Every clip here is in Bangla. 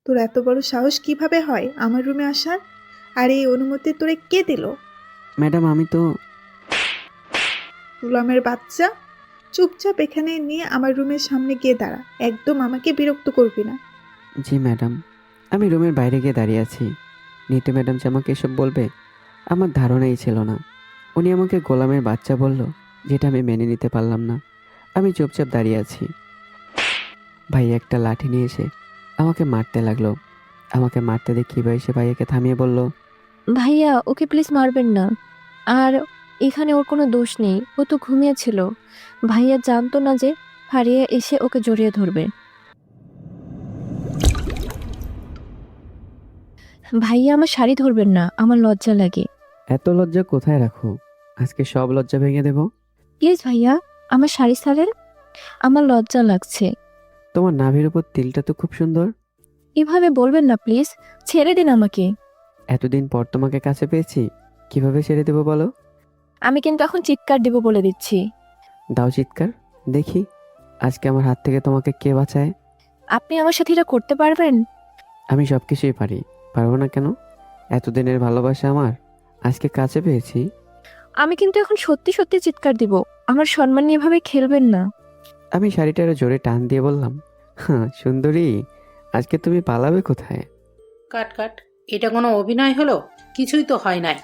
তোর এত বড় সাহস কিভাবে হয় আমার রুমে আসার? আর এই অনুমতি তোরে কে দিল? ম্যাডাম আমি তো। গোলামের বাচ্চা, চুপচাপ এখানে নিয়ে আমার রুমের সামনে গিয়ে দাঁড়া। একদম আমাকে বিরক্ত করবি না। জি ম্যাডাম, আমি রুমের বাইরে গিয়ে দাঁড়িয়ে আছি। নিতু ম্যাডাম যে আমাকে এসব বলবে আমার ধারণাই ছিল না। উনি আমাকে গোলামের বাচ্চা বলল, যেটা আমি মেনে নিতে পারলাম না। আমি চুপচাপ দাঁড়িয়ে আছি। ভাই একটা লাঠি নিয়ে এসে আমাকে মারতে লাগলো। আমাকে মারতে দেখি ভাই এসে ভাইয়াকে থামিয়ে বলল, ভাইয়া ওকে প্লিজ মারবেন না। আর এখানে ওর কোনো দোষ নেই, ও তো ঘুমিয়েছিল। ভাইয়া জানতো না যে ফারিয়া এসে ওকে জড়িয়ে ধরবে। ভাইয়া আমার শাড়ি ধরবেন না, আমার লজ্জা লাগে। এত লজ্জা কোথায় রাখো? আজকে সব লজ্জা ভেঙে দেব। প্লিজ ভাইয়া, আমার শাড়ি ছাড়েন, আমার লজ্জা লাগছে। তোমার নাভির উপর তিলটা তো খুব সুন্দর। এভাবে বলবেন না প্লিজ, ছেড়ে দিন আমাকে। এতদিন পর তোমাকে কাছে পেয়েছি, কিভাবে ছেড়ে দেবো বলো? আমি কিন্তু এখন চিৎকার দেব বলে দিচ্ছি। দাও চিৎকার, দেখি আজকে আমার হাত থেকে তোমাকে কে বাঁচায়। আপনি আমার সাথে এটা করতে পারবেন? আমি সব কিছুই পারি, পারবো না কেন? এতদিনের ভালোবাসা আমার আজকে কাছে পেয়েছি। আমি কিন্তু এখন সত্যি সত্যি চিৎকার দিব। আমার সম্মান নিয়ে এভাবে খেলবেন না। আমি শাড়িটার জোরে টান দিয়ে বললাম, হ্যাঁ সুন্দরী, আজকে তুমি পালাবে কোথায়? কাট কাট, এটা কোনো অভিনয় হলো? কিছুই তো হয় নাই।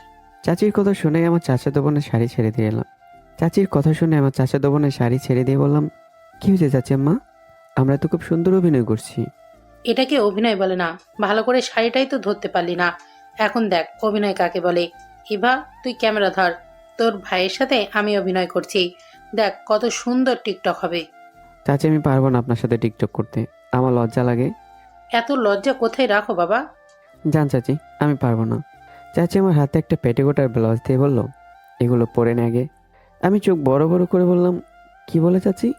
চাচির কথা শুনে আমার চাচাতো বোনের শাড়ি ছেড়ে দিয়ে এলাম। চাচির কথা শুনে আমার চাচাতো বোনের শাড়ি ছেড়ে দিয়ে বললাম, কি হয়েছে চাচি আম্মা? আমরা তো খুব সুন্দর অভিনয় করছি। এটাকে অভিনয় বলে না। ভালো করে শাড়িটাই তো ধরতে পারলি না। এখন দেখ অভিনয় কাকে বলে। ইভা, তুই ক্যামেরা ধর। তোর ভাইয়ের সাথে আমি অভিনয় করছি। দেখ কত সুন্দর টিকটক হবে। চাচি আমি পারবো না আপনার সাথে টিকটক করতে, আমার লজ্জা লাগে। এত লজ্জা কোথায় রাখো বাবা? জান চাচি, আমি পারবো না। চাচি আমার হাতে একটা পেটিকোট আর ব্লাউজ দিয়ে বলল, এগুলো পরে নে আগে। আমি চোখ বড় বড় করে বললাম, কি বলে চাচি?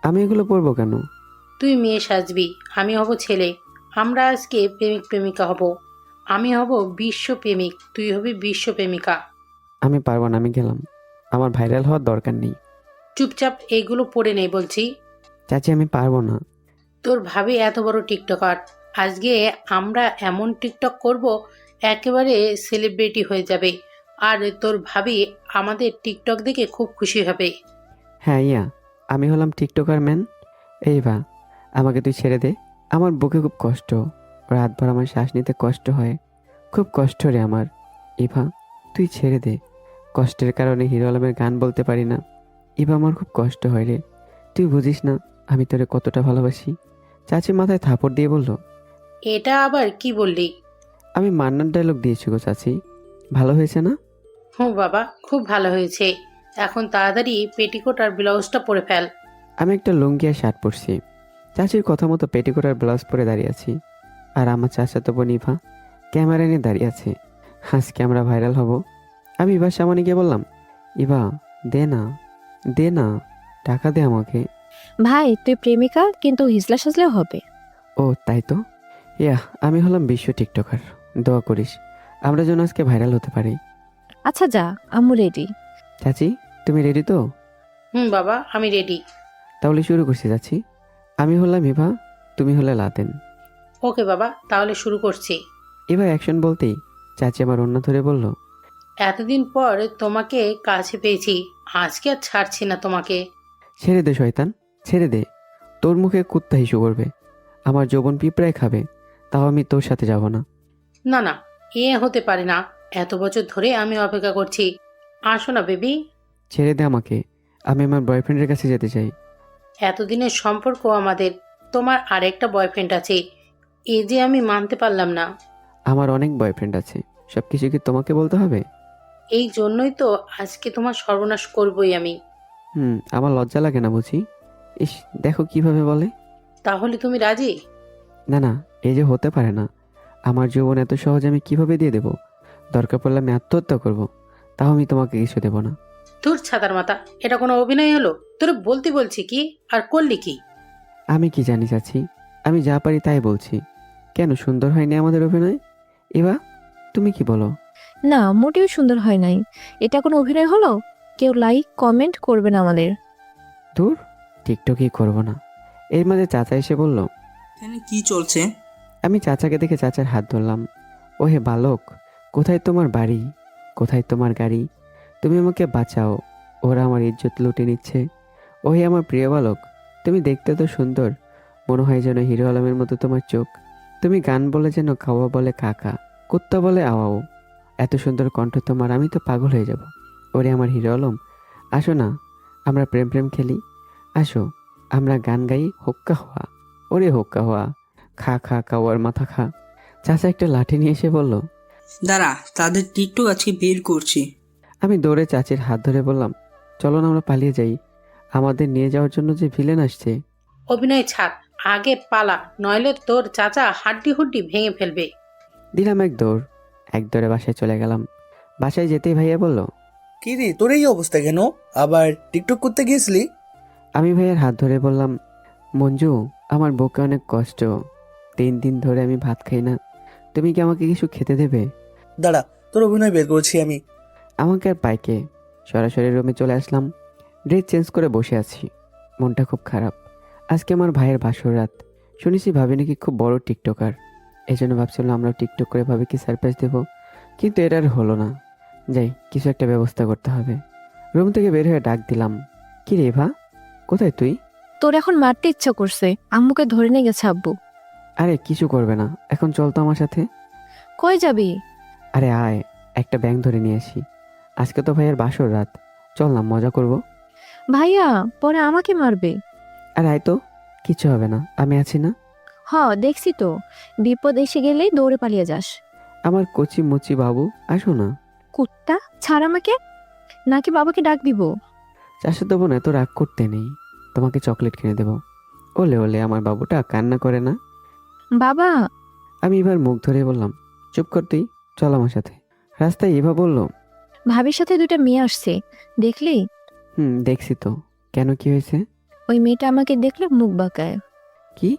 আমি এগুলো পরবো কেন? তুই মেয়ে সাজবি, আমি হব ছেলে। আমরা আজকে প্রেমিক প্রেমিকা হব। আমি হব বিশ্ব প্রেমিক, তুই হবি বিশ্ব প্রেমিকা। আমি পারবো না, আমি গেলাম। আমার ভাইরাল হওয়ার দরকার নেই। চুপচাপ এইগুলো পরে নেই বলছি। চাচি আমি পারবো না। তোর ভাবি এত বড় টিকটকার। আজকে আমরা এমন টিকটক করব, একেবারে সেলিব্রিটি হয়ে যাবে। আর তোর ভাবি আমাদের টিকটক দেখে খুব খুশি হবে। হ্যাঁ ইয়া, আমি হলাম টিকটকার ম্যান। এই বা, আমাকে তুই ছেড়ে দে। আমার বুকে খুব কষ্ট, রাতভর আমার শ্বাস নিতে কষ্ট হয়, খুব কষ্ট রে আমার। ইভা, তুই ছেড়ে দে। কষ্টের কারণে হিরো আলমের গান বলতে পারি না। ইভা আমার খুব কষ্ট হয় রে, তুই বুঝিস না আমি তোরে কতটা ভালোবাসি। চাচি মাথায় থাপড় দিয়ে বলল, এটা আবার কি বললি? আমি মান্নার ডায়লগ দিয়েছি গো চাচি, ভালো হয়েছে না? হুঁ বাবা, খুব ভালো হয়েছে। এখন তাড়াতাড়ি পেটিকোট আর ব্লাউজটা পরে ফেল। আমি একটা লুঙ্গি আর শার্ট পরছি। চাচির কথা মতো পেটিকোট আর ব্লাউজ পরে দাঁড়িয়ে আছি। আর আমার চাচাতো বোন ইভা ক্যামেরা নিয়ে দাঁড়িয়ে আছে। আজকে আমরা ভাইরাল হব। আমি ইভার সামনে গিয়ে বললাম, ইভা দে না, দে না, টাকা দে আমাকে। ভাই তুই প্রেমিকা, কিন্তু হিজলা সাজলেও হবে। ও তাই তো। ইয়া, আমি হলাম বিশ্ব টিকটকার। দোয়া করিস আমরা যেন আজকে ভাইরাল হতে পারি। আচ্ছা যা, আম্মু রেডি। চাচি তুমি রেডি তো? হুম বাবা, আমি রেডি। তাহলে শুরু করছি চাচি। আমি হলাম ইভা, তুমি হলে লাদেন। ওকে বাবা, তাহলে শুরু করছি। ইভা অ্যাকশন বলতেই চাচি আমার অন্য ধরে বলল, এতদিন পর তোমাকে কাছে পেয়েছি, আজকে আর ছাড়ছি না তোমাকে। ছেড়ে দে শয়তান, ছেড়ে দে। তোর মুখে কুত্তা হিসু করবে, আমার যৌবন পিঁপড়ায় খাবে, তাও আমি তোর সাথে যাব না। না না, এ হতে পারে না। এত বছর ধরে আমি অপেক্ষা করছি। আসো না বেবি। ছেড়ে দে আমাকে, আমি আমার বয়ফ্রেন্ডের কাছে যেতে চাই। এতদিনের সম্পর্ক আমাদের, তোমার আরেকটা বয়ফ্রেন্ড আছে, এ যে আমি মানতে পারলাম না। আমার অনেক বয়ফ্রেন্ড আছে, সব কিছু কি তোমাকে বলতে হবে? এই জন্যই তো আজকে তোমার সর্বনাশ করবই আমি। আমার লজ্জা লাগে না বুঝি? ইস, দেখো কিভাবে বলে। তাহলে তুমি রাজি? না না, এই যে হতে পারে না। আমার যৌবন এত সহজে আমি কিভাবে দিয়ে দেব? দরকার পড়লে আমি আত্মহত্যা করব, তাও আমি তোমাকে কিছু দেব না। তোর ছাতার মাথা, এটা কোনো অভিনয় হলো? তোর বলতে বলছি কি, আর করলি কি? আমি কি জানি চাচ্ছি, আমি যা পারি তাই বলছি। কেন সুন্দর হয়নি আমাদের অভিনয়? এবার তুমি কি বলো? না, মোটেও সুন্দর হয় নাই। এটা কোনো অভিনয় হলো? কেউ লাইক কমেন্ট করবেন আমাদের। দূর, টিকটকই করব না। এর মাঝে চাচা এসে বলল, এখানে কি চলছে? আমি চাচাকে দেখে চাচার হাত ধরলাম। ওহে বালক, কোথায় তোমার বাড়ি, কোথায় তোমার গাড়ি? তুমি আমাকে বাঁচাও, ওরা আমার ইজ্জত লুটে নিচ্ছে। ওহে আমার প্রিয় বালক, তুমি দেখতে তো সুন্দর, মনে হয় যেন হিরো আলমের মতো তোমার চোখ। তুমি গান বলে যেন কাওয়া বলে কাকা, কুত্তা বলে আওয়াও। এত সুন্দর কণ্ঠ তোমার, আমি তো পাগল হয়ে যাব। ওরে আমার হিরো আলম, আসো না, আমরা প্রেম প্রেম খেলি। আসো, আমরা গান গাই হোক্কা হওয়া। ওরে হোক্কা হওয়া, খা খা কাওয়ার মাথা খা। চাচা একটা লাঠি নিয়ে এসে বলল। দাঁড়া, তাদের টিকটক আজকে বের করছি। আমি দৌড়ে চাচির হাত ধরে বললাম, চলো না আমরা পালিয়ে যাই, আমাদের নিয়ে যাওয়ার জন্য যে ভিলেন আসছে। অভিনয় ছাড়, আগে পালা, নইলে তোর চাচা হাড্ডি হুড্ডি ভেঙে ফেলবে। দিলাম এক দৌড়, এক দৌড়ে বাসায় চলে গেলাম। বাসায় যেতেই ভাইয়া বলল, কি রে, তোর এই অবস্থা কেন? আবার টিকটক করতে গিয়েছিলি? আমি ভাইয়ার হাত ধরে বললাম, মঞ্জু, আমার বুকে অনেক কষ্ট, 3 দিন ধরে আমি ভাত খাই না, তুমি কি আমাকে কিছু খেতে দেবে? দাঁড়া, তোর অভিনয় বের করছি আমি। আমাকে আর পাইকে সরাসরি রুমে চলে আসলাম। ড্রেস চেঞ্জ করে বসে আছি, মনটা খুব খারাপ। আজকে আমার ভাইয়ের বাসর রাত, শুনেছি ভাবি নাকি খুব বড় টিকটকার, এই জন্য ভাবছিলাম আমরাও টিকটক করে ভাবিকে সারপ্রাইজ দেবো, কিন্তু এটা আর হলো না। যাই, কিছু একটা ব্যবস্থা করতে হবে। রুম থেকে বের হয়ে ডাক দিলাম, কি রে ভা, কোথায় তুই? তোর এখন মারতে ইচ্ছা করছে, আম্মুকে ধরে নিয়ে গেছে আব্বু। আরে কিছু করবে না, এখন চল তো আমার সাথে। কই যাবি? আরে আয়, একটা ব্যাঙ ধরে নিয়ে আসি, আজকে তো ভাইয়ের বাসর রাত, চল না মজা করব। ভাইয়া পরে আমাকে মারবে। আর আয় তো, কিছু হবে না, আমি আছি না। হ, দেখছি তো, বিপদ এসে গেলেই দৌড়ে পালিয়ে যাস। আমার কচি মুচি বাবু, আসো না। কুত্তা, ছাড় আমাকে, নাকি বাবাকে ডাক দিব? চাষে দেবো না, এত রাগ করতে নেই, তোমাকে চকলেট কিনে দেবো। ওলে ওলে আমার বাবুটা কান্না করে না। বাবা। আমি এবার মুখ ধরে বললাম, চুপ করতেই, চল আমার সাথে। রাস্তায় এভা বলল, ভাবির সাথে দুইটা মেয়ে আসছে, দেখলি? দেখছি তো, কেন কি হয়েছে? ওই মেয়েটা আমাকে দেখলে মুখ বাঁকায়। কি,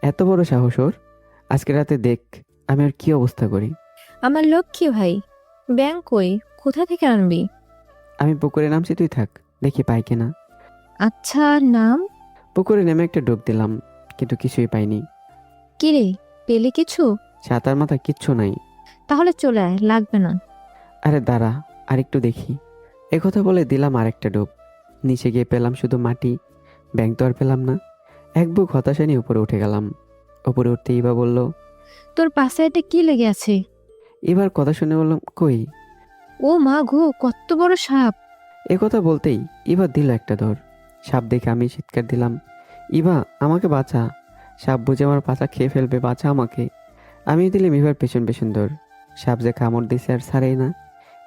এত বড় সাহস ওর? আজকে রাতে দেখ আমি আর কি অবস্থা করি। আমার লক্ষ্মী ভাই, ব্যাংক কই, কোথা থেকে আনবি? আমি পুকুরে নামছি, তুই থাক, দেখি পাই কিনা। আচ্ছা, নাম? পুকুরে নেমে একটা ডুব দিলাম, কিন্তু কিছুই পাইনি। কিরে, পেলি কিছু? ছাতার মাথা কিচ্ছু নাই। তাহলে চলে আয়, লাগবে না। আরে দাঁড়া, আরেকটু দেখি। একথা বলে দিলাম আরেকটা ডুব। নিচে গিয়ে পেলাম শুধু মাটি, ব্যাঙ তো আর পেলাম না। এক বুক হতাশা নিয়ে উপরে উঠে গেলাম। উপরে উঠতেই ইবা বলল, তোর পাশে এটা কি লেগে আছে? এবার কথা শুনে বললাম, কই? ও মা গো, কত বড় সাপ! একথা বলতেই ইবা দিল একটা ধর। সাপ দেখে আমি চিৎকার দিলাম, ইবা আমাকে বাঁচা, সাপ বুঝে আমার পাছা খেয়ে ফেলবে, বাঁচা আমাকে। আমি দিলাম ইবার পেছন পেছন দৌড়। সাপ যে কামড় দিছে আর ছাড়েই না।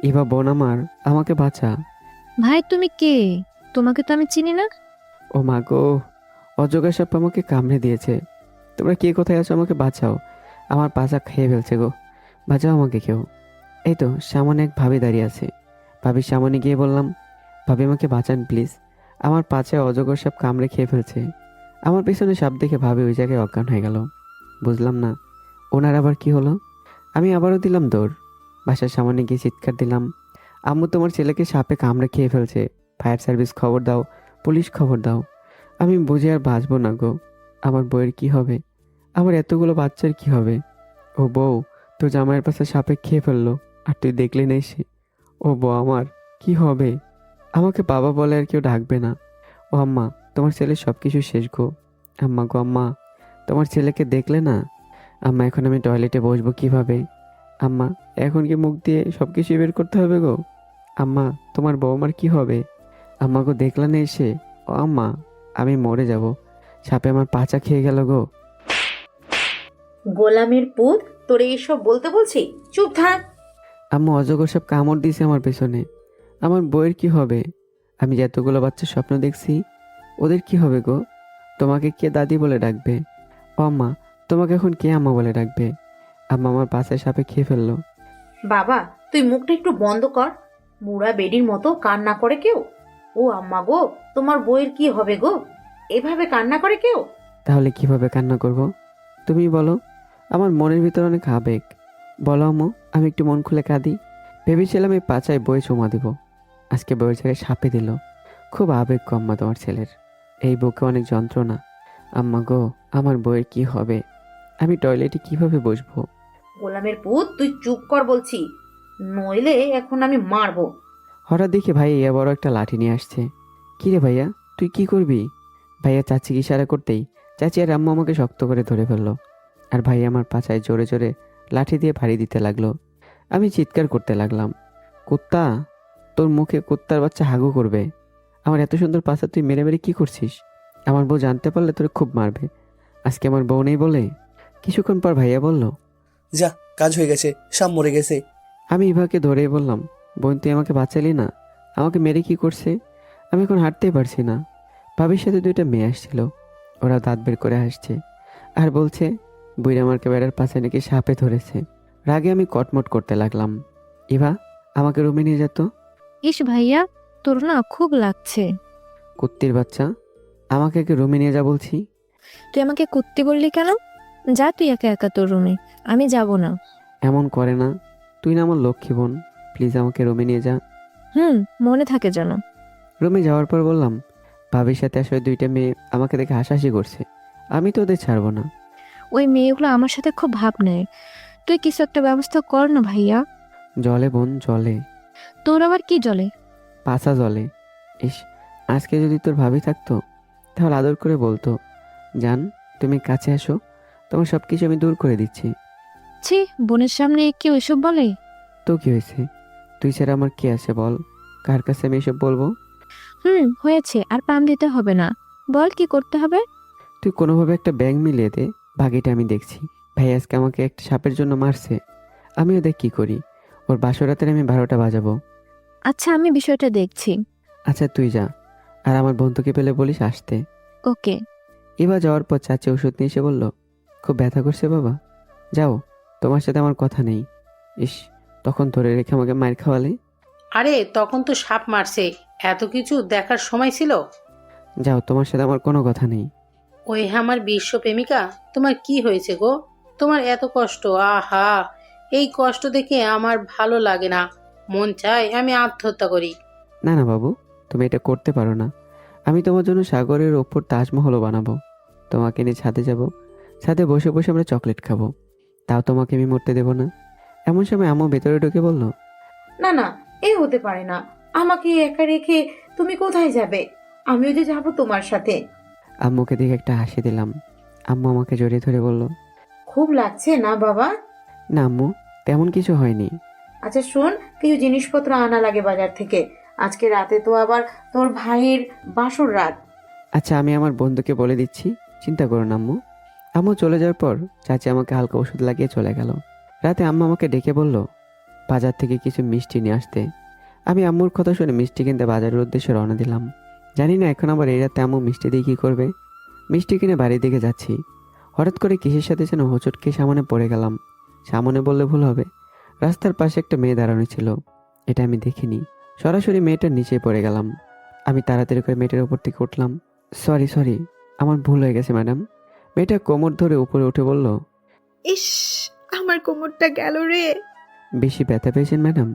ইবা বোন আমার, আমাকে বাঁচা। ভাই তুমি কে? তোমাকে তো আমি চিনি না। ও মা গো, অজগর সাপ আমাকে কামড়ে দিয়েছে। তোমরা কে কোথায় আছো, আমাকে বাঁচাও, আমার পাছা খেয়ে ফেলছে গো, বাঁচাও আমাকে কেউ। এই তো সামনে এক ভাবি দাঁড়িয়ে আছে। ভাবির সামনে গিয়ে বললাম, ভাবি আমাকে বাঁচান প্লিজ, আমার পাছায় অজগর সাপ কামড়ে খেয়ে ফেলছে। আমার পেছনে সাপ দেখে ভাবি ওই জায়গায় অজ্ঞান হয়ে গেল। বুঝলাম না ওনার আবার কি হলো। আমি আবারও দিলাম দৌড়। বাসার সামনে গিয়ে চিৎকার দিলাম, আম্মু তোমার ছেলেকে সাপে কামড়ে খেয়ে ফেলছে, ফায়ার সার্ভিস খবর দাও, পুলিশ খবর দাও। আমি বুঝে আর বাঁচবো না গো, আমার বউয়ের কি হবে, আমার এতগুলো বাচ্চার কি হবে? ও বউ, তোর জামাইয়ের পাশে সাপে খেয়ে ফেললো আর তুই দেখলি না এসে। ও বউ আমার কি হবে? আমাকে বাবা বলে আর কেউ ডাকবে না। ও আম্মা, তোমার ছেলে সব কিছু শেষ গো। আম্মা গো আম্মা, তোমার ছেলেকে দেখলে না। আম্মা এখন আমি টয়লেটে বসবো কিভাবে? আম্মা এখন কি মুখ দিয়ে সব কিছু বের করতে হবে গো? আম্মা তোমার বৌমার কি হবে? আম্মা গো দেখলা না এসে। ও আম্মা, আমি মরে যাব, সাপে আমার পাচা খেয়ে গেল গো। গোলামের পুত, তোরে এসব বলতে বলছি, চুপ থাক। আম্মা অজগর সব কামড় দিয়েছে আমার পেছনে, আমার বউয়ের কি হবে? আমি যে এতগুলো বাচ্চা স্বপ্ন দেখছি, ওদের কি হবে গো? তোমাকে কে দাদি বলে ডাকবে? ও আম্মা, তোমাকে এখন কে আম্মা বলে ডাকবে? আম্মা আমার পাশে সাপে খেয়ে ফেললো। বাবা, তুই মুখটা একটু বন্ধ কর, বুড়া বেডির মতো কান্না করে কেউ? ও আম্মা গো, তোমার বইয়ের কি হবে গো? এভাবে কান্না করে কেউ? তাহলে কিভাবে কান্না করব? তুমি বলো, আমার মনের ভিতর অনেক আবেগ। বলো আম্মু, আমি একটু মন খুলে কাঁদি। ভেবেছিলাম এই পাচায় বই চুমা দিব, আজকে বইয়ের জায়গায় সাপে দিল। খুব আবেগ গো আম্মা তোমার ছেলের, এই বুকে অনেক যন্ত্রণা। আম্মা গো, আমার বইয়ের কি হবে? আমি টয়লেটে কিভাবে বসবো? গোলামের পুত, তুই চুপ কর বলছি, নইলে এখন আমি মারবো। হঠাৎ দেখি ভাইয়া বড় একটা লাঠি নিয়ে আসছে। কি রে ভাইয়া, তুই কি করবি? ভাইয়া চাচিকে ইশারা করতেই চাচি আর আম্মু আমাকে শক্ত করে ধরে ফেললো। আর ভাইয়া আমার পাছায় জোরে জোরে লাঠি দিয়ে ভারী দিতে লাগলো। আমি চিৎকার করতে লাগলাম, কুত্তা, তোর মুখে কুত্তার বাচ্চা হাগু করবে। আমার এত সুন্দর পাছা তুই মেরে মেরে কি করছিস? আমার বউ জানতে পারলে তোরে খুব মারবে। আজকে আমার বউ নেই বলে। কিছুক্ষণ পর ভাইয়া বলল, যা, কাজ হয়ে গেছে, শাম মরে গেছে। আমি ইভাকে ধরেই বললাম, বোন তুই আমাকে বাঁচালি না, আমাকে মেরে কি করছে? আমি এখন হাঁটতেই পারছি না। ভাবির সাথে দুইটা মেয়ে আসছিল, ওরা দাঁত বের করে হাসছে আর বলছে বুইরা মার্কে বেড়ার পাশে নাকি সাপে ধরেছে। রাগে আমি কটমট করতে লাগলাম। ইভা, আমাকে রুমে নিয়ে যেত। ইস ভাইয়া, তোর না খুব লাগছে। কুত্তির বাচ্চা, আমাকে একে রুমে নিয়ে যা বলছি। তুই আমাকে কুত্তি বললি কেন? যা তুই একা একা তোর রুমে, আমি যাব না। এমন করে না, তুই না আমার লক্ষ্মী বোন, প্লিজ আমাকে রুমে নিয়ে যা। মনে থাকে যেন। রুমে যাওয়ার পর বললাম, ভাবির সাথে আসলে দুইটা মেয়ে আমাকে দেখে হাসাহাসি করছে, আমি তো ওদের ছাড়বো না। ওই মেয়েগুলো আমার সাথে খুব ভাব নেয়। তুই কিছু একটা ব্যবস্থা কর না ভাইয়া। জলে বোন জলে, তোর আবার কি জলে? পাছা জলে। ইস, আজকে যদি তোর ভাবি থাকতো তাহলে আদর করে বলতো, জান তুমি কাছে আসো, তোমার সব কিছু আমি দূর করে দিচ্ছি। ছি, বোনের সামনে কেউ এসব বলে? তো কি হয়েছে, তুই ছাড়া আমার কে আছে বল, কার কাছে আমি এসব বলবো? হয়েছে, আর পাম দিতে হবে না। বল কি করতে হবে। তুই কোনোভাবে একটা ব্যাঙ মিলিয়ে দে, বাকিটা আমি দেখছি। ভাই আজকে আমাকে একটা সাপের জন্য মারছে, আমিও দেখ কি করি। ওর বাসরাতের আমি 12টা বাজাবো। আচ্ছা, আমি বিষয়টা দেখছি। আচ্ছা তুই যা, আর আমার বন্ধুকে পেলে বলিস আসতে। ওকে। এবার যাওয়ার পর চাচি ওষুধ নিয়ে এসে বলল, খুব ব্যথা করছে বাবা, যাও, তোমার সাথে আমার কথা নেই। ইস, তখন ধরে রেখে আমাকে মার খাওয়ালে। আরে তখন তো সাপ মারছে, এত কিছু দেখার সময় ছিল? যাও, তোমার সাথে আমার কোনো কথা নেই। ওই আমার বিশ্ব প্রেমিকা, তোমার কি হয়েছে গো? তোমার এত কষ্ট, আহা! এই কষ্ট দেখে আমার ভালো লাগে না, মন চায় আমি আত্মহত্যা করি। না না বাবু, তুমি এটা করতে পারো না। আমি তোমার জন্য সাগরের ওপর তাজমহলও বানাবো। তোমাকে নিয়ে ছাদে যাব, ছাদে বসে বসে আমরা চকলেট খাবো, তাও তোমাকে আমি মরতে দেবো না। এমন সময় আম্মু ভেতরে ঢুকে বলল, না না, এ হতে পারে না। আমাকে একা রেখে তুমি কোথায় যাবে? আমিও যে যাবো তোমার সাথে। আম্মুকে দেখে একটা হাসি দিলাম। আম্মু আমাকে জড়িয়ে ধরে বলল, খুব লাগছে না বাবা? না আম্মু, তেমন কিছু হয়নি। আচ্ছা শোন, কিছু জিনিসপত্র আনা লাগে বাজার থেকে। আজকে রাতে তো আবার তোর ভাইয়ের বাসর রাত। আচ্ছা আমি আমার বন্ধুকে বলে দিচ্ছি, চিন্তা করো না আম্মু। আম্মু চলে যাওয়ার পর চাচি আমাকে হালকা ওষুধ লাগিয়ে চলে গেল। রাতে আম্মু আমাকে ডেকে বলল বাজার থেকে কিছু মিষ্টি নিয়ে আসতে। আমি আম্মুর কথা শুনে মিষ্টি কিনতে বাজারের উদ্দেশ্যে রওনা দিলাম। জানি না এখন আবার এই রাতে আম্মু মিষ্টি দিয়ে কী করবে। মিষ্টি কিনে বাড়ির দিকে যাচ্ছি, হঠাৎ করে কিসের সাথে যেন হোঁচট খেয়ে সামনে পড়ে গেলাম। সামনে বললে ভুল হবে, রাস্তার পাশে একটা মেয়ে দাঁড়ানো ছিল। এটা আমি দেখিনি, সরাসরি মেয়েটার নিচে পড়ে গেলাম। আমি তাড়াতাড়ি করে মেয়েটার উপর থেকে উঠলাম। সরি সরি, আমার ভুল হয়ে গেছে ম্যাডাম। মেয়েটা কোমর ধরে উপরে উঠে বলল, ইস, আমার কোমরটা গেল রে। বেশি ব্যথা পেয়েছেন ম্যাডাম?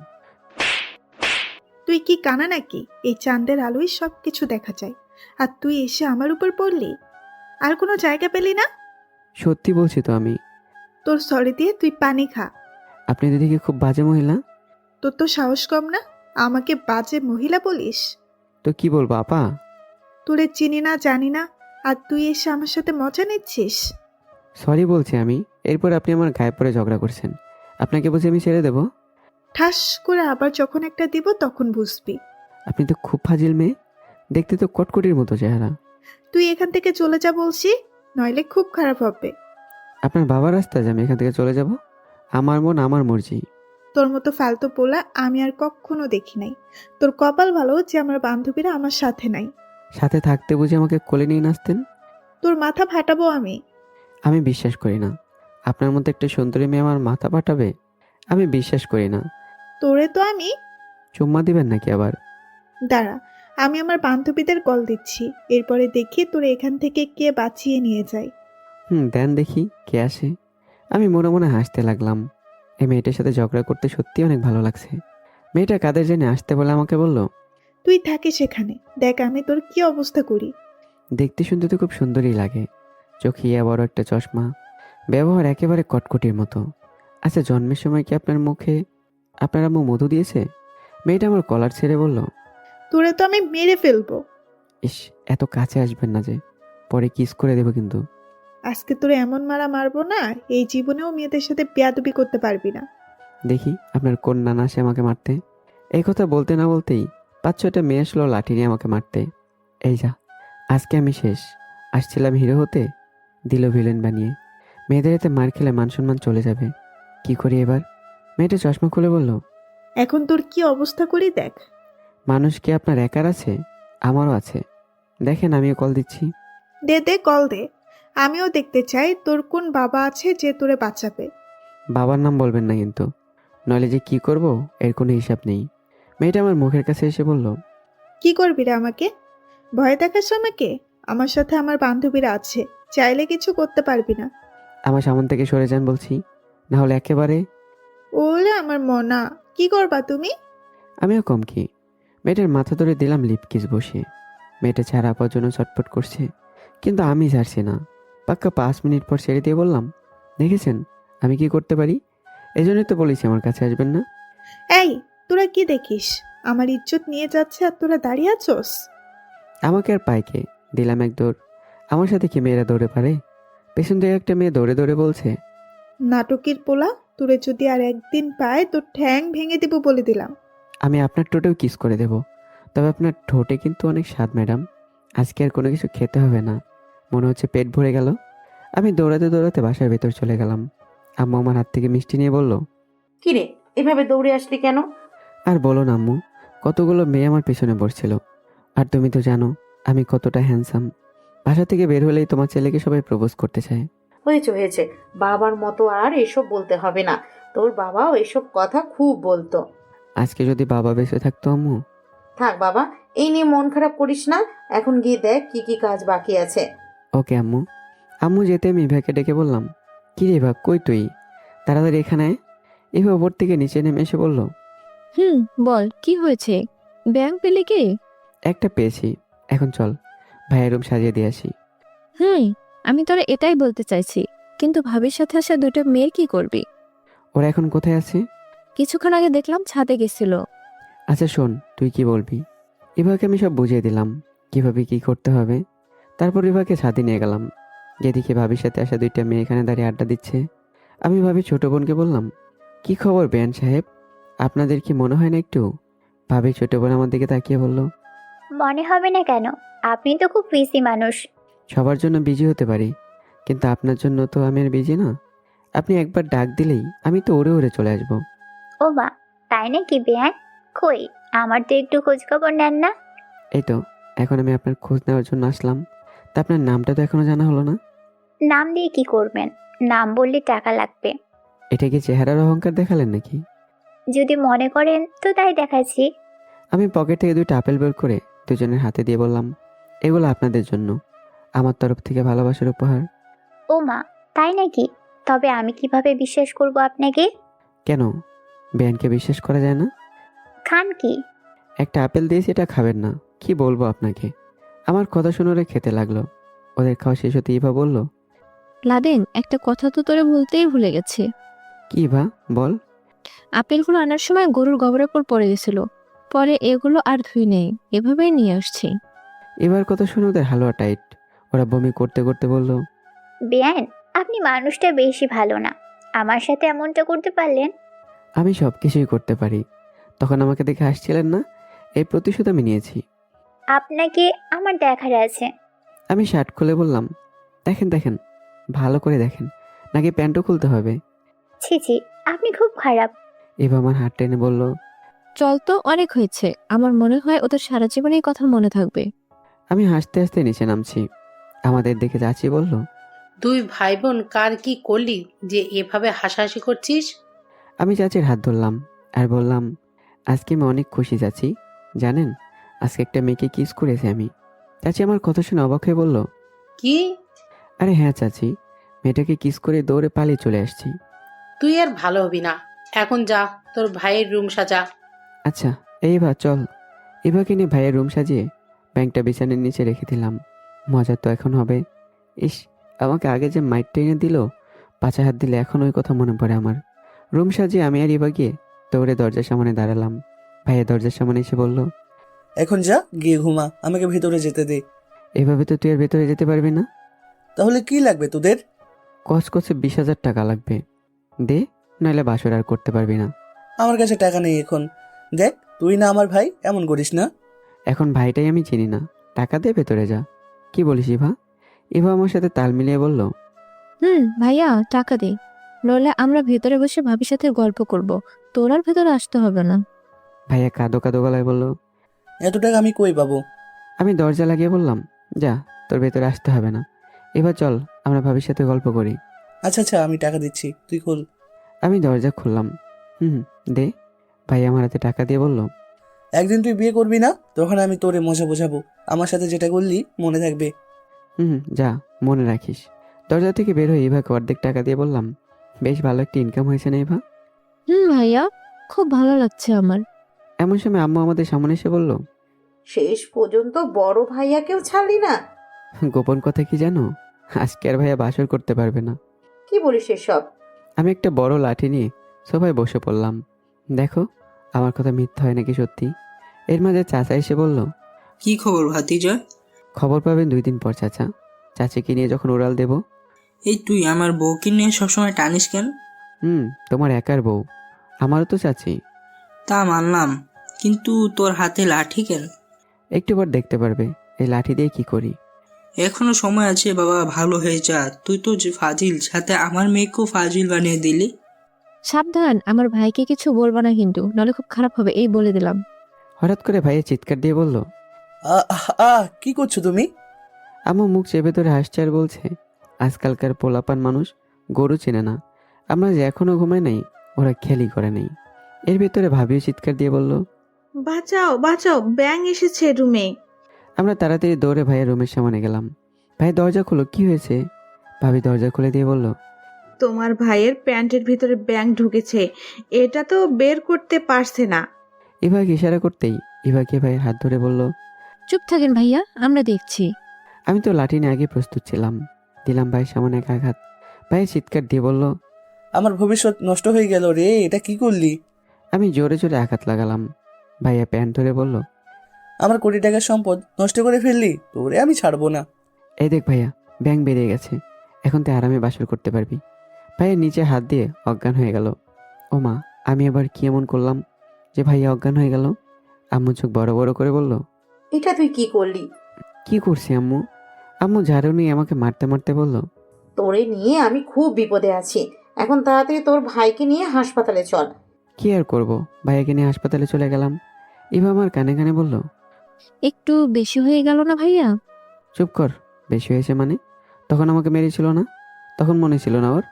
তুই কি কানা নাকি? এই চাঁদের আলোয় সব কিছু দেখা যায়, আর তুই এসে আমার উপর পড়লি? আর কোনো জায়গা পেলি না? সত্যি বলছি তো আমি। তোর সরি দিয়ে তুই পানি খা। আপনি দিদিকে খুব বাজে মহিলা। তোর তো সাহস কম না, আমাকে বাজে মহিলা বলিস? তো কি বলবো আপা? তোরে চিনি না জানি না, আর তুই এসে আমার সাথে মজা নিচ্ছিস? সরি বলছি আমি। এরপর আপনি আমার গায়ে পড়ে ঝগড়া করছেন, আপনাকে বলছি আমি ছেড়ে দেব। ঠাস করে আবার যখন একটা দিব তখন বুঝবি। আপনি তো খুব ফাজিল মেয়ে, দেখতে তো কটকটির মতো চেহারা। তুই এখান থেকে চলে যা বলছি, নইলে খুব খারাপ হবে। আপনার বাবার রাস্তায় যে আমি এখান থেকে চলে যাব? আমার মন আমার মর্জি। তোর মতো ফালতু পোলা আমি আর কখনো দেখি নাই। তোর কপাল ভালো যে আমার বান্ধবীরা আমার সাথে নাই। সাথে থাকতে বুঝে আমাকে কোলে নিয়ে নাচতেন। তোর মাথা ফাটাবো আমি। আমি বিশ্বাস করি না আপনার মতো একটা সুন্দরী মেয়ে আমার মাথা পাঠাবে। আমি বিশ্বাস করি না। তোরে তো আমি। চুম্মা দিবেন নাকি আবার? দাঁড়া, আমি আমার বান্ধবীদের কল দিচ্ছি, এরপরে দেখি তোরে এখান থেকে কে বাঁচিয়ে নিয়ে যায়। দেন দেখি কে আসে। আমি মনে মনে হাসতে লাগলাম। এই মেয়েটার সাথে ঝগড়া করতে সত্যি অনেক ভালো লাগছে। মেয়েটা কাদের জেনে আসতে বলে আমাকে বলল, তুই থাকিস সেখানে, দেখ আমি তোর কি অবস্থা করি। দেখতে শুনতে তো খুব সুন্দরই লাগে। চোখে ইয়া বড় একটা চশমা, ব্যবহার একেবারে কটকটির মতো। আচ্ছা, জন্মের সময় কি আপনার মুখে আপনার আম্মু মধু দিয়েছে? মেয়েটা আমার কলার ছেড়ে বলল, তোরে তো আমি মেরে ফেলবো। ইস, এত কাছে আসবেন না যে, পরে কিস করে দেবো কিন্তু। আজকে তোরে এমন মারা মারবো না, এই জীবনেও মেয়েদের সাথে বেয়াদবি করতে পারবি না। দেখি আপনার কোন নানা আসে আমাকে মারতে। এই কথা বলতে না বলতেই 5-6টা মেয়ে আসলো লাঠি নিয়ে আমাকে মারতে। এই যা, আজকে আমি শেষ। আসছিলাম হিরো হতে, দিল ভিলেন বানিয়ে। মেয়েদের হাতে মার খেলে মান সম্মান চলে যাবে। কি করি এবার? মেয়েটা চশমা খুলে বলল, এখন তোর কি অবস্থা করি দেখ। মানুষ কি আপনার একার আছে? আমারও আছে। দেখেন, আমিও কল দিচ্ছি। দে দে, কল দে। আমিও দেখতে চাই তোর কোন বাবা আছে যে তোরে বাঁচাবে। বাবার নাম বলবেন না কিন্তু, নইলে যে কি করব এর কোনো হিসাব নেই। মেয়েটা আমার মুখের কাছে এসে বলল, কি করবি রে আমাকে? ভয় দেখাস আমাকে? আমার সাথে আমার বান্ধবীরা আছে, চাইলে কিছু করতে পারবি না। আমার সামনে থেকে সরে যান বলছি, না হলে একেবারে। ওরে আমার মনা, কি করবা তুমি? আমিও কম কি। মেয়েটার মাথা ধরে দিলাম লিপ কিস বসিয়ে। মেয়েটা ছাড়া পাওয়ার জন্য ছটফট করছে, কিন্তু আমি ছাড়ছি না। পাক্কা 5 মিনিট পর ছেড়ে দিয়ে বললাম, দেখেছেন আমি কি করতে পারি? এই জন্যই তো বলেছি আমার কাছে আসবেন না। এই, তোরা কি দেখিস? আমার ইজ্জত নিয়ে যাচ্ছে আর তোরা দাঁড়িয়ে আছোস? আমাকে আর পাইকে দিলাম এক দৌড়। আমার সাথে কি মেয়েরা দৌড়ে পারে? পেছন থেকে একটা মেয়ে দৌড়ে দৌড়ে বলছে, নাটকের পোলা, তোরে যদি আর একদিন পায় তোর ঠ্যাং ভেঙে দিব বলে দিলাম। আমি আপনার ঠোঁটেও কিস করে দেব, তবে আপনার ঠোঁটে কিন্তু অনেক স্বাদ ম্যাডাম। আজকে আর কোনো কিছু খেতে হবে না, মনে হচ্ছে পেট ভরে গেল। আমি দৌড়াতে দৌড়াতে বাসার ভেতর চলে গেলাম। আম্মু আমার হাত থেকে মিষ্টি নিয়ে বলল, কিরে, এভাবে দৌড়ে আসলি কেন? আর বলো না আম্মু, কতগুলো মেয়ে আমার পেছনে বসছিল। আর তুমি তো জানো আমি কতটা হ্যান্ডসাম। বাসা থেকে বের হলেই তোমার ছেলেকে সবাই প্রপোজ করতে চায়। হয়েছে হয়েছে, বাবার মতো আর এসব বলতে হবে না। তোর বাবাও এসব কথা খুব বলতো। আজকে যদি বাবা বেঁচে থাকতো আম্মু। থাক বাবা, এই নিয়ে মন খারাপ করিস না। এখন গিয়ে দেখ কি কি কাজ বাকি আছে। ওকে আম্মু। আম্মু যেতে আমি ইভাকে ডেকে বললাম, কি রে ইভা, কই তুই? তাড়াতাড়ি এখানে আয়। ইভা ওপর থেকে নিচে নেমে এসে বলল, বল কি হয়েছে? ব্যাংক পেলে কি? একটা পেয়েছি, এখন চল ভাইয়ের রুম সাজিয়ে দিয়ে আসি। আমি তোরা এটাই বলতে চাইছি, কিন্তু ভাবির সাথে আসা দুটো মেয়ের কি করবি? ওরা এখন কোথায় আছে? কিছুক্ষণ আগে দেখলাম ছাদে গেছিল। আচ্ছা শোন, তুই কি বলবি? ইভাকে আমি সব বুঝিয়ে দিলাম কিভাবে কি করতে হবে। তারপর ইভাকে ছাদে নিয়ে গেলাম। যেদিকে ভাবির সাথে আসা 2টা মেয়ে এখানে দাঁড়িয়ে আড্ডা দিচ্ছে। আমি ভাবি ছোট বোনকে বললাম, কি খবর বেয়ান সাহেব, আপনাদের কি মনে হয় না একটু? ভাবি ছোট বোন আমার দিকে তাকিয়ে বলল, মনে হবে না কেন? আপনি তো খুব বিজি মানুষ। সবার জন্য বিজি হতে পারি, কিন্তু আপনার জন্য তো আমি আর বিজি না। আপনি একবার ডাক দিলেই আমি তো উড়ে উড়ে চলে আসবো। ও মা, তাই নাকি বেয়ান? কই, আমার তো একটু খোঁজ খবর নেন না। এই তো এখন আমি আপনার খোঁজ নেওয়ার জন্য আসলাম। তা আপনার নামটা তো এখনো জানা হলো না। নাম দিয়ে কি করবেন? নাম বললে টাকা লাগবে। এটা কি চেহারার অহংকার দেখালেন নাকি? যদি মনে করেন তো তাই দেখাচ্ছি। আমি পকেট থেকে 2টা আপেল বের করে দুজনের হাতে দিয়ে বললাম, এগুলো আপনাদের জন্য, আমার তরফ থেকে ভালোবাসার উপহার। ও মা, তাই নাকি? তবে আমি কিভাবে বিশ্বাস করব আপনাকে? কেন, বেয়ানকে বিশ্বাস করা যায় না? খান কি? একটা আপেল দিয়েছি, এটা খাবেন না? কি বলবো আপনাকে। আমার কথা শুনে ওরা খেতে লাগলো। ওদের খাওয়া শেষ হতে ইভা বলল, লাদেন, একটা কথা তো তোরে বলতেই ভুলে গেছি। কি ইভা বল। আপেলগুলো আনার সময় গরুর গোবরের পর পড়ে গেছিল, পরে এগুলো আর ধুই নেই, এভাবেই নিয়ে আসছি। এবার কথা শুনে ওদের হালুয়া টাইট। ওরা বমি করতে করতে বলল, বেয়ান, আপনি মানুষটা বেশি ভালো না। আমার সাথে এমনটা করতে পারলেন? আমি সব কিছুই করতে পারি। তখন আমাকে দেখে হাসছিলেন না, এই প্রতিশোধ আমি নিয়েছি। আপনাকে আমার দেখার আছে। আমি শার্ট খুলে বললাম, দেখেন দেখেন, ভালো করে দেখেন, নাকি প্যান্টও খুলতে হবে? ছি ছি, আপনি খুব খারাপ। এবার আমার হাত টেনে বলল, চল তো, অনেক হয়েছে। আমার মনে হয় ওদের সারা জীবন এই কথা মনে থাকবে। আমি হাসতে হাসতে নিচে নামছি। আমাদের দেখে চাচি বলল, 2 ভাই বোন কার কি করলি যে এভাবে হাসাহাসি করছিস? আমি চাচির হাত ধরলাম আর বললাম, আজকে আমি অনেক খুশি চাচি, জানেন আজকে একটা মেয়েকে কিস করেছি আমি। চাচি আমার কথা শুনে অবাক হয়ে বলল, কি? আরে হ্যাঁ চাচি, মেয়েটাকে কিস করে দৌড়ে পালিয়ে চলে আসছি। তুই আর ভালো হবি না, এখন যা তোর ভাইয়ের রুম সাজা। আচ্ছা এইবার চল। এভাকে নিয়ে ভাইয়ের রুম সাজিয়ে ব্যাংকটা বিছানার নিচে রেখে দিলাম। মজা তো এখন হবে। ইস, আমাকে আগে যে মাইট টেনে দিল, পাছা হাত দিলে এখন ওই কথা মনে পড়ে আমার। রুম সাজিয়ে আমি আর ইভা গিয়ে দৌড়ে দরজার সামনে দাঁড়ালাম। ভাইয়া দরজার সামনে এসে বলল, এখন যা গিয়ে ঘুমা, আমাকে ভেতরে যেতে দে। এভাবে তো তুই আর ভেতরে যেতে পারবি না। তাহলে কি লাগবে তোদের? কচকচে 20,000 টাকা লাগবে, দে, নইলে বাসর আর করতে পারবি না। আমার কাছে টাকা নেই এখন। দেখ, তুই না আমার ভাই, এমন করিস না। এখন ভাইটাই আমি চিনি না, টাকা দে, ভেতরে যা। কি বলিস ইভা? ইভা আমার সাথে তাল মিলিয়ে বলল, ভাইয়া টাকা দে, নইলে আমরা ভেতরে বসে ভাবির সাথে গল্প করব, তোর আর ভেতরে আসতে হবে না। ভাইয়া কাঁদো কাঁদো গলায় বলল। এত টাকা আমি কই পাবো? আমি দরজা লাগিয়ে বললাম, যা, তোর ভেতরে আসতে হবে না, এবার চল আমরা ভাবির সাথে গল্প করি। আচ্ছা আচ্ছা, আমি টাকা দিচ্ছি, তুই খোল। আমি দরজা খুললাম। দে। ভাই আমার হাতে টাকা দিয়ে বলল, একদিন তুই বিয়ে করবি না, তখন আমি তোরে মজা বোঝাবো। আমার সাথে যেটা করলি মনে থাকবে। যা, মনে রাখিস। দরজা থেকে বের হয়ে ইভাকে অর্ধেক টাকা দিয়ে বললাম, বেশ ভালো একটা ইনকাম হয়েছে না ইভা? ভাইয়া, খুব ভালো লাগছে আমার। এমন সময় আম্মু আমাদের সামনে এসে বলল, শেষ পর্যন্ত বড় ভাইয়াকেও ছাড়লি না? গোপন কথা কি জানো? আজকে আর ভাইয়া বাসর করতে পারবে না। কি বলিস এসব? আমি একটা বড় লাঠি নিয়ে সবাই বসে পড়লাম। দেখো আমার কথা মিথ্যা হয় নাকি সত্যি। এর মাঝে চাচা এসে বলল, কি খবর ভাতিজা? খবর পাবেন 2 দিন পর চাচা। চাচিকে নিয়ে যখন ওরাল দেব। এই তুই আমার বউকে নিয়ে সবসময় টানিস কেন? তোমার একার বউ, আমারও তো চাচি। তা মানলাম, কিন্তু তোর হাতে লাঠি কেন? একটু পর দেখতে পারবে এই লাঠি দিয়ে কি করি। এখনো সময় আছে বাবা, ভালো হয়ে যা। তুই তো যে ফাজিল, সাথে আমার মেয়েকেও ফাজিল বানিয়ে দিলি। সাবধান, আমার ভাইকে কিছু বলবা না কিন্তু, নাহলে খুব খারাপ হবে, এই বলে দিলাম। হঠাৎ করে ভাইয়া চিৎকার দিয়ে বলল, কি করছো তুমি? আম্মু মুখ চেপে ধরে হাসছে আর বলছে, আজকালকার পোলাপান মানুষ গরু চেনে না। আমরা যে এখনো ঘুমাই নাই, ওরা খেলি করে নেই। এর ভেতরে ভাবিও চিৎকার দিয়ে বলল, বাঁচাও বাঁচাও, ব্যাং এসেছে রুমে। আমরা তাড়াতাড়ি দৌড়ে ভাইয়ের রুমের সামনে গেলাম। ভাই দরজা খুলো, কি হয়েছে? ভাবি দরজা খুলে দিয়ে বলল, তোমার ভাইয়ের প্যান্টের ভিতরে ব্যাং ঢুকেছে, এটা তো বের করতে পারছে না। ইভাকে ইশারা করতেই ইভাকে ভাইয়ের হাত ধরে বলল, চুপ থাকেন ভাইয়া, আমরা দেখছি। আমি তো লাঠি নিয়ে আগে প্রস্তুত ছিলাম। দিলাম ভাইয়ের সামনে এক আঘাত। ভাইয়ের চিৎকার দিয়ে বলল, আমার ভবিষ্যৎ নষ্ট হয়ে গেল রে, এটা কি করলি? আমি জোরে জোরে আঘাত লাগালাম। ভাইয়া প্যান্ট ধরে বলল, আমার কোটি টাকার সম্পদ নষ্ট করে ফেললি, তোরে আমি ছাড়বো না। এই দেখ ভাইয়া, ব্যাং বেরিয়ে গেছে, এখন তুই আরামে বাসর করতে পারবি। ভাইয়া নিচে হাত দিয়ে অজ্ঞান হয়ে গেল। ও মা, আমি আবার কি এমন করলাম যে ভাইয়া অজ্ঞান হয়ে গেল? আম্মু চোখ বড় বড় করে বলল, এটা তুই কি করলি? কি করছি আম্মু? আম্মু ঝাড়ু নিয়ে আমাকে মারতে মারতে বলল, তোরে নিয়ে আমি খুব বিপদে আছি, এখন তাড়াতাড়ি তোর ভাইকে নিয়ে হাসপাতালে চল। কি আর করব, ভাইয়াকে নিয়ে হাসপাতালে চলে গেলাম। এবার আমার কানে কানে বলল, একটু বেশি হয়ে গেল না ভাইয়া? চুপ কর, বেশি হয়েছে মানে? তখন আমাকে মেরেছিল না? তখন মনে ছিল না ওর?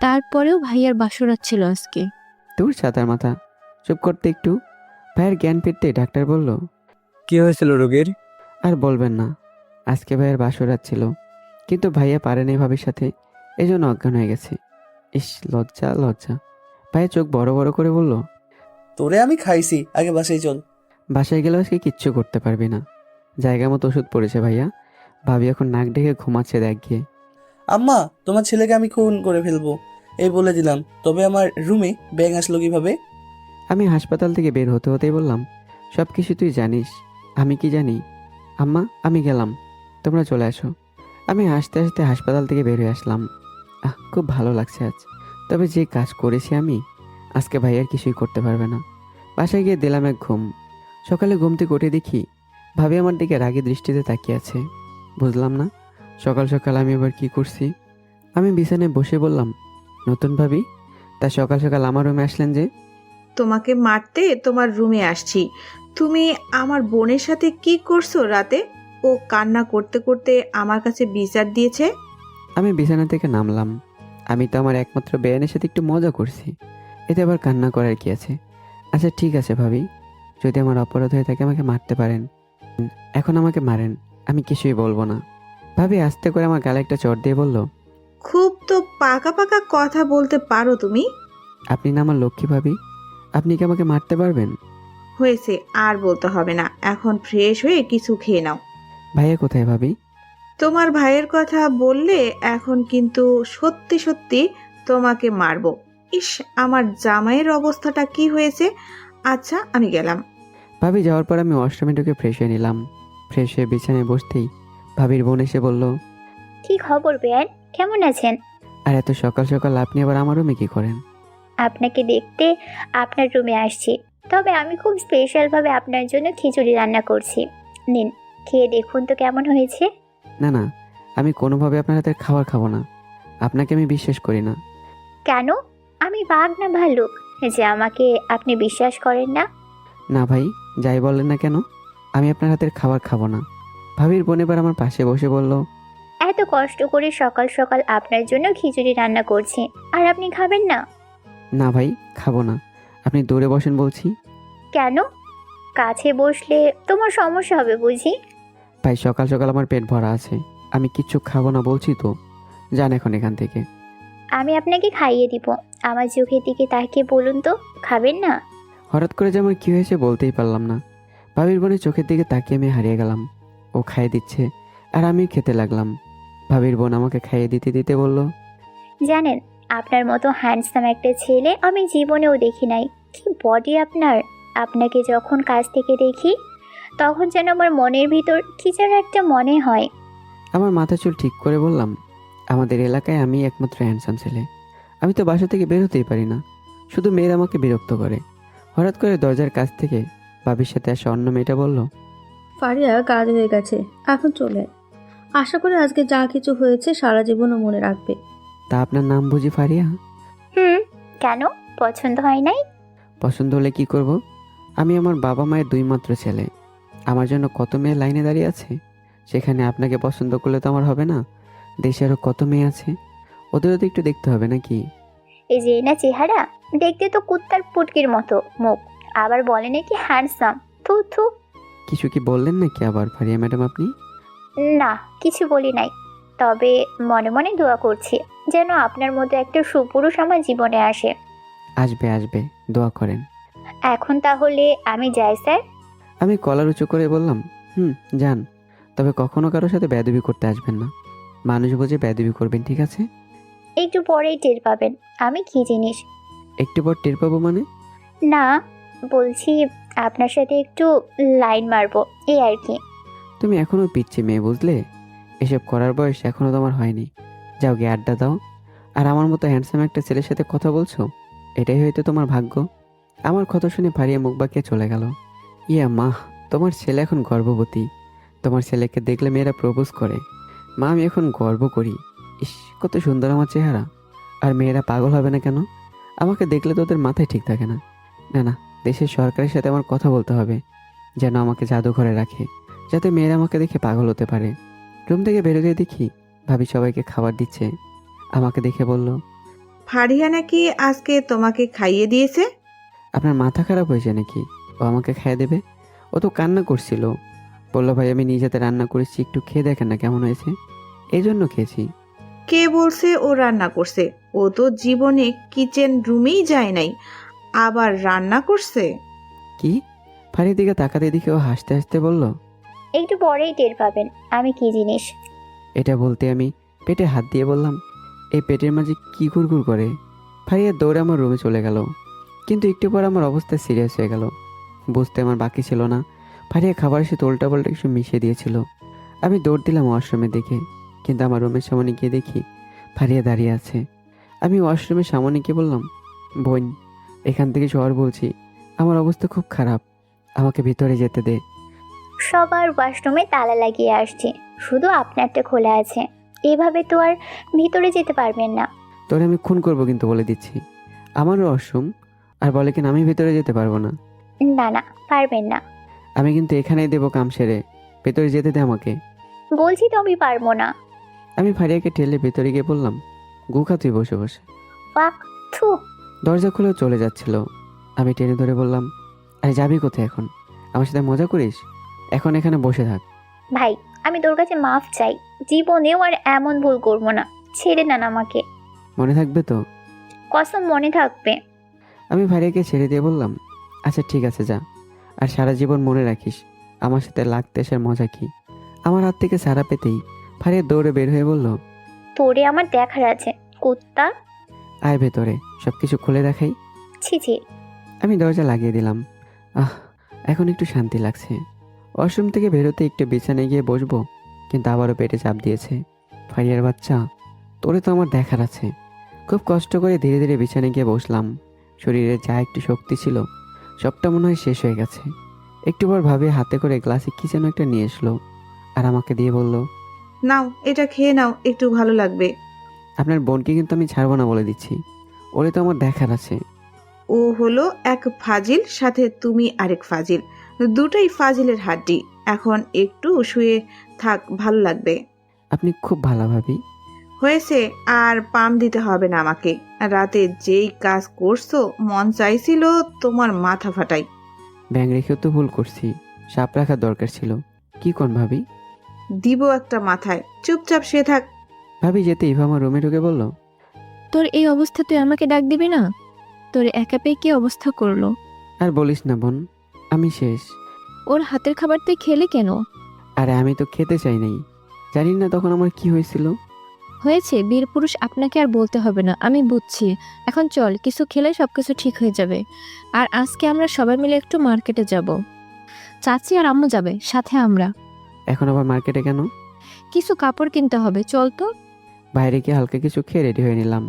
তারপরেও ভাইয়ার বাসরাত ছিল আজকে। তোর ছাতার মাথা, চুপ করতে একটু। ভাইয়ের জ্ঞান ফিরতে ডাক্তার বলল, কি হয়েছিল রোগীর? আর বলবেন না, আজকে ভাইয়ের বাসরাত ছিল, কিন্তু ভাইয়া পারেনি ভাবির সাথে, এই জন্য অজ্ঞান হয়ে গেছে। ইস, লজ্জা লজ্জা। ভাইয়া চোখ বড় বড় করে বলল, তোরে আমি খাইছি, আগে বাসায় চল। বাসায় গেলেও আজকে কিচ্ছু করতে পারবি না। জায়গা মতো ওষুধ পড়েছে ভাইয়া। ভাবি এখন নাক ডেকে ঘুমাচ্ছে, দেখ গিয়ে। আম্মা, তোমার ছেলেকে আমি খুন করে ফেলবো, এই বলে দিলাম। তবে আমার রুমে ব্যাং আসলো কিভাবে? আমি হাসপাতাল থেকে বের হতে হতেই বললাম, সব কিছু তুই জানিস, আমি কি জানি? আম্মা, আমি গেলাম, তোমরা চলে আসো। আমি হাসতে হাসতে হাসপাতাল থেকে বের হয়ে আসলাম। খুব ভালো লাগছে আজ। তবে যে কাজ করেছি আমি, আজকে ভাই আর কিছুই করতে পারবে না। বাসায় গিয়ে দিলাম এক ঘুম। সকালে ঘুম থেকে উঠে দেখি ভাবি আমার দিকে রাগী দৃষ্টিতে তাকিয়ে আছে। বুঝলাম না সকাল সকাল আমি এবার কি করছি। আমি বিছানায় বসে বললাম, নতুন ভাবি, তা সকাল সকাল আমার রুমে আসলেন যে? তোমাকে মারতে তোমার রুমে আসছি। তুমি আমার বোনের সাথে কি করছো রাতে? ও কান্না করতে করতে আমার কাছে বিচার দিয়েছে। আমি বিছানা থেকে নামলাম। আমি তো আমার একমাত্র বেয়ানের সাথে একটু মজা করছি, এতে আবার কান্না করার কি আছে? আচ্ছা ঠিক আছে ভাবি, যদি আমার অপরাধ হয়ে থাকে আমাকে মারতে পারেন, এখন আমাকে মারেন, আমি কিছুই বলবো না। ভাবি আস্তে করে আমার গালে একটা চড় দিয়ে বলল, খুব তো পাকা পাকা কথা বলতে পারো তুমি। আপনি না আমার লক্ষ্মী ভাবি, আপনি কি আমাকে মারতে পারবেন? হয়েছে, আর বলতে হবে না, এখন ফ্রেশ হয়ে কিছু খেয়ে নাও। ভাইয়া কোথায় ভাবি? তোমার ভাইয়ের কথা বললে এখন কিন্তু সত্যি সত্যি তোমাকে মারবো। ইস, আমার জামাইয়ের অবস্থাটা কি হয়েছে। আচ্ছা, আমি গেলাম। ভাবি যাওয়ার পর আমি ওয়াশরুমে ঢুকে ফ্রেশ হয়ে নিলাম। ফ্রেশ হয়ে বিছানায় বসতেই ভাবির বোন এসে বলল, কি খবর বেয়ান, কেমন আছেন? আর এত সকাল সকাল আপনি আবার আমার রুমে কি করেন? আপনাকে দেখতে আপনার রুমে আসছি। তবে আমি খুব স্পেশালভাবে আপনার জন্য খিচুড়ি রান্না করছি। নিন, খেয়ে দেখুন তো কেমন হয়েছে। না না, আমি কোনোভাবে আপনার হাতের খাবার খাবো না। আপনাকে আমি বিশ্বাস করি না। কেন? আমি বাঘ না ভালুক যে আমাকে আপনি বিশ্বাস করেন না? না ভাই, যাই বললেন না কেন, আমি আপনার হাতের খাবার খাবো না। ভাবির বোন এবার আমার পাশে বসে বলল, এত কষ্ট করে সকাল সকাল আপনার জন্য খিচুড়ি রান্না করছি, আর আপনি খাবেন না? না ভাই, খাবো না। আপনি দূরে বসেন বলছি। কেন? কাছে বসলে তোমার সমস্যা হবে বুঝি? ভাই, সকাল সকাল আমার পেট ভরা আছে, আমি কিচ্ছু খাবো না বলছি তো। যান এখন এখান থেকে। আমি আপনাকে খাইয়ে দিব। আমার চোখের দিকে তাকিয়ে বলুন তো, খাবেন না? হঠাৎ করে যে আমার কী হয়েছে বলতেই পারলাম না। ভাবির বোনের চোখের দিকে তাকিয়ে আমি হারিয়ে গেলাম। ও খাইয়ে দিচ্ছে আর আমি খেতে লাগলাম। ভাবির বোন আমাকে খাইয়ে দিতে দিতে বলল, জানেন, আপনার মতো হ্যান্ডসাম একটা ছেলে আমি জীবনেও দেখি নাই। কি বডি আপনার! আপনাকে যখন কাছ থেকে দেখি তখন যেন আমার মনের ভিতর কি যেন একটা মনে হয়। আমার মাথা চুল ঠিক করে বললাম, আমাদের এলাকায় আমি একমাত্র হ্যান্ডসাম ছেলে। আমি তো বাসা থেকে বের হতেই পারি না, শুধু মেয়েরা আমাকে বিরক্ত করে। হঠাৎ করে দরজার কাছ থেকে ভাবির সাথে আসা অন্য মেয়েটা বলল, ফারিয়া কাজ হয়ে গেছে, এখন চলে আয়। আশা করি আজকে যা কিছু হয়েছে সারা জীবনও মনে রাখবে। তা আপনার নাম বুঝি ফারিয়া? কেন, পছন্দ হয় নাই? পছন্দ হলে কি করব? আমি আমার বাবা মায়ের দুই মাত্র ছেলে। আমার জন্য কত মেয়ে লাইনে দাঁড়িয়ে আছে। সেখানে আপনাকে পছন্দ করলে তো আমার হবে না। দেশে আরও কত মেয়ে আছে, ওদেরও তো একটু দেখতে হবে নাকি? এই যে না চেহারা, দেখতে তো কুত্তার পুটকির মতো মুখ, আবার বলে নাকি হ্যান্ডসাম। থু থু। কিছু কি বললেন নাকি আবার ফারিয়া ম্যাডাম আপনি? না, কিছু বলি নাই। তবে মনে মনে দোয়া করছি যেন আপনার মতো একটা সুপুরুষ আমার জীবনে আসে। আসবে আসবে, দোয়া করেন। এখন তাহলে আমি যাই স্যার। আমি কলার উঁচু করে বললাম, যান। তবে কখনো কারোর সাথে বেয়াদবি করতে আসবেন না। মানুষ বুঝে বেয়াদবি করবেন, ঠিক আছে? একটু পরেই টের পাবেন আমি কি জিনিস। একটু পর টের পাবো মানে? না, বলছি আপনার সাথে একটু লাইন মারবো, এই আর কি। তুমি এখনো পিচ্ছি মেয়ে, বুঝলে? এসব করার বয়স এখনো তোমার হয়নি। যাও গিয়ে আড্ডা দাও। আর আমার মতো হ্যান্ডসাম একটা ছেলের সাথে কথা বলছো, এটাই হয়তো তোমার ভাগ্য। আমার কথা শুনে ফারিয়া মুখ বাঁকিয়ে চলে গেল। ইয়া মা, তোমার ছেলে এখন গর্ভবতী। তোমার ছেলেকে দেখলে মেয়েরা প্রপোজ করে। মা, আমি এখন গর্ব করি। ইস, কত সুন্দর আমার চেহারা। আর মেয়েরা পাগল হবে না কেন? আমাকে দেখলে তো ওদের মাথায় ঠিক থাকে না। না না, দেশের সরকারের সাথে আমার কথা বলতে হবে, যেন আমাকে জাদুঘরে রাখে, যাতে মেয়েরা আমাকে দেখে পাগল হতে পারে। রুম থেকে বেরোতে দেখি ভাবি সবাইকে খাবার দিচ্ছে। আমাকে দেখে বলল, ফারিয়া নাকি আজকে তোমাকে খাইয়ে দিয়েছে? আপনার মাথা খারাপ হয়েছে নাকি? ও আমাকে খাইয়ে দেবে? ও তো কান্না করছিল। বললো, ভাই আমি নিজে হাতে রান্না করেছি, একটু খেয়ে দেখেন না কেমন হয়েছে। এই জন্য খেয়েছি। কে বলছে ও রান্না করছে? ও তো জীবনে কিচেন রুমেই যায় নাই, আবার রান্না করছে? কি? ফারির দিকে তাকাতে দেখে ও হাসতে হাসতে বলল, একটু পরেই টের পাবেন আমি কি জিনিস। এটা বলতে আমি পেটে হাত দিয়ে বললাম, এই পেটের মাঝে কি গুড়গুড় করে? ফারিয়া দৌড়ে আমার রুমে চলে গেল। কিন্তু একটু পর আমার অবস্থা সিরিয়াস হয়ে গেল। বুঝতে আমার বাকি ছিল না, ফারিয়া খাবারের সাথে উল্টা পাল্টা কিছু মিশিয়ে দিয়েছিল। আমি দৌড় দিলাম ওয়াশরুমের দিকে, কিন্তু আমার রুমের সামনে গিয়ে দেখি ফারিয়া দাঁড়িয়ে আছে। আমি ওয়াশরুমের সামনে গিয়ে বললাম, বোন, এখান থেকে শহর বলছি, আমার অবস্থা খুব খারাপ, আমাকে ভিতরে যেতে দে। সবার ওয়াশরুমে তালা লাগিয়ে আসছে, শুধু আপনারটা খোলা আছে। এভাবে তো আর ভিতরে যেতে পারবেন না। তোরে আমি খুন করবো কিন্তু বলে দিচ্ছি। আমারও ওয়াশরুম, আর বলে কিনা আমি ভিতরে যেতে পারবো না। না না, পারবেন না। আমি কিন্তু এখানেই দেবো কাম সেরে, ভেতরে যেতে দে আমাকে। বলছি তো আমি পারবো না। আমি ফারিয়াকে ঠেলে ভেতরে গিয়ে বললাম, গুখা তুই বসে বসে। পাক থু। দরজা খুলে চলে যাচ্ছিল। আমি টেনে ধরে বললাম, আরে যাবি কোথায় এখন? আমার সাথে মজা করিস? এখন এখানে বসে থাক। ভাই, আমি তোর কাছে মাফ চাই, জীবনেও আর এমন ভুল করবো না। ছেড়ে না আমাকে। মনে থাকবে তো? কসম মনে থাকবে। আমি ফারিয়াকে ছেড়ে দিয়ে বললাম, আচ্ছা ঠিক আছে যা, আর সারা জীবন মনে রাখিস আমার সাথে লাগতে আসার মজা কি। আমার হাত থেকে সারা পেতেই ফারিয়া দৌড়ে বের হয়ে বলল, তোরে আমার দেখার আছে কুত্তা। আয় ভেতরে, সব কিছু খুলে দেখাই। ছি ছি। আমি দরজা লাগিয়ে দিলাম। এখন একটু শান্তি লাগছে। ওয়াশরুম থেকে বেরোতে একটু বিছানায় গিয়ে বসবো, কিন্তু আবারও পেটে চাপ দিয়েছে। ফারিয়ার বাচ্চা, তোরে তো আমার দেখার আছে। খুব কষ্ট করে ধীরে ধীরে বিছানায় গিয়ে বসলাম। শরীরে যা একটু শক্তি ছিল সবটা মনে হয় শেষ হয়ে গেছে। একটু পর ভাবে হাতে করে গ্লাসে কি যেন একটা নিয়ে এসলো আর আমাকে দিয়ে বলল, নাও, এটা খেয়ে নাও, একটু ভালো লাগবে। আপনার বোনকে কিন্তু আমি ছাড়বো না বলে দিচ্ছি। ওরে তো আমার দেখার আছে। ও হলো এক ফাজিল, সাথে তুমি আরেক ফাজিল, দুটোই ফাজিলের হাড্ডি। এখন একটু শুয়ে থাক, ভালো লাগবে। আপনি খুব ভালো ভাবি। হয়েছে, আর পাম দিতে হবে না আমাকে। রাতে যেই কাজ করছো, মন চাইছিল তোমার মাথা ফাটাই। ব্যাং রেখেও তো ভুল করছি, সাপ রাখার দরকার ছিল। কি কোন ভাবি? দিব একটা মাথায়, চুপচাপ শুয়ে থাক। ভাবি যেতে ইভা আমার রুমে ঢুকে বলল, তোর এই অবস্থা তুই আমাকে ডাক দিবি না? তোর একা পেয়ে কি অবস্থা করলো? আর বলিস না বোন, আমি শেষ। ওর হাতের খাবার তুই খেলে কেন? আরে আমি তো খেতে চাই নাই, জানি না তখন আমার কি হয়েছিল। হয়েছে, বীর পুরুষ আপনাকে আর বলতে হবে না, আমি বুঝছি। এখন চল, কিছু খেলে সবকিছু ঠিক হয়ে যাবে। আর আজকে আমরা সবাই মিলে একটু মার্কেটে যাব। চাচি আর আম্মু যাবে, সাথে আমরা। এখন আবার মার্কেটে কেন? কিছু কাপড় কিনতে হবে, চল তো। বাইরে গিয়ে হালকা কিছু খেয়ে রেডি হয়ে নিলাম।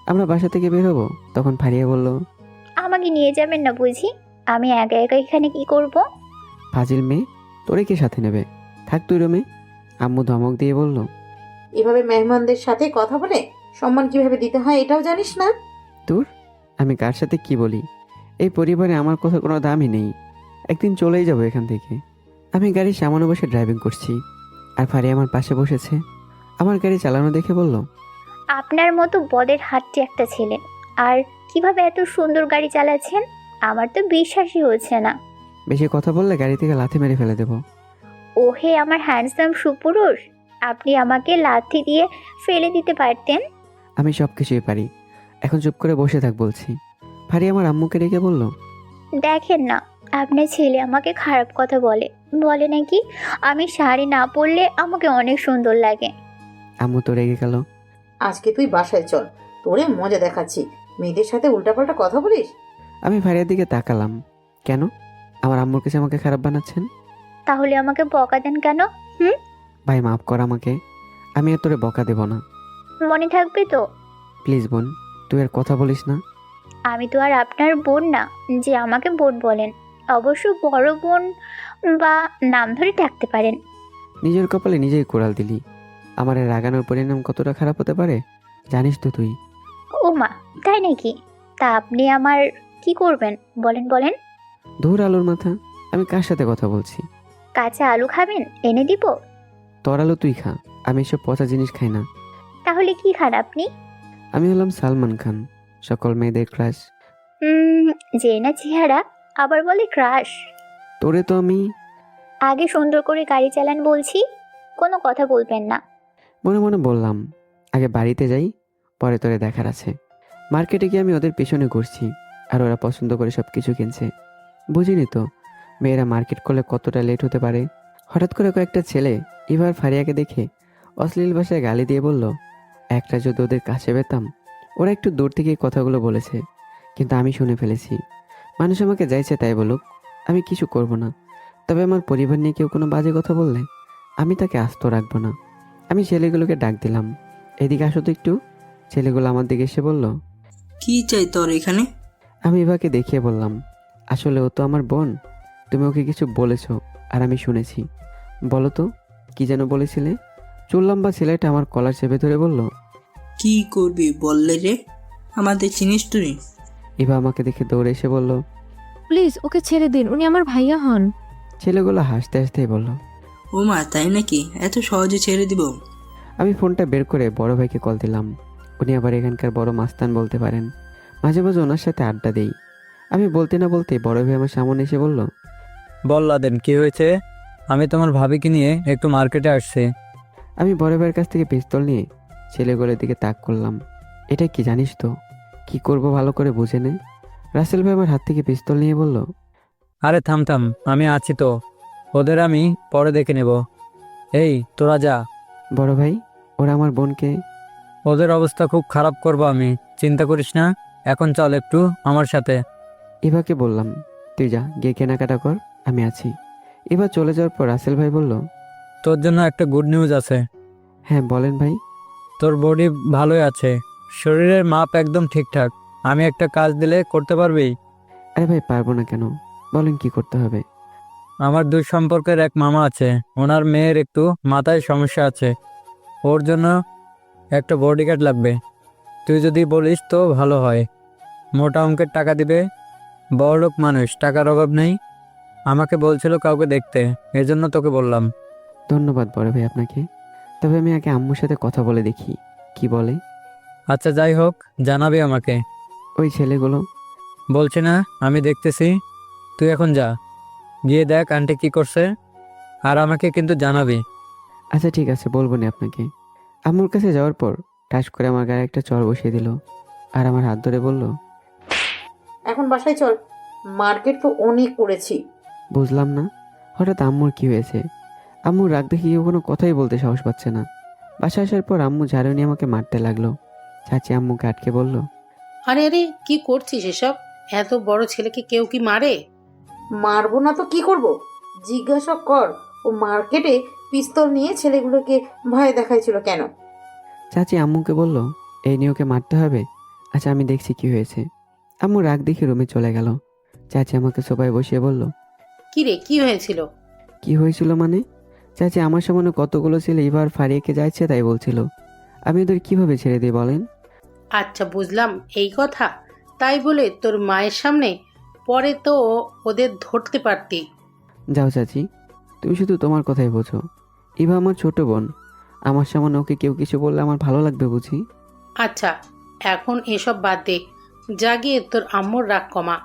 আমরা বাসা থেকে বের হবো, তখন ফারিয়া বলল, আমাকে নিয়ে যাবেন না বুঝি? আমি একা একা এখানে কি করব? ফাজিল মেয়ে, তোরে কে সাথে নেবে, থাক তুই রুমে। আম্মু ধমক দিয়ে বলল, এভাবে মেহমানদের সাথে কথা বলে সম্মান কিভাবে দিতে হয় এটাও জানিস না? তোর আমি কার সাথে কি বলি? এই পরিবারে আমার কথা কোনো দামই নেই। একদিন চলেই যাবো এখান থেকে। আমি গাড়ির সামনে বসে ড্রাইভিং করছি, আর ফারিয়া আমার পাশে বসেছে। আমার গাড়ি চালানো দেখে বলল, আপনার মতো বদের হাট্টি একটা ছেলে, আর কিভাবে এত সুন্দর গাড়ি চালাচ্ছেন? আমার তো বিশ্বাসই হচ্ছে না। বেশি কথা বললে গাড়ি থেকে লাথি মেরে ফেলে দেবো। ওহে আমার হ্যান্ডসাম সুপুরুষ, আপনি আমাকে লাথি দিয়ে ফেলে দিতে পারতেন। আমি সব কিছুই পারি, এখন চুপ করে বসে থাক বলছি। ফারিয়া আমার আম্মুকে ডেকে বলল, দেখেন না, আপনার ছেলে আমাকে খারাপ কথা বলে। বলে নাকি আমি শাড়ি না পরলে আমাকে অনেক সুন্দর লাগে। আম্মু তো রেগে গেল। আজকে তুই বাসায় চল, তোরে মজা দেখাচ্ছি। মেয়েদের সাথে উল্টাপাল্টা কথা বলিস? আমি ফারিয়ার দিকে তাকালাম। কেন? আমার আম্মুর কাছে আমাকে খারাপ বানাচ্ছেন? তাহলে আমাকে বকা দেন কেন? ভাই মাফ কর আমাকে, আমি আর তোরে বকা দেব না। মনে থাকবে তো? প্লিজ বোন, তুই আর কথা বলিস না। আমি তো আর আপনার বোন না যে আমাকে বোন বলেন। অবশ্য বড় বোন বা নাম ধরে ডাকতে পারেন। নিজের কপালে নিজেই কোড়াল দিলি। আমার এই রাগানোর পরিণাম কতটা খারাপ হতে পারে জানিস তো তুই? ও মা, তাই নাকি? তা আপনি আমার কি করবেন বলেন বলেন? ধুর আলুর মাথা, আমি কার সাথে কথা বলছি? কাঁচা আলু খাবেন? এনে দিব? তোর আলু তুই খা, আমি এসব পচা জিনিস খাই না। তাহলে কি খান আপনি? আমি হলাম সালমান খান, সকল মেয়েদের ক্রাশ। যে না চেহারা, আবার বলে ক্রাশ। তোরে তো আমি। আগে সুন্দর করে গাড়ি চালান বলছি, কোনো কথা বলবেন না। মনে মনে বললাম, আগে বাড়িতে যাই, পরে তোরে দেখার আছে। মার্কেটে গিয়ে আমি ওদের পেছনে ঘুরছি, আর ওরা পছন্দ করে সব কিছু কিনছে। বুঝিনি তো মেয়েরা মার্কেট করলে কতটা লেট হতে পারে। হঠাৎ করে কয়েকটা ছেলে এবার ফারিয়াকে দেখে অশ্লীল ভাষায় গালি দিয়ে বলল, একটা যদি ওদের কাছে পেতাম। ওরা একটু দূর থেকেই কথাগুলো বলেছে, কিন্তু আমি শুনে ফেলেছি। মানুষ আমাকে যাইছে তাই বলুক, আমি কিছু করব না। তবে আমার পরিবার নিয়ে কেউ কোনো বাজে কথা বললে আমি তাকে আস্ত রাখবো না। আমি ছেলেগুলোকে ডাক দিলাম, এদিকে আসো তো একটু। ছেলেগুলো আমার দিকে এসে বলল, কি চাই তোর এখানে? আমি ইভাকে দেখিয়ে বললাম, আসলে ও তো আমার বোন। তুমি ওকে কিছু বলেছো আর আমি শুনেছি। বলো তো কি যেন বলেছিলে? চুল লম্বা ছেলেটা আমার কলার চেপে ধরে বলল, কি করবি বললে রে? আমাদের চিনিস তুই? ইভা আমাকে দেখে দৌড়ে এসে বলল, প্লিজ ওকে ছেড়ে দিন, উনি আমার ভাইয়া হন। ছেলেগুলো হাসতে হাসতেই বলল, ও মা, তাই নাকি? এত সহজে ছেড়ে দিব? আমি ফোনটা বের করে বড় ভাইকে কল দিলাম। উনি আবার এখানকার বড় মাস্তান বলতে পারেন। মাঝে মাঝে ওনার সাথে আড্ডা দেই। আমি বলতে না বলতে বড় ভাই আমার সামনে এসে বলল, বল লাদেন, কি হয়েছে? আমি তোমার ভাবিকে নিয়ে একটু মার্কেটে আসছি। আমি বড় ভাইয়ের কাছ থেকে পিস্তল নিয়ে ছেলেগুলোর দিকে তাক করলাম। এটা কি জানিস তো? কি করব ভালো করে বুঝে নে। রাসেল ভাই আমার হাত থেকে পিস্তল নিয়ে বলল, আরে থাম থাম, আমি আছি তো, ওদের আমি পরে দেখে নেব। এই তোরা যা। বড় ভাই, ওরা আমার বোনকে। ওদের অবস্থা খুব খারাপ করবো আমি, চিন্তা করিস না। এখন চল একটু আমার সাথে। ইভাকে বললাম, তুই যা গিয়ে কেনাকাটা কর, আমি আছি। ইভা চলে যাওয়ার পর রাসেল ভাই বলল, তোর জন্য একটা গুড নিউজ আছে। হ্যাঁ বলেন ভাই। তোর বডি ভালোই আছে, শরীরের মাপ একদম ঠিকঠাক। আমি একটা কাজ দিলে করতে পারবি? আরে ভাই পারবো না কেন, বলেন কি করতে হবে। আমার দূর সম্পর্কের এক মামা আছে, ওনার মেয়ের একটু মাথায় সমস্যা আছে, ওর জন্য একটা বডিগার্ড লাগবে। তুই যদি বলিস তো ভালো হয়। মোটা অঙ্কের টাকা দিবে, বড়লোক মানুষ, টাকার অভাব নেই। আমাকে বলছিল কাউকে দেখতে, এজন্য তোকে বললাম। ধন্যবাদ বড় ভাই আপনাকে। তবে আমি আগে আম্মুর সাথে কথা বলে দেখি কি বলে। আচ্ছা যাই হোক, জানাবি আমাকে। ওই ছেলেগুলো, বলছি না, আমি দেখতেছি। তুই এখন যা, গিয়ে দেখ আন্টি কি করছে, আর আমাকে কিন্তু জানাবি। আচ্ছা ঠিক আছে বলবো না আপনাকে। আম্মুর কাছে যাওয়ার পর ঠাস করে আমার গায়ে একটা চড় বসিয়ে দিল আর আমার হাত ধরে বলল, এখন বাসায় চল, মার্কেট তো অনেক করেছি। বুঝলাম না হঠাৎ আম্মুর কি হয়েছে। আম্মুর রাগ দেখে কেউ কোনো কথাই বলতে সাহস পাচ্ছে না। বাসায় আসার পর আম্মু ঝাড়ু নিয়ে আমাকে মারতে লাগলো। চাচি আম্মুকে আটকে বলল, আরে আরে, কি করছিস এসব? এত বড় ছেলেকে কেউ কি মারে? মারবো না তো কি করব? জিজ্ঞাসা কর, ও মার্কেটে পিস্তল নিয়ে ছেলেগুলোকে ভয় দেখাইছিল কেন? চাচি আম্মুকে বলল, এই নিয়ে ওকে মারতে হবে। আচ্ছা আমি দেখছি কি হয়েছে। আম্মু রাগ দেখে রুমে চলে গেল। চাচি আমাকে সোফায় বসিয়ে বলল, কি রে, কি হয়েছিল? কি হয়েছিল মানে? চাচি আমার সামনে কতগুলো ছেলে এবার ফারিয়াকে যাচ্ছে তাই বলছিল। আমি ওদের কিভাবে ছেড়ে দিই বলেন? আচ্ছা বুঝলাম, এই কথা। তাই বলে তোর মায়ের সামনে পরে তো ওদের ধরতে পারতি। যাও চাচি, তুমি শুধু তোমার কথাই বোঝো। ইভা আমার ছোট বোন, আমার সামনে ওকে কেউ কিছু বললে আমার ভালো লাগবে বুঝি? আচ্ছা এখন এসব বাদ দে, যা গিয়ে তোর আম্মুর রাগ কমা।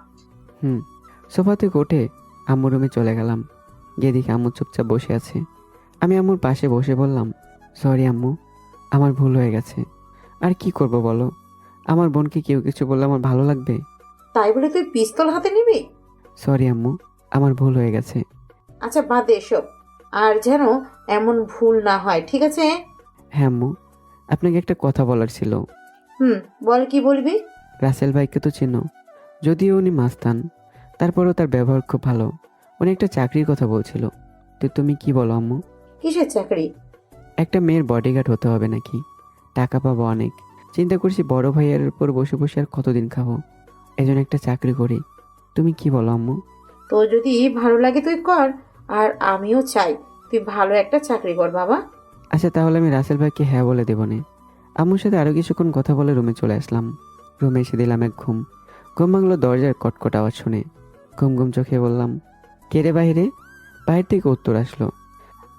সোফা থেকে উঠে আম্মুর রুমে চলে গেলাম। গিয়ে দেখি আম্মু চুপচাপ বসে আছে। আমি আম্মুর পাশে বসে বললাম, সরি আম্মু, আমার ভুল হয়ে গেছে। আর কি করব বলো, আমার বোনকে কেউ কিছু বললে আমার ভালো লাগবে? তাই বলে তুই পিস্তল হাতে নিবি? সরি আম্মু, আমার ভুল হয়ে গেছে। আচ্ছা বাদ দে এসব, আর যেন এমন ভুল না হয়, ঠিক আছে? হ্যাঁ আম্মু, আপনাকে একটা কথা বলার ছিল। বল, কি বলবি? রাসেল ভাইকে তো চেনো, যদিও উনি মাস্তান, তারপরেও তার ব্যবহার খুব ভালো। উনি একটা চাকরির কথা বলছিল, তো তুমি কি বলো আম্মু? কিসের চাকরি? একটা মেয়ের বডিগার্ড হতে হবে নাকি, টাকা পাবো অনেক। চিন্তা করছি বড় ভাইয়ের উপর বসে বসে আর কতদিন খাবো, এজন্য একটা চাকরি করি। তুমি কি বলো আম্মু? তোর যদি ভালো লাগে তুই কর, আর আমিও চাই তুই ভালো একটা চাকরি কর বাবা। আচ্ছা তাহলে আমি রাসেল ভাইকে হ্যাঁ বলে দেবো নে। আম্মুর সাথে আরও কিছুক্ষণ কথা বলে রুমে চলে আসলাম। রুমে এসে দিলাম এক ঘুম। ঘুম ভাঙলো দরজার কটকট আওয়াজ শুনে। ঘুম ঘুম চোখে বললাম, কে রে বাইরে? বাইরে থেকে উত্তর আসলো,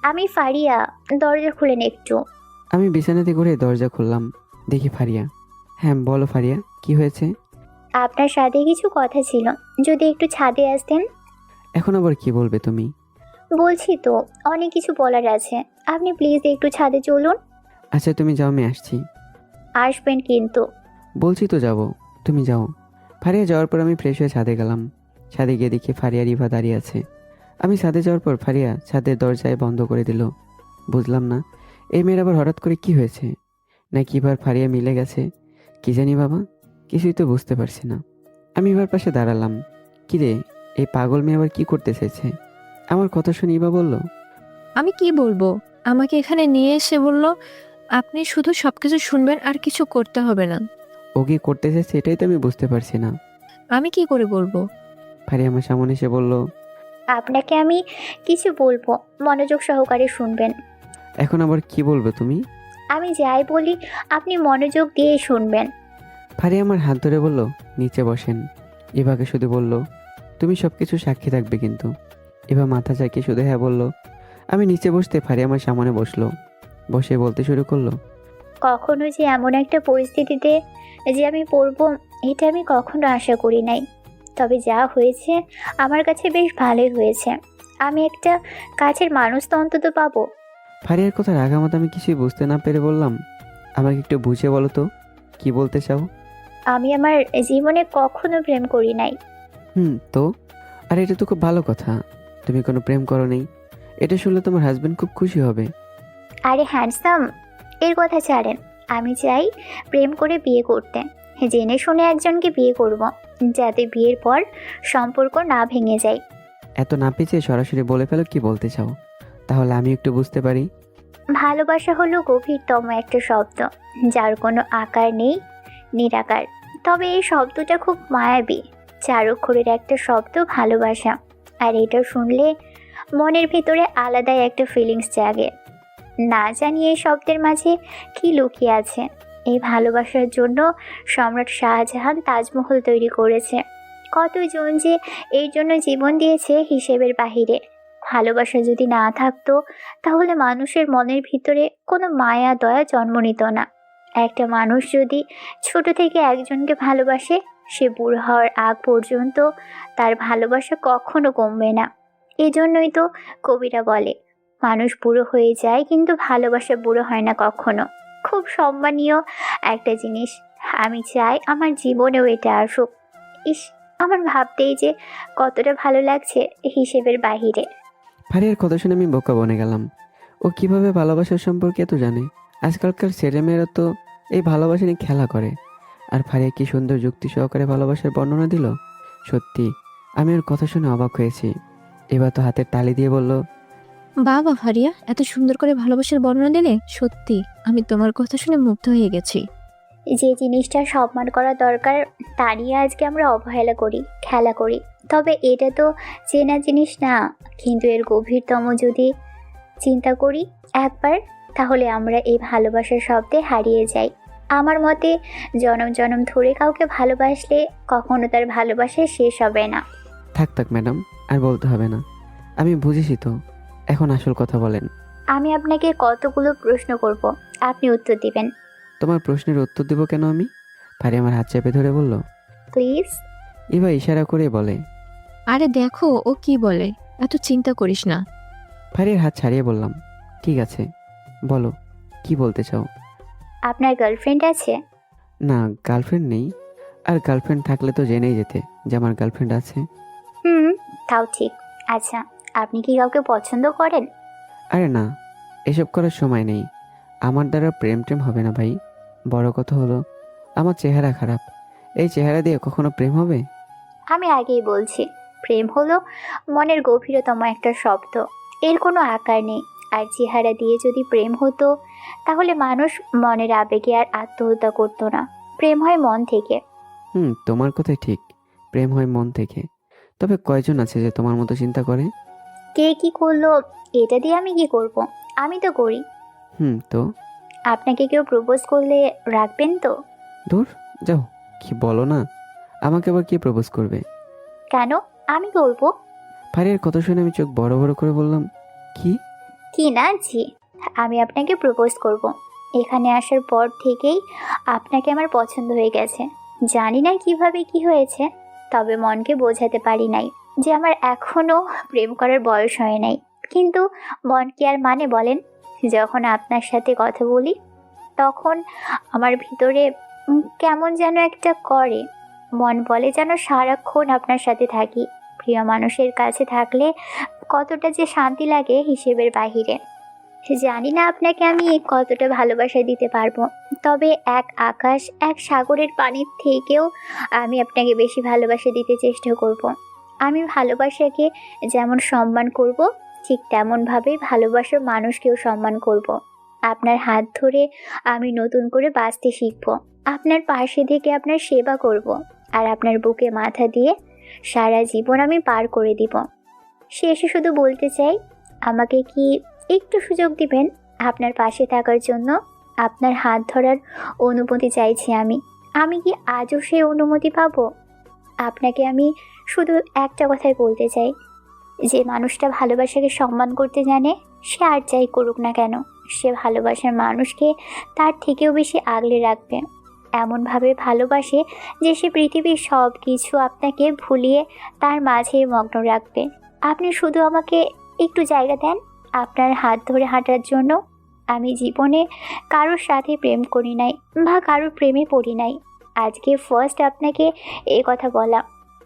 আমি ফারিয়া, দরজা খুলেন একটু। আমি বিছানাতে করে দরজা খুললাম, দেখি ফারিয়া। হ্যাঁ বলো ফারিয়া, কি হয়েছে? আপনার সাথে কিছু কথা ছিল, যদি একটু ছাদে আসতেন। এখন আবার কি বলবে তুমি? বলছি তো, অনেক কিছু বলার আছে, আপনি প্লিজ একটু ছাদে চলুন। আচ্ছা তুমি যাও, আমি আসছি। আসবেন কিন্তু। বলছি তো যাবো, তুমি যাও। ফারিয়া যাওয়ার পর আমি ফ্রেশ হয়ে ছাদে গেলাম। ছাদে গিয়ে দেখি ফারিয়া রিভা দাঁড়িয়ে আছে। আমি ছাদে যাওয়ার পর ফারিয়া ছাদের দরজায় বন্ধ করে দিল। বুঝলাম না এই মেয়ের আবার হঠাৎ করে কি হয়েছে, নাকি এবার ফারিয়া মিলে গেছে, কি জানি বাবা, কিছুই তো বুঝতে পারছি না। আমি এবার পাশে দাঁড়ালাম। কিরে, এই পাগল মেয়ে আবার কি করতে চাইছে? আমার কথা শুনে ইবা বলল, আমি কি বলবো, আমাকে এখানে নিয়ে এসে বলল আপনি শুধু সবকিছু শুনবেন আর কিছু করতে হবে না। ও কি করতে চাইছে এটাই তো আমি বুঝতে পারছি না। আমি কি করে বলবো? ফারিয়া আমার সামনে এসে বলল, আপনাকে আমি কিছু বলবো, মনোযোগ সহকারে শুনবেন। এখন আবার কি বলবে তুমি? আমি যাই বলি আপনি মনোযোগ দিয়ে শুনবেন। ফারিয়া আমার হাত ধরে বলল, নিচে বসেন। ইভাকে শুধু বলল, তুমি সব কিছু সাক্ষী থাকবে কিন্তু। ইভা মাথা চাকিয়ে শুধু হ্যাঁ বলল। আমি নিচে বসতে ফারিয়া আমার সামনে বসলো। বসে বলতে শুরু করলো, কখনো যে এমন একটা পরিস্থিতিতে যে আমি পড়বো, এটা আমি কখনো আশা করি নাই। তবে যা হয়েছে আমার কাছে বেশ ভালোই হয়েছে। আমি একটা কাছের মানুষ তো অন্তত পাবো। ফারিয়ার কথার আগামত আমি কিছুই বুঝতে না পেরে বললাম, আমাকে একটু বুঝে বলো তো, কি বলতে চাও? আমি আমার জীবনে কখনো প্রেম করি নাই। তো আর এটা তো খুব ভালো কথা, তুমি কোনো প্রেম করো নেই। এটা শুনলে তোমার হাজবেন্ড খুব খুশি হবে। আরে হ্যান্ডসাম, এর কথা ছাড়েন। আমি চাই প্রেম করে বিয়ে করতে, জেনে শুনে একজনকে বিয়ে করব, যাতে বিয়ের পর সম্পর্ক না ভেঙে যায়। এত না পেঁচিয়ে সরাসরি বলে ফেলো কি বলতে চাও, তাহলে আমি একটু বুঝতে পারি। ভালোবাসা হলো গভীরতম একটা শব্দ, যার কোনো আকার নেই, নিরাকার। তবে এই শব্দটা খুব মায়াবী, 4 অক্ষরের একটা শব্দ ভালোবাসা। আর এটা শুনলে মনের ভিতরে আলাদাই একটা ফিলিংস জাগে। না জানি এই শব্দের মাঝে কি লুকিয়ে আছে। এই ভালোবাসার জন্য সম্রাট শাহজাহান তাজমহল তৈরি করেছে, কতজন যে এর জন্য জীবন দিয়েছে হিসেবের বাহিরে। ভালোবাসা যদি না থাকতো তাহলে মানুষের মনের ভিতরে কোনো মায়া দয়া জন্ম নিত না। একটা মানুষ যদি ছোট থেকে একজনকে ভালোবাসে, সে বুড়ো হওয়ার আগ পর্যন্ত তার ভালোবাসা কখনো কমবে না। এজন্যই তো কবিরা বলে, মানুষ বুড়ো হয়ে যায় কিন্তু ভালোবাসা বুড়ো হয় না কখনো। খুব সম্মানীয় একটা জিনিস। আমি চাই আমার জীবনেও এটা আসুক। ইস, আমার ভাবতেই যে কতটা ভালো লাগছে হিসেবের বাহিরে। ফারিয়ার কথা শুনে আমি বোকা বনে গেলাম। ও কিভাবে ভালোবাসার সম্পর্কে এত জানে? আজকালকার ছেলেমেয়েরা তো এই ভালোবাসা নিয়ে খেলা করে। আর ফারিয়া কি সুন্দর যুক্তি সহকারে ভালোবাসার বর্ণনা দিল। সত্যি আমি ওর কথা শুনে অবাক হয়েছি। এবার তো হাতের তালি দিয়ে বলল, বাবা ফারিয়া, এত সুন্দর করে ভালোবাসার বর্ণনা দিলে। সত্যি আমি তোমার কথা শুনে মুগ্ধ হয়ে গেছি। যে জিনিসটা সম্মান করা দরকার তারই আজকে আমরা অবহেলা করি, খেলা করি। তবে এটা তো চেনা জিনিস না, কিন্তু এর গভীরতম যদি চিন্তা করি একবার, তাহলে আমরা এই ভালোবাসার শব্দে হারিয়ে যাই। আমার মতে জনম জনম ধরে কাউকে ভালোবাসলে কখনো তার ভালোবাসা শেষ হবে না। থাক থাক ম্যাডাম, আর বলতে হবে না, আমি বুঝেছি তো। এখন আসল কথা বলেন। আমি আপনাকে কতগুলো প্রশ্ন করব, আপনি উত্তর দিবেন। তোমার প্রশ্নের উত্তর দেবো কেন আমি? ফারিয়া আমার হাত চেপে ধরে বলল। প্লিজ। ইভা ইশারা করে বলে। আরে দেখো ও কি বলে, এত চিন্তা করিস না। ফারিয়ার হাত ছাড়িয়ে বললাম, ঠিক আছে বলো, কি বলতে চাও? আপনার গার্লফ্রেন্ড আছে? না, গার্লফ্রেন্ড নেই। আর গার্লফ্রেন্ড থাকলে তো জেনেই যেতে যে আমার গার্লফ্রেন্ড আছে। তাও ঠিক। আচ্ছা, আপনি কি কাউকে পছন্দ করেন? আরে না, এসব করার সময় নেই। আমার দ্বারা প্রেম টেম হবে না ভাই। বড় কথা হলো আমার চেহারা খারাপ। এই চেহারা দিয়ে কখনো প্রেম হবে? আমি আগেই বলছি, প্রেম হলো মনের গভীরতম একটা শব্দ, এর কোনো আকার নেই। আর চেহারা দিয়ে যদি প্রেম হতো তাহলে মানুষ মনের আবেগে আর আত্মহত্যা করতো না। প্রেম হয় মন থেকে। তোমার কথাই ঠিক, প্রেম হয় মন থেকে। তবে কয়জন আছে যে তোমার মতো চিন্তা করে? কে কি করলো এটা দিয়ে আমি কি করব? আমি তো করি। তো আপনাকে কেউ প্রপোজ করলে রাখবেন তো? দূর যাও, কি বলো না। আমাকে আবার কে প্রপোজ করবে? কেন, আমি করব। ফারিয়ার কথা শুনে আমি চোখ বড় বড় করে বললাম, কি? কি না, জি, আমি আপনাকে প্রপোজ করব। এখানে আসার পর থেকেই আপনাকে আমার পছন্দ হয়ে গেছে। জানি না কিভাবে কি হয়েছে, তবে মনকে বোঝাতে পারি নাই যে আমার এখনো প্রেম করার বয়স হয় নাই। কিন্তু মন কি আর মানে বলেন? যখন আপনার সাথে কথা বলি তখন আমার ভিতরে কেমন যেন একটা করে। মন বলে যেন সারাক্ষণ আপনার সাথে থাকি। প্রিয় মানুষের কাছে থাকলে কতটা যে শান্তি লাগে হিসেবের বাহিরে। জানি না আপনাকে আমি কতটা ভালোবাসা দিতে পারবো, তবে এক আকাশ এক সাগরের পানির থেকেও আমি আপনাকে বেশি ভালোবাসা দিতে চেষ্টা করব। আমি ভালোবাসাকে যেমন সম্মান করব, ঠিক তেমনভাবেই ভালোবাসার মানুষকেও সম্মান করব। আপনার হাত ধরে আমি নতুন করে বাঁচতে শিখব, আপনার পাশে থেকে আপনার সেবা করব, আর আপনার বুকে মাথা দিয়ে সারা জীবন আমি পার করে দিব। শেষে শুধু বলতে চাই, আমাকে কি একটু সুযোগ দিবেন আপনার পাশে থাকার জন্য? আপনার হাত ধরার অনুমতি চাইছি আমি। আমি কি আজও সেই অনুমতি পাবো? আপনাকে আমি শুধু একটা কথাই বলতে চাই, যে মানুষটা ভালোবাসাকে সম্মান করতে জানে, সে আর যাই করুক না কেন, সে ভালোবাসার মানুষকে তার থেকেও বেশি আগলে রাখবে। এমনভাবে ভালোবাসে যে সে পৃথিবীর সব কিছু আপনাকে ভুলিয়ে তার মাঝেই মগ্ন রাখবে। আপনি শুধু আমাকে একটু জায়গা দেন আপনার হাত ধরে হাঁটার জন্য। আমি জীবনে কারোর সাথে প্রেম করি নাই বা কারোর প্রেমে পড়ি নাই। আজকে ফার্স্ট আপনাকে এই কথা বলা।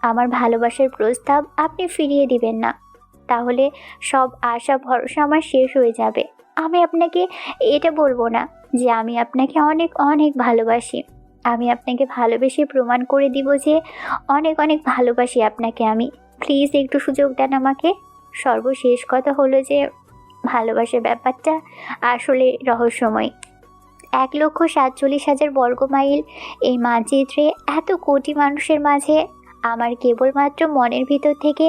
আমার ভালোবাসার প্রস্তাব আপনি ফিরিয়ে দিবেন না, তাহলে সব আশা ভরসা আমার শেষ হয়ে যাবে। আমি আপনাকে এটা বলবো না যে আমি আপনাকে অনেক অনেক ভালোবাসি। আমি আপনাকে ভালোবেসে প্রমাণ করে দিব যে অনেক অনেক ভালোবাসি আপনাকে আমি। প্লিজ একটু সুযোগ দেন আমাকে। সর্বশেষ কথা হলো যে ভালোবাসার ব্যাপারটা আসলে রহস্যময়। 1,47,000 বর্গমাইল এই মানচিত্রে এত কোটি মানুষের মাঝে আমার কেবলমাত্র মনের ভিতর থেকে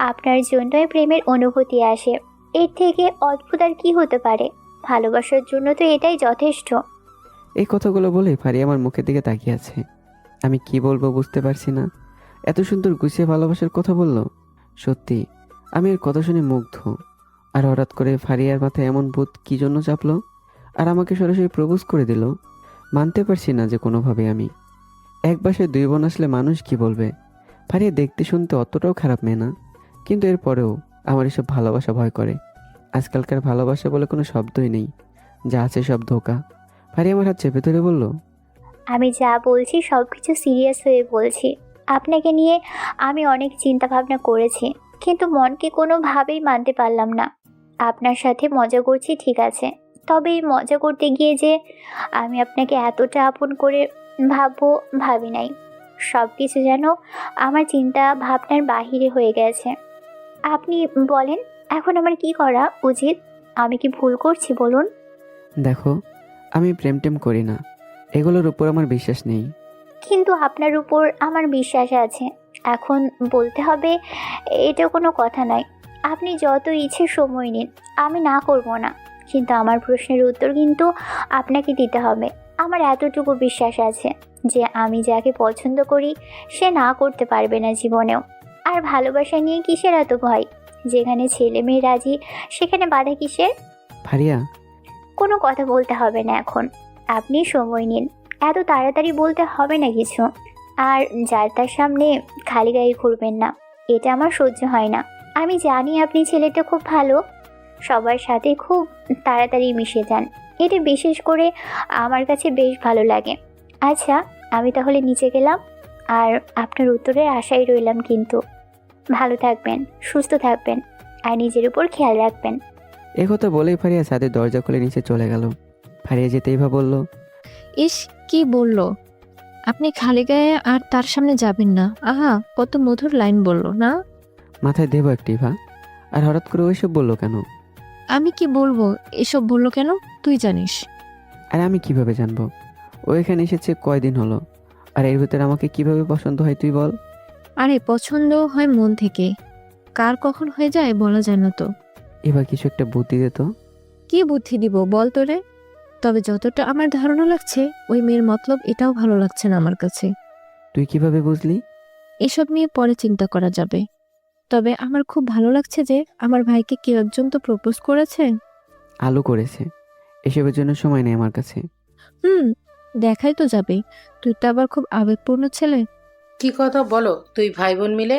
আপনার জন্যই প্রেমের অনুভূতি আসে। এর থেকে অদ্ভুত আর কি হতে পারে? ভালোবাসার জন্য তো এটাই যথেষ্ট। এই কথাগুলো বলে ফারিয়া আমার মুখের দিকে তাকিয়ে আছে। আমি কি বলবো বুঝতে পারছি না। এত সুন্দর গুছিয়ে ভালোবাসার কথা বললো। সত্যি আমি এর কথা শুনে মুগ্ধ। আর হঠাৎ করে ফারিয়ার মাথায় এমন ভূত কী জন্য চাপলো আর আমাকে সরাসরি প্রপোজ করে দিল। মানতে পারছি না যে কোনোভাবে আমি। এক বাসায় দুই বোন আসলে মানুষ কি বলবে। ফারিয়া দেখতে শুনতে অতটাও খারাপ মেয়ে না, কিন্তু এরপরেও আমার এসব ভালোবাসা ভয় করে। আজকালকার ভালোবাসা বলে কোনো শব্দই নেই, যা আছে সব ধোঁকা। ফারিয়া আমার হাত চেপে ধরে বলল, আমি যা বলছি সব কিছু সিরিয়াস হয়ে বলছি। আপনাকে নিয়ে আমি অনেক চিন্তা ভাবনা করেছি, কিন্তু মনকে কোনোভাবেই মানতে পারলাম না। আপনার সাথে মজা করছি ঠিক আছে, তবে এই মজা করতে গিয়ে যে আমি আপনাকে এতটা আপন করে ভাববো ভাবি নাই। সব কিছু যেন আমার চিন্তা ভাবনার বাহিরে হয়ে গেছে। আপনি বলেন এখন আমার কি করা উচিত? আমি কি ভুল করছি বলুন? দেখো আমি প্রেম টেম করি না, এগুলোর উপর আমার বিশ্বাস নেই। কিন্তু আপনার উপর আমার বিশ্বাস আছে। এখন বলতে হবে এটা কোনো কথা নয়। আপনি যত ইচ্ছে সময় নিন, আমি না করব না। কিন্তু আমার প্রশ্নের উত্তর কিন্তু আপনাকে দিতে হবে। আমার এতটুকু বিশ্বাস আছে যে আমি যাকে পছন্দ করি সে না করতে পারবে না জীবনেও। আর ভালোবাসা নিয়ে কিসের এত ভয়? যেখানে ছেলে মেয়ে রাজি সেখানে বাধা কিসের? ফারিয়া, কোনো কথা বলতে হবে না এখন। আপনি সময় নিন, এত তাড়াতাড়ি বলতে হবে না কিছু। আর যার তার সামনে খালি গায়ে ঘুরবেন না, এটা আমার সহ্য হয় না। আমি জানি আপনি ছেলেটা খুব ভালো, সবার সাথে খুব তাড়াতাড়ি মিশে যান। এটা বিশেষ করে আমার কাছে বেশ ভালো লাগে। আচ্ছা আমি তাহলে নিচে গেলাম, আর আপনার উত্তরের আশায় রইলাম। কিন্তু ভালো থাকবেন, সুস্থ থাকবেন, আর নিজের উপর খেয়াল রাখবেন। একথা বলেই ফারিয়া ছাদের দরজা খুলে নিচে চলে গেল। ফারিয়া যেতেই ভা বলল, ইস কি বললো! আপনি খালি গায়ে আর তার সামনে যাবেন না। আহা, কত মধুর লাইন বললো না? মাথায় দেবো একটি ভা। আর হঠাৎ করে ওইসব বললো কেন? আমি কি বলবো? এসব বললো কেন তুই জানিস? আর আমি কিভাবে জানবো? ও এখানে এসেছে কয়দিন হলো, আর এর ভিতরে আমাকে কিভাবে পছন্দ হয় তুই বল? আরে পছন্দ হয় মন থেকে, কার কখন হয়ে যায় বলা যায় না তো। এবার কিছু একটা বুদ্ধি দে তো। কি বুদ্ধি দিব বল তোরে? তবে যতটা আমার ধারণা লাগছে ওই মেয়ের মতলব এটাও ভালো লাগছে না আমার কাছে। তুই কিভাবে বুঝলি? এসব নিয়ে পরে চিন্তা করা যাবে। তবে আমার খুব ভালো লাগছে যে আমার ভাইকে কেউ একজন তো প্রপোজ করেছে। আলো করেছে, এসবের জন্য সময় নেই আমার কাছে। দেখাই তো যাবে। তুই তো আবার খুব আবেগপূর্ণ ছেলে। কি কথা বলো তুই ভাই বোন মিলে?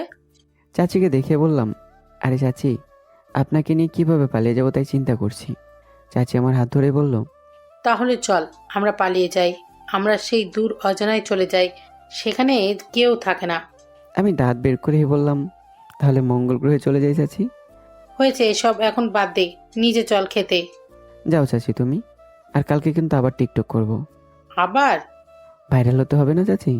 চাচিকে দেখে বললাম, আরে চাচি, আপনাকে নিয়ে কিভাবে পালিয়ে যাবো তাই চিন্তা করছি। চাচি আমার হাত ধরে বলল, তাহলে চল আমরা পালিয়ে যাই। আমরা সেই দূর অজানায় চলে যাই, সেখানে কেউ থাকে না। আমি দাঁত বের করেই বললাম, তাহলে মঙ্গল গ্রহে চলে যাই চাচি। হয়েছে এসব, এখন বাদ দে, নিজে চল খেতে। যাও চাচি তুমি, আর কালকে কিন্তু আবার টিকটক করব। আবার? ভাইরাল হতে হবে না চাচি?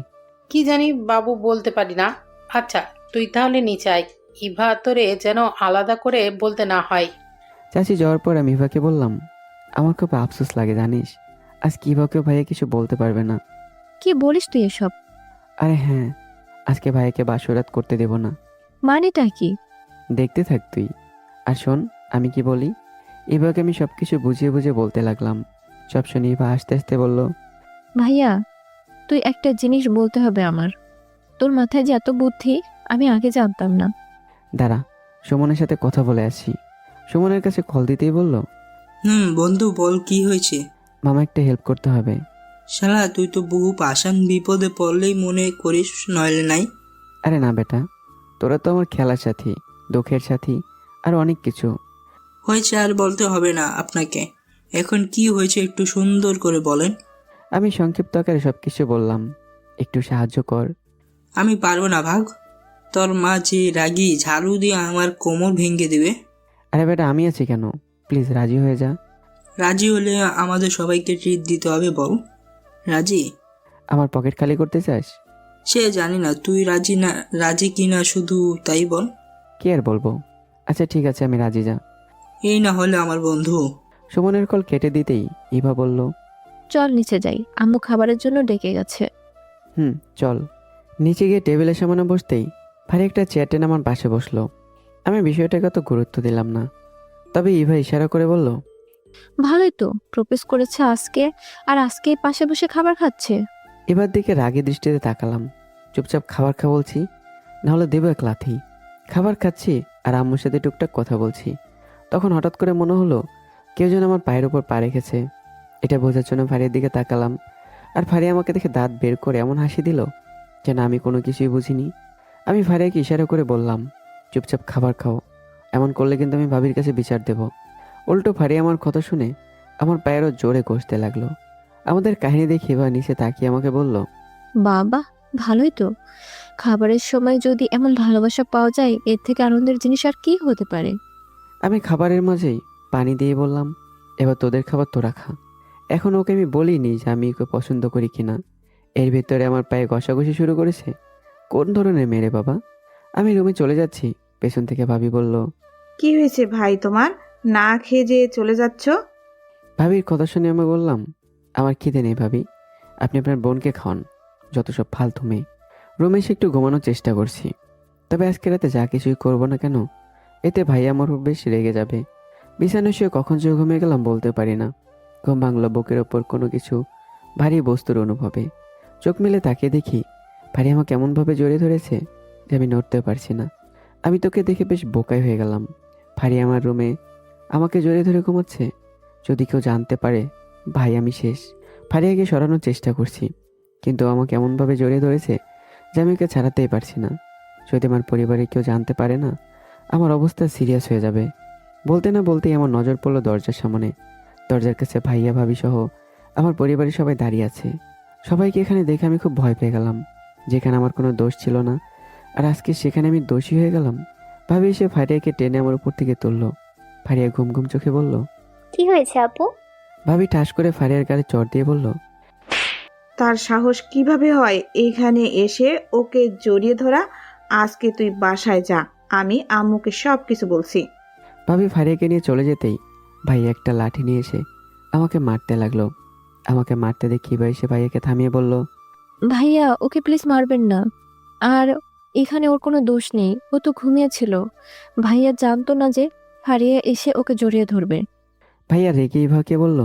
কি জানি বাবু, বলতে পারি না। আচ্ছা তুই তাহলে নিচে আয়, ইভা তোরে যেন আলাদা করে বলতে না হয়। চাচি যাওয়ার পর আমি ইভাকে বললাম, আমার খুব আফসোস লাগে জানিস, আজ কি ইভাকেও ভাইয়া কিছু বলতে পারবে না। কি বলিস তুই এসব? আরে হ্যাঁ, আজকে ভাইয়াকে বাসরাত করতে দেব না। মানেটা কি? দেখতে থাক তুই। আর শোন আমি কি বলি। ইভাকে আমি সব কিছু বুঝিয়ে বুঝিয়ে বলতে লাগলাম। সব শুনে ইভা আস্তে আস্তে বলল, ভাইয়া, তুই একটা জিনিস বলতে হবে আমার। তোর মাথায় যে এত বুদ্ধি আমি আগে জানতাম না। দাঁড়া, সুমনের সাথে কথা বলে আসি। সুমনের কাছে কল দিতেই বলল, বন্ধু বল কি হয়েছে? মামা একটা হেল্প করতে হবে। শালা তুই তো বহু পাষাণ বিপদে পড়লেই মনে করিস, নইলে নাই। আরে না বেটা, তোরা তো আমার খেলার সাথী, দুঃখের সাথী, আর অনেক কিছু। হয়েছে আর বলতে হবে না আপনাকে। এখন কি হয়েছে একটু সুন্দর করে বলেন। আমি সংক্ষিপ্ত আকারে সব কিছু বললাম। একটু সাহায্য কর। আমি পারবো না ভাগ। তোর মা যে রাগী, ঝাড়ু দিয়ে আমার কোমর ভেঙে দেবে। আরে বেটা আমি আছি কেন, প্লিজ রাজি হয়ে যা। রাজি হলে আমাদের সবাইকে ট্রিট দিতে হবে, বল রাজি? আমার পকেট খালি করতে চাস? সে জানি না, তুই রাজি কিনা শুধু তাই বল। কি আর বলবো। আচ্ছা ঠিক আছে, আমি রাজি, যা। এই না হলে আমার বন্ধু। সুমনের কল কেটে দিতেই ইভা বলল, চল নিচে যাই, আম্মু খাবারের জন্য ডেকে গেছে। চল। নিচে গিয়ে টেবিলের সামনে বসতেই ভারী একটা চেয়ার টেনে আমার পাশে বসলো। আমি বিষয়টাকে অত গুরুত্ব দিলাম না, তবে ইভা ইশারা করে বলল, ভালোই তো, প্রপোজ করেছে আজকে, আর আজকে পাশে বসে খাবার খাচ্ছে। এবার দিকে রাগী দৃষ্টিতে তাকালাম। চুপচাপ খাবার খা বলছি, নাহলে দেবো এক লাথি। খাবার খাচ্ছি আর আম্মুর সাথে টুকটাক কথা বলছি। তখন হঠাৎ করে মনে হলো কেউ যেন আমার পায়ের উপর পা রেখেছে। এটা বোঝার জন্য ফারিয়ার দিকে তাকালাম, আর ফারিয়া আমাকে দেখে দাঁত বের করে এমন হাসি দিল যেন আমি কোনো কিছুই বুঝিনি। আমি ফারিয়াকে ইশারা করে বললাম, চুপচাপ খাবার খাও, এমন করলে কিন্তু আমি ভাবির কাছে বিচার দেব। উল্টো ফারিয়া আমার কথা শুনে আমার পায়েরও জোরে কষতে লাগলো। আমাদের কাহিনী দেখে এবার নিচে তাকিয়ে আমাকে বলল, বাবা, ভালোই তো। খাবারের সময় যদি এমন ভালোবাসা পাওয়া যায়, এর থেকে আনন্দের জিনিস আর কি হতে পারে। আমি খাবারের মাঝেই পানি দিয়ে বললাম, এবার তোদের খাবার তোরা খা। এখন ওকে আমি বলিনি যে আমি ওকে পছন্দ করি কিনা। এর ভিতরে আমার পায়ে ঘষাঘষি শুরু করেছে। কোন ধরনের মেরে বাবা। আমি রুমে চলে যাচ্ছি, পেছন থেকে ভাবি বলল, কি হয়েছে ভাই তোমার, না খেয়ে যে চলে যাচ্ছ? ভাবির কথা শুনে আমি বললাম, আমার খিদে নেই ভাবি, আপনি আপনার বোনকে খাওয়ান, যত সব ফালতু মেয়ে। রুমে এসে একটু ঘুমানোর চেষ্টা করছি, তবে আজকে রাতে যা কিছুই করবো না কেন, এতে ভাই আমার খুব বেশ রেগে যাবে। বিছানায় শুয়ে কখন যে ঘুমিয়ে গেলাম বলতে পারি না। ঘুম ভাঙলো বুকের ওপর কোনো কিছু ভারী বস্তুর অনুভবে। চোখ মেলে তাকিয়ে দেখি ভারী আমাকে এমনভাবে জড়িয়ে ধরেছে যে আমি নড়তে পারছি না। আমি তোকে দেখে বেশ বোকাই হয়ে গেলাম। ভারী আমার রুমে আমাকে জড়িয়ে ধরে ঘুমাচ্ছে। যদি কেউ জানতে পারে ভাই আমি শেষ। ফারিয়াকে সরানোর চেষ্টা করছি, কিন্তু আমাকে এমনভাবে জড়িয়ে ধরেছে যে আমি ওকে ছাড়াতেই পারছি না। যদি আমার পরিবারে কেউ জানতে পারে না, আমার অবস্থা সিরিয়াস হয়ে যাবে। বলতে না বলতেই আমার নজর পড়লো দরজার সামনে। দরজার কাছে ভাইয়া ভাবি সহ আমার পরিবারের সবাই দাঁড়িয়ে আছে। সবাইকে এখানে দেখে আমি খুব ভয় পেয়ে গেলাম, যেখানে আমার কোনো দোষ ছিল না, আর আজকে সেখানে আমি দোষী হয়ে গেলাম। ভাবি এসে ফারিয়াকে টেনে আমার উপর থেকে তুললো। ফারিয়া ঘুম ঘুম চোখে বলল, কি হয়েছে আপু? ভাবি ঠাস করে ফারিয়ার গালে চড় দিয়ে বলল, তার সাহস কিভাবে হয় এখানে এসে ওকে জড়িয়ে ধরা? আজকে তুই বাসায় যা, আমি আম্মুকে সব কিছু বলছি। ভাবি ফারিয়াকে নিয়ে চলে যেতেই ভাই একটা লাঠি নিয়ে এসে আমাকে মারতে লাগলো। আমাকে মারতে দেখি ভাই এসে ভাইয়াকে থামিয়ে বলল, ভাইয়া, ওকে প্লিজ মারবেন না। আর এখানে ওর কোনো দোষ নেই, ও তো ঘুমিয়েছিল। ভাইয়া জানতো না যে ফারিয়া এসে ওকে জড়িয়ে ধরবে। ভাইয়া রেগে ইভাকে বলল,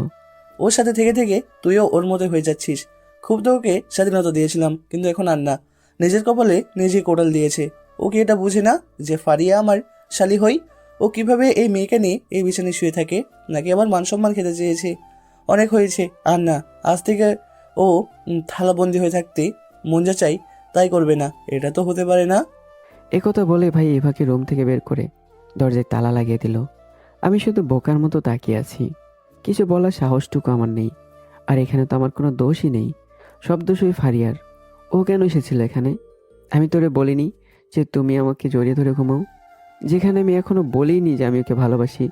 ওর সাথে থেকে থেকে তুইও ওর মতো হয়ে যাচ্ছিস। খুব তো ওকে স্বাধীনতা দিয়েছিলাম, কিন্তু এখন আর না। নিজের কপালে নিজে কোড়াল দিয়েছে। ও কি এটা বুঝে না যে ফারিয়া আমার শালি হই? ও কিভাবে এই মেয়েকে নিয়ে এই বিছানায় শুয়ে থাকে, নাকি আমার মান সম্মান খেতে চেয়েছে? অনেক হয়েছে, আর না। আজ থেকে ও থালাবন্দি হয়ে থাকতে মন যা চাই তাই করবে না। এটা তো হতে পারে না। একথা বলে ভাই ইভাকে রুম থেকে বের করে দরজায় তালা লাগিয়ে দিল। আমি শুধু বোকার মতো তাকিয়ে আছি, কিছু বলার সাহসটুকু আমার নেই। আর এখানে তো আমার কোনো দোষই নেই, সব দোষই ফারিয়ার। ও কেন এসেছিল এখানে? আমি তোরে বলিনি যে তুমি আমাকে জড়িয়ে ধরে ঘুমাও? যেখানে আমি এখনো বলিনি যে আমি ওকে ভালোবাসি,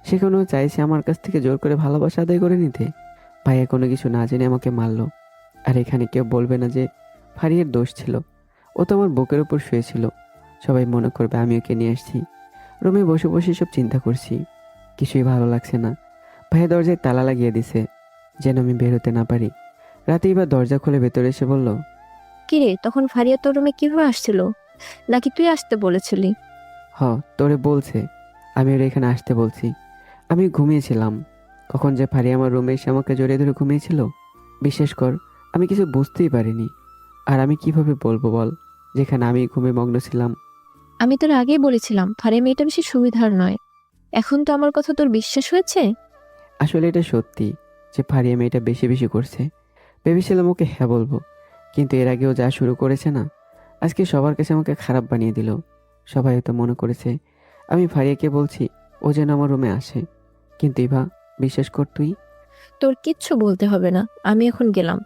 সেখানেও চাইছে আমার কাছ থেকে জোর করে ভালোবাসা আদায় করে নিতে। ভাইয়া কোনো কিছু না জেনে আমাকে মারলো। আর এখানে কেউ বলবে না যে ফারিয়ার দোষ ছিল। ও তো আমার বুকের উপর শুয়েছিল, সবাই মনে করবে আমি ওকে নিয়ে আসছি। রুমে বসে বসে সব চিন্তা করছি, কিছুই ভালো লাগছে না। ভাইয়া দরজায় তালা লাগিয়ে দিছে যেন আমি বের হতে না পারি। রাতেই বা দরজা খুলে ভেতরে এসে বলল, কিরে, তখন ফারিয়া তোর রুমে কিভাবে আসছিল? নাকি তুই আসতে বলেছিলি? তোরে বলছে, আমি ওর এখানে আসতে বলছি। আমি ঘুমিয়েছিলাম, কখন যে ফারিয়া আমার রুমে এসে আমাকে জড়িয়ে ধরে ঘুমিয়েছিল বিশ্বাস কর আমি কিছু বুঝতেই পারিনি। আর আমি কিভাবে বলবো বল, যেখানে আমি ঘুমে মগ্ন ছিলাম। আমি তোর আগেই বলেছিলাম ফারিয়া মেয়েটা বেশি সুবিধার নয়। এখন তো আমার কথা তোর বিশ্বাস হয়েছে? আসলে এটা সত্যি যে ফারিয়া মেয়েটা বেশি বেশি করছে। ভেবেছিলাম ওকে হ্যাঁ বলবো, কিন্তু এর আগেও যা শুরু করেছে না, আজকে সবার কাছে আমাকে খারাপ বানিয়ে দিল। সবাই হয়তো মনে করেছে আমি ফারিয়াকে বলছি ও যেন আমার রুমে আসে, কিন্তু ইভা বিশ্বাস কর তুই। তোর কিচ্ছু বলতে হবে না, আমি এখন গেলাম।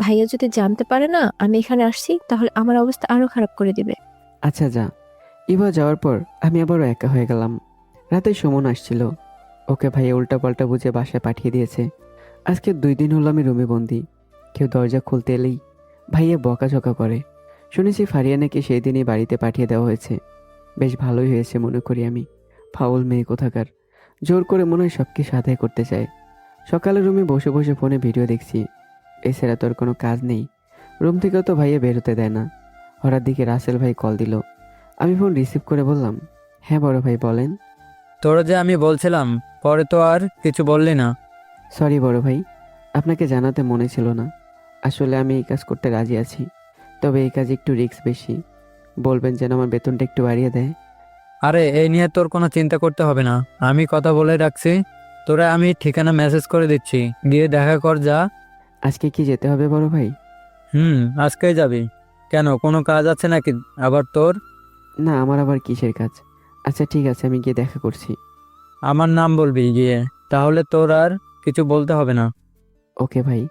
ভাইয়া যদি জানতে পারে না আমি এখানে আসছি, তাহলে আমার অবস্থা আরো খারাপ করে দিবে। আচ্ছা যা। ইভা যাওয়ার পর আমি আবারও একা হয়ে গেলাম। রাতে সুমন আসছিল, ও ওকে ভাইয়া উল্টাপাল্টা বুঝে বাসায় পাঠিয়ে দিয়েছে। আজকে 2 দিন হলো আমি রুমে বন্দি। কেউ দরজা খুলতে এলেই ভাইয়া বকাঝকা করে। শুনেছি ফারিয়া নাকি সেই দিনই বাড়িতে পাঠিয়ে দেওয়া হয়েছে। বেশ ভালোই হয়েছে মনে করি আমি। ফাউল মেয়ে কোথাকার, জোর করে মনে হয় সব কিছু আদায় করতে চায়। সকালে রুমে বসে বসে ফোনে ভিডিও দেখছি, এছাড়া তোর কোনো কাজ নেই। রুম থেকেও তো ভাইয়া বেরোতে দেয় না। হঠাৎ দিকে রাসেল ভাই কল দিল। আমি ফোন রিসিভ করে বললাম, হ্যাঁ বড় ভাই বলেন। তোরা যে আমি বলছিলাম, পরে তো আর কিছু বললি না। সরি বড় ভাই, আপনাকে জানাতে মনে ছিল না। আসলে আমি এই কাজ করতে রাজি আছি, তবে এই কাজ একটু রিস্ক বেশি। বলবেন যেন আমার বেতনটা একটু বাড়িয়ে দেয়। আরে এই নিয়ে তোর কোনো চিন্তা করতে হবে না, আমি কথা বলে রাখছি। তোরা আমি ঠিকানা মেসেজ করে দিচ্ছি, গিয়ে দেখা কর যা। আজকে কি যেতে হবে বড় ভাই? আজকেই যাবি কেন? কোনো কাজ আছে নাকি আবার তোর? না, আমার আবার কিসের কাজ? আচ্ছা ঠিক আছে, আমি গিয়ে দেখা করছি। আমার নাম বলবি গিয়ে, তাহলে তোর আর কিছু বলতে হবে না। ওকে ভাই।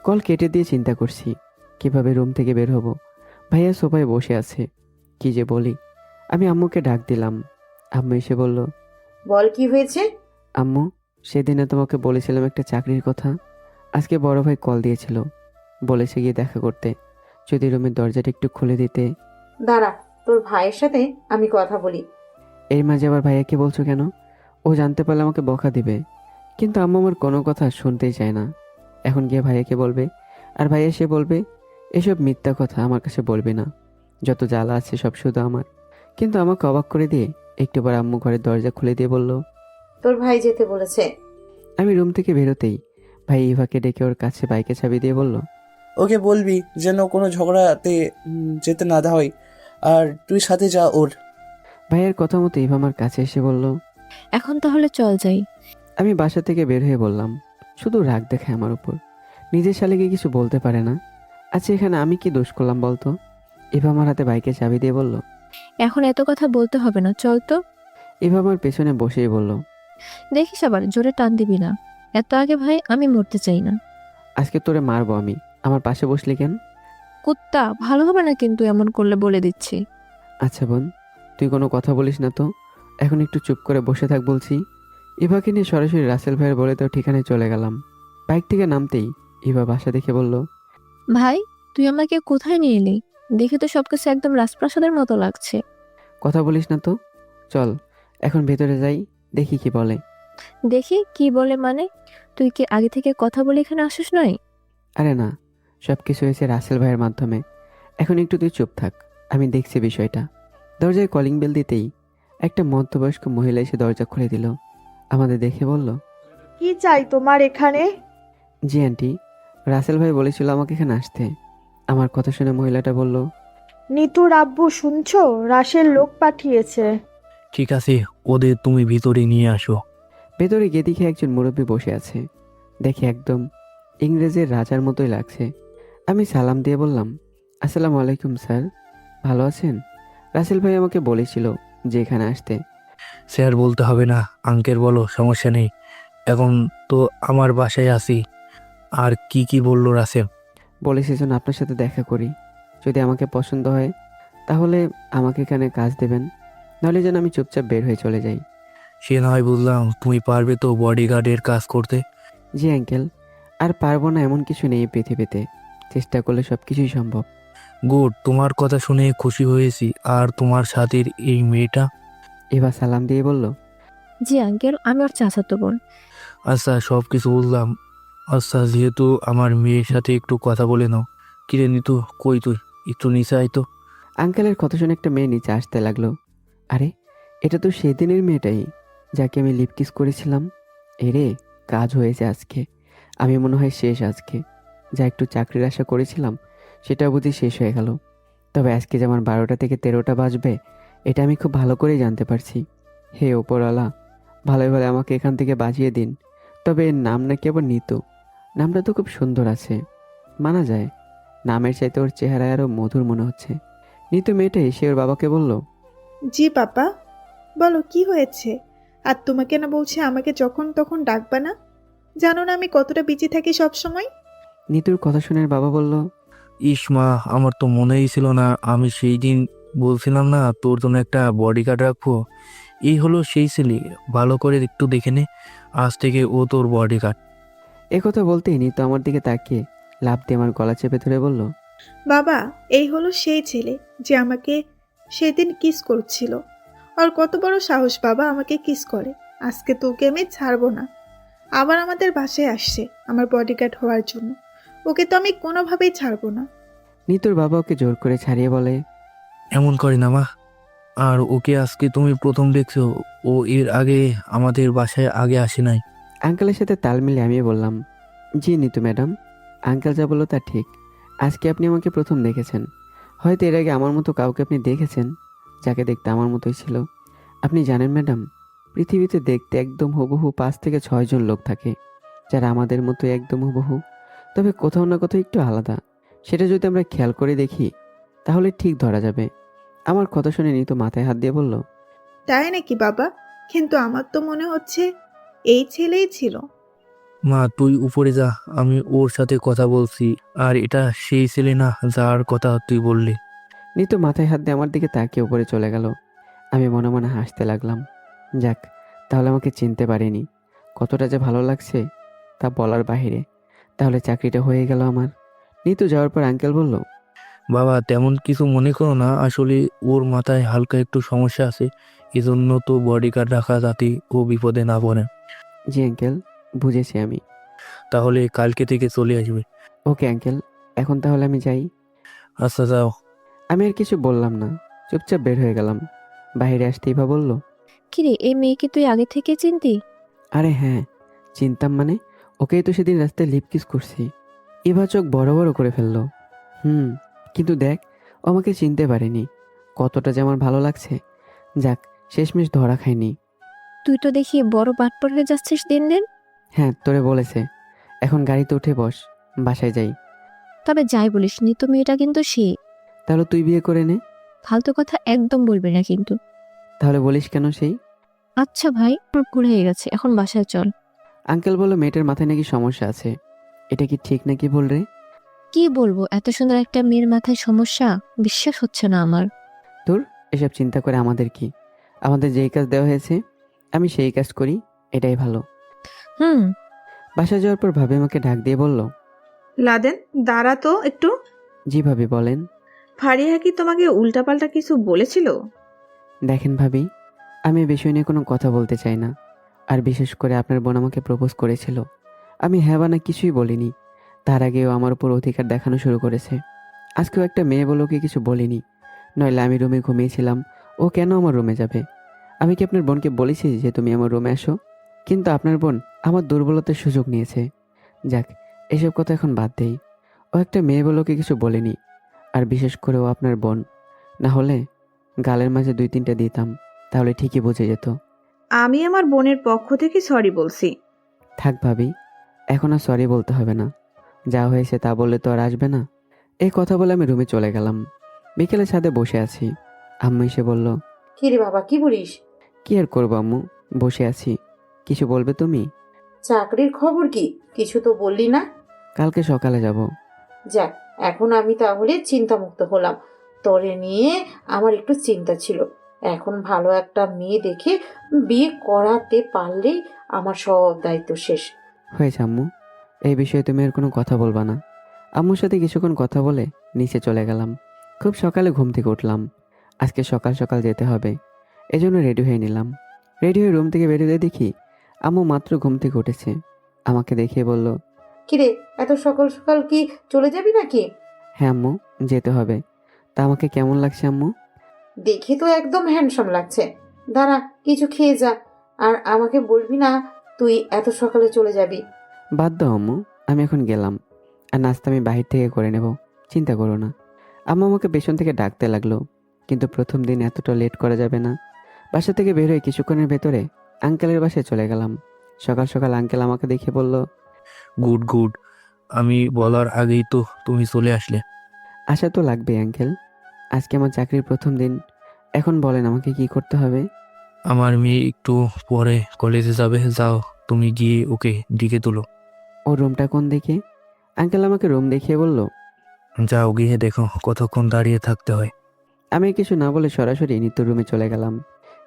কল কেটে দিয়ে চিন্তা করছি কিভাবে রুম থেকে বের হব। ভাইয়া সোফায় বসে আছে, কি যে বলি। আমি আম্মুকে ডাক দিলাম। আম্মু এসে বলল, বল কি হয়েছে? আম্মু, সেদিনে তোমাকে বলেছিলাম একটা চাকরির কথা। আজকে বড় ভাই কল দিয়েছিল, বলেছে গিয়ে দেখা করতে। যদি রুমের দরজাটা একটু খুলে দিতে। দাঁড়া, তোর ভাইয়ের সাথে আমি কথা বলি। এর মাঝে আবার ভাইয়াকে বলছো কেন? ও জানতে পারলে আমাকে বকা দিবে। কিন্তু আম্মু আমার কোনো কথা শুনতেই চায় না। এখন গিয়ে ভাইয়াকে বলবে, আর ভাইয়া সে বলবে এসব মিথ্যা কথা আমার কাছে বলবি না, যত জ্বালা আছে সব শুধু আমার। কিন্তু আমাকে অবাক করে দিয়ে একটু পর আম্মু ঘরের দরজা খুলে দিয়ে বলল। তোর ভাই যেতে বলেছে। আমি রুম থেকে বেরোতেই ভাই ইভাকে ডেকে ওর কাছে বাইকে চাবি দিয়ে বলল, ওকে বলবি যেন কোনো ঝগড়াতে যেতে না হয়, আর তুই সাথে যা ওর। ভাইয়ের কথা মতো ইভা আমার কাছে এসে বলল। এখন তাহলে চল যাই। আমি বাসা থেকে বের হয়ে বললাম, শুধু রাগ দেখায় আমার উপর, নিজের শালিকে কিছু বলতে পারে না। আচ্ছা এখানে আমি কি দোষ করলাম বলতো? ইভা আমার হাতে বাইকে চাবি দিয়ে বলল। এখন এত কথা বলতে হবে না, চল তো। ইভা আমার পেছনে বসেই বলল, দেখিস আবার জোরে টান দিবি না। এত আগে ভাই আমি মরতে চাই না। আজকে তোরে মারবো আমি, আমার পাশে বসলি কেন? কুত্তা, ভালো হবে না কিন্তু এমন করলে, বলে দিচ্ছি। আচ্ছা বোন, তুই কোনো কথা বলিস না তো, এখন একটু চুপ করে বসে থাক বলছি। ইভাকে নিয়ে সরাসরি রাসেল ভাইয়ের বলে তো ঠিকানায় চলে গেলাম। বাইক থেকে নামতেই ইভা বাসা দেখে বলল, ভাই, তুই আমাকে কোথায় নিয়ে এলি? দেখে তো সবকিছু একদম রাজপ্রাসাদের মতো লাগছে। কথা বলিস না তো, চল এখন ভেতরে যাই, দেখি কি বলে। দেখি কি বলে মানে? তুই কি আগে থেকে কথা বলে এখানে আসিস নয়? আরে না, সব কিছু হয়েছে রাসেল ভাইয়ের মাধ্যমে। এখন একটু তুই চুপ থাক, আমি দেখছি বিষয়টা। দরজায় কলিং বেল দিতেই একটা মধ্যবয়স্ক মহিলা এসে দরজা খুলে দিল। আমাদের দেখে বলল, কি চাই তোমার এখানে? জি আন্টি, রাসেল ভাই বলেছিল আমাকে এখানে আসতে। আমার কথা শুনে মহিলাটা বলল, নিতুর আব্বু শুনছো, রাশের লোক পাঠিয়েছে। ঠিক আছে, ওদের তুমি ভিতরে নিয়ে আসো। ভেতরে গিয়ে দেখে একজন মুরব্বী বসে আছে। দেখে একদম ইংরেজের রাজার মতোই লাগছে। আমি সালাম দিয়ে বললাম, আসসালামু আলাইকুম স্যার, ভালো আছেন? রাসেল ভাই আমাকে বলেছিল যে এখানে আসতে। স্যার বলতে হবে না, আঙ্কেল বলো, সমস্যা নেই। এখন তো আমার বাসায় আছি। আর কি কি বললো রাসেল? বলেছে যেন আপনার সাথে দেখা করি, যদি আমাকে পছন্দ হয় তাহলে আমাকে এখানে কাজ দেবেন, নাহলে যেন আমি চুপচাপ বের হয়ে চলে যাই। সে না হয় বুঝলাম, তুমি পারবে তো বডিগার্ডের কাজ করতে? জি আঙ্কেল, আর পারবো না এমন কিছু নেই পৃথিবীতে, চেষ্টা করলে সব কিছুই সম্ভব। গুড, তোমার কথা শুনে খুশি হয়েছি। আর তোমার সাথের এই মেয়েটা? এবার সালাম দিয়ে বলল, জি আঙ্কেল, আমি ওর চাচাতো বোন। আচ্ছা, সব কিছু বুঝলাম। আচ্ছা, যেহেতু আমার মেয়ের সাথে একটু কথা বলে নাও। কিরে নিতু, কই তুই? একটু নিচে আয় তো। আঙ্কেলের কথা শুনে একটা মেয়ে নিচে আসতে লাগলো। আরে, এটা তো সেদিনের মেয়েটাই যাকে আমি লিপ কিস করেছিলাম। এরে, কাজ হয়েছে আজকে। আমি মনে হয় শেষ আজকে। যা একটু চাকরির আশা করেছিলাম সেটা বুঝি শেষ হয়ে গেল। তবে আজকে যে আমার 12টা থেকে 13টা বাজবে এটা আমি খুব ভালো করেই জানতে পারছি। হে ওপরওয়ালা, ভালোই ভালো আমাকে এখান থেকে বাঁচিয়ে দিন। তবে এর নাম নাকি আবার নিতু। নামটা তো খুব সুন্দর আছে, মানা যায়। নামের চাইতে ওর চেহারা আরও মধুর মনে হচ্ছে। নিতু মেয়েটা এসে ওর বাবাকে বলল, জি পাপা, বলো কি হয়েছে? আর তোমাকে না বলছে আমাকে যখন তখন ডাকবা না? জানো না আমি কতটা বিজি থাকি সব সময়। নিতুর কথা শুনে ওর বাবা বলল, ইসমা, আমার তো মনেই ছিল না। আমি সেই দিন বলছিলাম না তোর জন্য একটা বডিগার্ড রাখবো? এই হলো সেই ছেলে, ভালো করে একটু দেখে নে। আজ থেকে ও তোর বডিগার্ড। কথা বলতেই নিতু আমার দিকে তাকিয়ে লাফ দিয়ে আমার গলা চেপে ধরে বলল, বাবা, এই হলো সেই ছেলে যে আমাকে সেদিন কিস করছিল। আর কত বড় সাহস বাবা আমাকে কিস করে। আজকে তোকে আমি ছাড়বো না। আবার আমাদের বাসায় আসছে আমার বডিগার্ড হওয়ার জন্য। ওকে তো আমি কোনোভাবেই ছাড়বো না। নিতুর বাবা ওকে জোর করে ছাড়িয়ে বলে, এমন করে না মা। আর ওকে আজকে তুমি প্রথম দেখছো, ও এর আগে আমাদের বাসায় আগে আসে নাই। আঙ্কেলের সাথে তাল মিলিয়ে আমিও বললাম, জি নিতু ম্যাডাম, আঙ্কেল যা বললো তা ঠিক। আজকে আপনি আমাকে প্রথম দেখেছেন। হয়তো এর আগে আমার মতো কাউকে আপনি দেখেছেন যাকে দেখতে আমার মতোই ছিল। আপনি জানেন ম্যাডাম, পৃথিবীতে দেখতে একদম হুবহু 5 থেকে 6 জন লোক থাকে যারা আমাদের মতো একদম হুবহু, তবে কোথাও না কোথাও একটু আলাদা। সেটা যদি আমরা খেয়াল করে দেখি তাহলে ঠিক ধরা যাবে। আমার কথা শুনে নিতু মাথায় হাত দিয়ে বলল, তাই নাকি বাবা? কিন্তু আমার তো মনে হচ্ছে এই ছেলেই ছিল। মা তুই উপরে যা, আমি ওর সাথে কথা বলছি। আর এটা সেই ছেলে না যার কথা তুই বললি। নিতু মাথায় হাত দিয়ে আমার দিকে তাকিয়ে উপরে চলে গেল। আমি মনে মনে হাসতে লাগলাম। যাক, তাহলে আমাকে চিনতে পারিনি। কতটা যে ভালো লাগছে তা বলার বাহিরে। তাহলে চাকরিটা হয়ে গেল আমার। নিতু যাওয়ার পর আঙ্কেল বলল, বাবা তেমন কিছু মনে করো না, আসলে ওর মাথায় হালকা একটু সমস্যা আছে, এজন্য তো বডিগার্ড রাখা যাতে ও বিপদে না পড়ে। জি আঙ্কেল, বুঝেছি আমি। তাহলে কালকে থেকে চলে আসবে। ওকে আঙ্কেল, এখন তাহলে আমি যাই। আচ্ছা যাও। আমি আর কিছু বললাম না, চুপচাপ বের হয়ে গেলাম। বাইরে আসতেই বা বলল, কিরে, এই মেয়েকে তুই আগে থেকে চিনতি? আরে হ্যাঁ, চিনতাম মানে? ওকেই তো সেদিন রাস্তায় লিপ কিস করছি। এবার চোখ বড় বড় করে ফেললো। কিন্তু দেখ, ও আমাকে চিনতে পারেনি। কতটা যে আমার ভালো লাগছে। যাক, শেষমেশ ধরা খাইনি। তুই তো দেখি বড় বাটপার হয়ে যাচ্ছিস দিন দিন। হ্যাঁ, তোরে বলেছে। এখন গাড়িতে উঠে বস, বাসায় যাই। তবে যাই বলিস, নিতু মেয়েটা কিন্তু সে। তাহলে তুই বিয়ে করে নে। ফালতু কথা একদম বলবি না কিন্তু। তাহলে বলিস কেন সেই? আচ্ছা ভাই, আমার ভুল হয়ে গেছে, এখন বাসায় চল। আঙ্কেল বললো মেয়েটার মাথায় নাকি সমস্যা আছে। এটা কি ঠিক নাকি বল রে? কি বলবো, এত সুন্দর একটা মেয়ের মাথায় সমস্যা? বিশ্বাস হচ্ছে না আমার। তোর এসব চিন্তা করে আমাদের কি? আমাদের যেই কাজ দেওয়া হয়েছে আমি সেই কাজ করি, এটাই ভালো। হুম। বাসায় যাওয়ার পর ভাবি আমাকে ডাক দিয়ে বলল, লাদেন, দাঁড়া তো একটু। জি ভাবি বলেন। ফারিয়া কি তোমাকে উল্টাপাল্টা কিছু বলেছিল? দেখেন ভাবি, আমি এই বিষয় নিয়ে কোনো কথা বলতে চাই না। আর বিশেষ করে আপনার বোন আমাকে প্রপোজ করেছিল, আমি হ্যাঁ বা না কিছুই বলিনি। তার আগেও আমার উপর অধিকার দেখানো শুরু করেছে। আজকেও একটা মেয়ে বলে ওকে কিছু বলিনি। নইলে আমি রুমে ঘুমিয়েছিলাম, ও কেন আমার রুমে যাবে? আমি কি আপনার বোনকে বলেছি যে তুমি আমার রুমে আসো? কিন্তু আপনার বোন আমার দুর্বলতার সুযোগ নিয়েছে। যাক, এসব কথা এখন বাদ দেই। ও একটা মেয়ে বলে ওকে কিছু বলেনি। আর বিশেষ করে ও আপনার বোন। না হলে গালের মাঝে 2-3টা দিতাম, তাহলে ঠিকই বুঝে যেত। আমি আমার বোনের পক্ষ থেকে সরি বলছি। থাক ভাবি, এখন আর সরি বলতে হবে না। যা হয়েছে তা বললে তো আর আসবে না। এই কথা বলে আমি রুমে চলে গেলাম। বিকেলে ছাদে বসে আছি। আম্মু এসে বলল, কি রে বাবা, কি বলিস? কি আর করবো আম্মু, বসে আছি। কিছু বলবে তুমি? চাকরির খবর কি? কিছু তো বললি না। কালকে সকালে যাব। যাক, এখন আমি তাহলে চিন্তামুক্ত হলাম। তোরে নিয়ে আমার একটু চিন্তা ছিল। এখন ভালো একটা মেয়ে দেখে বিয়ে করাতে পারলেই আমার সব দায়িত্ব শেষ। হয়েছে আম্মু, এই বিষয়ে তুমি আর কোনো কথা বলবা না। আম্মুর সাথে কিছুক্ষণ কথা বলে নিচে চলে গেলাম। খুব সকালে ঘুম থেকে উঠলাম। আজকে সকাল সকাল যেতে হবে, এজন্য রেডি হয়ে নিলাম। রেডি হয়ে রুম থেকে বেরোতে দেখি আম্মু মাত্র ঘুম থেকে উঠেছে। আমাকে দেখিয়ে বলল, কিরে, এত সকাল সকাল কি চলে যাবি নাকি? হ্যাঁ আম্মু, যেতে হবে। তা আমাকে কেমন লাগছে আম্মু? দেখে তো একদম হ্যান্ডসাম লাগছে। দাঁড়া, কিছু খেয়ে যা। আর আমাকে বলবি না তুই এত সকালে চলে যাবি। বাদ দাও আম্মু, আমি এখন গেলাম। আর নাস্তা আমি বাহির থেকে করে নেব, চিন্তা করো না। আম্মু আমাকে পেছন থেকে ডাকতে লাগলো, কিন্তু প্রথম দিন এতটা লেট করা যাবে না। বাসা থেকে বের হয়ে কিছুক্ষণের ভেতরে আঙ্কেলের বাসায় চলে গেলাম। সকাল সকাল আঙ্কেল আমাকে দেখে বলল, গুড গুড, আমি বলার আগেই তো তুমি চলে আসলে। আশা তো লাগবে আঙ্কেল, আজকে আমার চাকরির প্রথম দিন। এখন বলেন আমাকে কি করতে হবে? আমার মেয়ে একটু পরে কলেজে যাবে, যাও তুমি গিয়ে ওকে ডেকে তুলো। ওর রুমটা কোন দিকে? আঙ্কেল আমাকে রুম দেখিয়ে বলল, যাও গিয়ে দেখো কতক্ষণ দাঁড়িয়ে থাকতে হয়। আমি কিছু না বলে সরাসরি নিত্যর রুমে চলে গেলাম।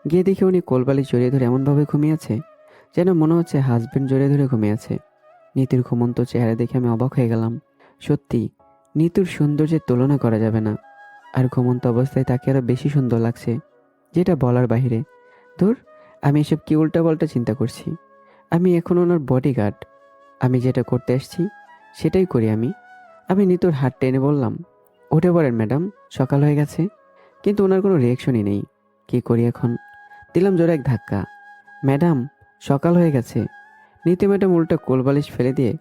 গিয়ে দেখি উনি কোলবালি জড়িয়ে ধরে এমনভাবে ঘুমিয়ে আছে যেন মনে হচ্ছে হাজবেন্ড জড়িয়ে ধরে ঘুমিয়ে আছে। নিতুর ঘুমন্ত চেহারা দেখে আমি অবাক হয়ে গেলাম। সত্যি নিতুর সৌন্দর্যের তুলনা করা যাবে না। আর ঘুমন্ত অবস্থায় তাকে আরো বেশি সুন্দর লাগছে, যেটা বলার বাহিরে। ধুর, আমি এসব কি উল্টাপাল্টা চিন্তা করছি। আমি এখন ওনার বডিগার্ড। আমি যেটা করতে আসছি সেটাই করি আমি। আমি নিতুর হাত টেনে বললাম, উঠে পড়েন ম্যাডাম, সকাল হয়ে গেছে। কিন্তু ওনার কোনো রিয়াকশনই নেই। কি করি এখন? দিলাম জোরে এক ধাক্কা। ম্যাডাম, সকাল হয়ে গেছে। নিতু ম্যাডাম উল্টা কোলবালিশ ফেলে দিয়ে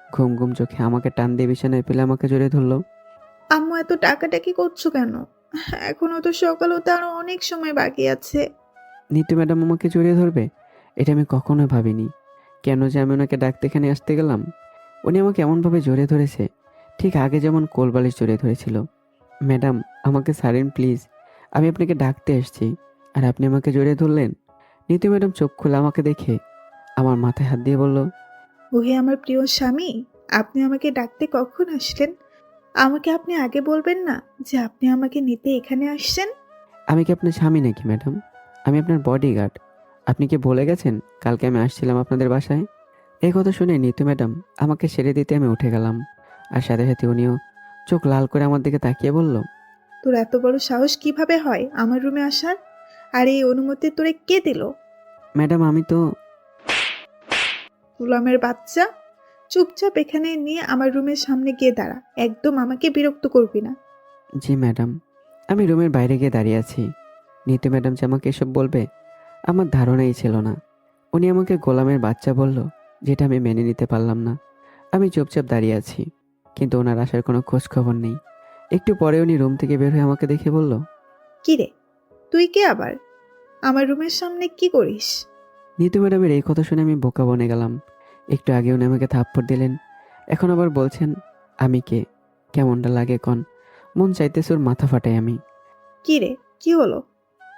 ঘুম ঘুম চোখে আমাকে টান দিয়ে বিছানায় ফেলে আমাকে জড়িয়ে ধরলো। আম্মু এত টাকাটাকি করছো কেন? এখনো তো সকাল হতে আরো অনেক সময় বাকি আছে। নিতু ম্যাডাম আমাকে জড়িয়ে ধরবে, এটা আমি কখনো ভাবিনি। কেন যে আমি ওনাকে ডাকতে এখানে আসতে গেলাম। উনি আমাকে এমনভাবে জড়িয়ে ধরেছে, ঠিক আগে যেমন কোলবালিশ জড়িয়ে ধরেছিল। ম্যাডাম, আমাকে ছাড়েন প্লিজ, আমি আপনাকে ডাকতে এসেছি, আর আপনি আমাকে জড়িয়ে ধরলেন। নিতু ম্যাডাম চোখ খুলে আমাকে দেখে আমার মাথায় হাত দিয়ে বলল, ওহে আমার প্রিয় স্বামী, আপনি আমাকে ডাকতে কখন আসলেন? আমাকে আপনি আগে বলবেন না যে আপনি আমাকে নিতে এখানে আসছেন? আমি কি আপনার স্বামী নাকি ম্যাডাম? আমি আপনার বডিগার্ড। আপনি কি ভুলে গেছেন কালকে আমি আসছিলাম আপনাদের বাসায়? এই কথা শুনে নিতু ম্যাডাম আমাকে ছেড়ে দিতে আমি উঠে গেলাম। আর সাথে সাথে উনিও চোখ লাল করে আমার দিকে তাকিয়ে বলল, তোর এত বড় সাহস কিভাবে হয় আমার রুমে আসার? আর এই অনুমতি তোরে কে দিল? ম্যাডাম আমি তো গুলামের বাচ্চা, চুপচাপ এখানে নিয়ে আমার রুমের সামনে গিয়ে দাঁড়া। একদম আমাকে বিরক্ত করবি না। জি ম্যাডাম। আমি রুমের বাইরে গিয়ে দাঁড়িয়ে আছি। নিতু ম্যাডাম যে আমাকে এসব বলবে আমার ধারণাই ছিল না। উনি আমাকে গোলামের বাচ্চা বলল, যেটা আমি মেনে নিতে পারলাম না। আমি চুপচাপ দাঁড়িয়ে আছি, কিন্তু ওনার আসার কোনো খোঁজ খবর নেই। একটু পরে উনি রুম থেকে বের হয়ে আমাকে দেখে বলল, কি রে, তুই কে আবার? আমার রুমের সামনে কি করিস? নিতু ম্যাডামের এই কথা শুনে আমি বোকা বনে গেলাম। একটু আগে উনি আমাকে থাপ্পড় দিলেন, এখন আবার বলছেন আমি কে? কেমনটা লাগে কন? মন চাইতেছে ওর মাথা ফাটাই আমি। কি রে, কি হলো?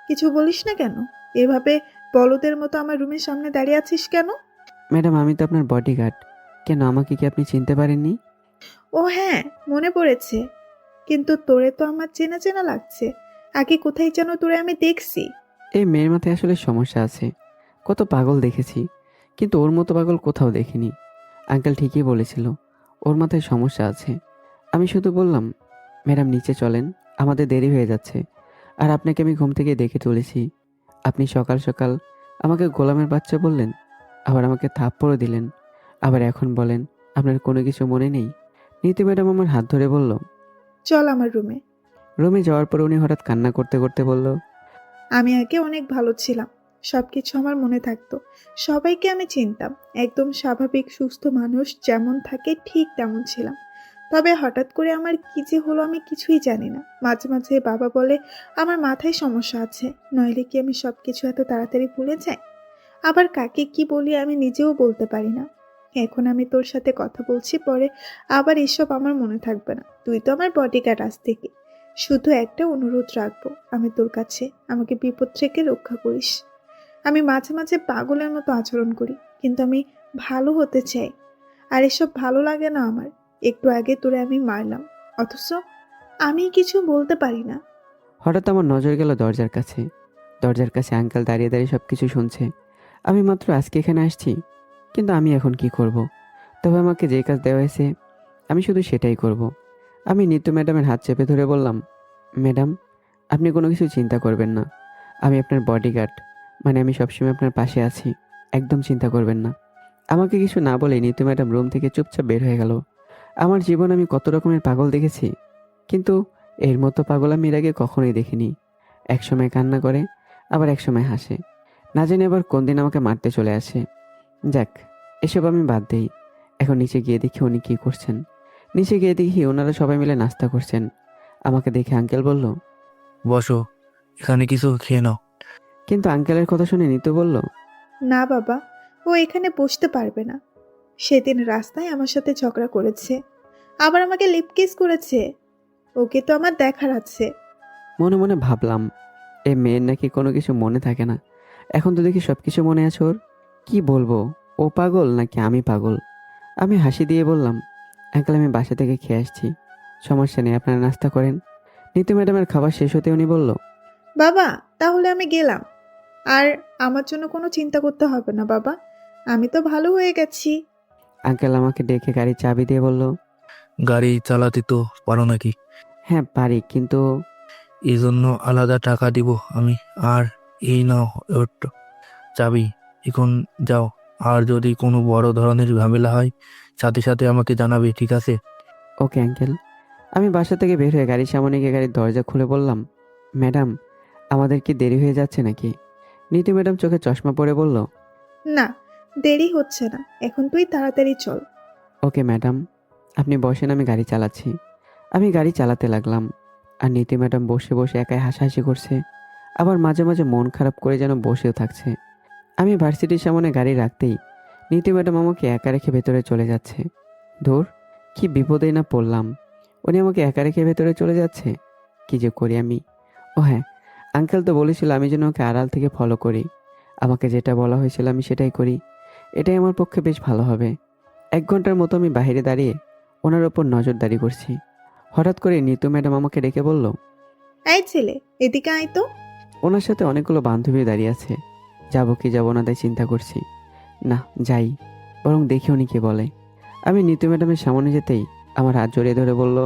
কিছু বলিস না কেন? এভাবে বলদের মতো আমার রুমের সামনে দাঁড়িয়ে আছিস কেন? ম্যাডাম আমি তো আপনার বডিগার্ড। কেন, আমাকে কি আপনি চিনতে পারেননি? ও হ্যাঁ, মনে পড়েছে। কিন্তু তোরে তো আমার চেনা চেনা লাগছে। আগে কোথায় যেন তোরে আমি দেখছি। এই মেয়ের মাথায় আসলে সমস্যা আছে। কত পাগল দেখেছি, কিন্তু ওর মতো পাগল কোথাও দেখিনি। আঙ্কেল ঠিকই বলেছিল, ওর মাথায় সমস্যা আছে। আমি শুধু বললাম, ম্যাডাম নিচে চলেন, আমাদের দেরি হয়ে যাচ্ছে। আর আপনাকে আমি ঘুম থেকে দেখে তুলেছি। আপনি সকাল সকাল আমাকে গোলামের বাচ্চা বললেন, আবার আমাকে থাপ্পড়ও দিলেন, আবার এখন বলেন আপনার কোনো কিছু মনে নেই। নীতি ম্যাডাম আমার হাত ধরে বলল, চল আমার রুমে। রুমে যাওয়ার পর উনি হঠাৎ কান্না করতে করতে বলল, আমি আগে অনেক ভালো ছিলাম, সবকিছু আমার মনে থাকতো, সবাইকে আমি চিনতাম, একদম স্বাভাবিক সুস্থ মানুষ যেমন থাকে ঠিক তেমন ছিলাম। তবে হঠাৎ করে আমার কি যে হলো আমি কিছুই জানি না। মাঝে মাঝে বাবা বলে আমার মাথায় সমস্যা আছে, নইলে কি আমি সবকিছু এত তাড়াতাড়ি ভুলে যাই? আবার কাকে কি বলি আমি নিজেও বলতে পারি না। এখন আমি তোর সাথে কথা বলছি, পরে আবার এসব আমার মনে থাকবে না। তুই তো আমার বডিগার্ড আজ থেকে। শুধু একটা অনুরোধ রাখবো আমি তোর কাছে, আমাকে বিপদ থেকে রক্ষা করিস। আমি মাঝে মাঝে পাগলের মতো আচরণ করি, কিন্তু আমি ভালো হতে চাই। আর এসব ভালো লাগে না আমার। একটু আগে তোরে আমি মারলাম, অথচ আমি কিছু বলতে পারি না। হঠাৎ আমার নজর গেল দরজার কাছে। দরজার কাছে আঙ্কেল দাঁড়িয়ে দাঁড়িয়ে সব কিছু শুনছে। আমি মাত্র আজকে এখানে আসছি, কিন্তু আমি এখন কি করব? তবে আমাকে যে কাজ দেওয়া হয়েছে আমি শুধু সেটাই করব। আমি নিতু ম্যাডামের হাত চেপে ধরে বললাম, ম্যাডাম আপনি কোনো কিছু চিন্তা করবেন না। আমি আপনার বডিগার্ড, মানে আমি সবসময় আপনার পাশে আছি। একদম চিন্তা করবেন না। আমাকে কিছু না বলে নিতু ম্যাডাম রুম থেকে চুপচাপ বের হয়ে গেল। আমার জীবন আমি কত রকমের পাগল দেখেছি, কিন্তু এর মতো পাগল আমি এর আগে কখনোই দেখিনি। একসময় কান্না করে, আবার একসময় হাসে। না জানি আবার কোন দিন আমাকে মারতে চলে আসে। যাক, এসব আমি বাদ দেই। এখন নিচে গিয়ে দেখি উনি কী করছেন। নিচে গিয়ে দেখি ওনারা সবাই মিলে নাস্তা করছেন। আমাকে দেখে আঙ্কেল বলল, বসো, এখানে কিছু খেয়ে নাও। কিন্তু আঙ্কেলের কথা শুনে নিতু বলল, না বাবা, ও এখানে বসতে পারবে না। সেদিন রাস্তায় আমার সাথে ঝগড়া করেছে, আবার আমাকে লিপ কিস করেছে। ওকে তো আমার দেখার আছে। মনে মনে ভাবলাম, এই মেয়ের নাকি কোনো কিছু মনে থাকে না। এখন তো দেখি সব কিছু মনে আছে ওর। কি বলবো, ও পাগল নাকি আমি পাগল? আমি হাসি দিয়ে বললাম, আঙ্কেল আমি বাসা থেকে খেয়ে আসছি, সমস্যা নেই, আপনারা নাস্তা করেন। নিতু ম্যাডামের খাবার শেষ হতে উনি বলল, বাবা তাহলে আমি গেলাম। আর আমার জন্য কোনো চিন্তা করতে হবে না বাবা, আমি তো ভালো হয়ে গেছি। আঙ্কেল আমাকে ডেকে গাড়ির চাবি দিয়ে বলল, গাড়ি চালাতে তো পারো নাকি? হ্যাঁ পারি, কিন্তু এই জন্য আলাদা টাকা দিব আমি। আর এই নাও ওর চাবি, এখন যাও। আর যদি কোনো বড় ধরনের ঝামেলা হয় সাথে সাথে আমাকে জানাবে, ঠিক আছে? Okay uncle. আমি বাসা থেকে বের হয়ে গাড়ির সামনে গিয়ে গাড়ির দরজা খুলে বললাম, ম্যাডাম আমাদের কি দেরি হয়ে যাচ্ছে নাকি? নীতি ম্যাডাম চোখে চশমা পরে বলল, না, দেরি হচ্ছে না, এখন তুই তাড়াতাড়ি চল। ওকে ম্যাডাম, আপনি বসেন, আমি গাড়ি চালাচ্ছি। আমি গাড়ি চালাতে লাগলাম। আর নীতি ম্যাডাম বসে বসে একাই হাসাহাসি করছে, আবার মাঝে মাঝে মন খারাপ করে যেন বসেও থাকছে। আমি ভার্সিটির সামনে গাড়ি রাখতেই নীতি ম্যাডাম আমাকে একা রেখে ভেতরে চলে যাচ্ছে। ধুর, কি বিপদেই না পড়লাম। উনি আমাকে একা রেখে ভেতরে চলে যাচ্ছে, কি যে করি আমি। ও হ্যাঁ, আঙ্কেল তো বলেছিল আমি যেন ওকে আড়াল থেকে ফলো করি। আমাকে যেটা বলা হয়েছিল আমি সেটাই করি, এটাই আমার পক্ষে বেশ ভালো হবে। 1 ঘন্টার মতো আমি বাইরে দাঁড়িয়ে ওনার ওপর নজরদারি করছি। হঠাৎ করে নিতু ম্যাডাম আমাকে ডেকে বলল, এই ছেলে, এদিকে আয় তো। ওনার সাথে অনেকগুলো বান্ধবী দাঁড়িয়ে আছে, যাবো কি যাবো না তাই চিন্তা করছি। না যাই, বরং দেখি উনি কি বলে। আমি নিতু ম্যাডামের সামনে যেতেই আমার হাত জড়িয়ে ধরে বলল,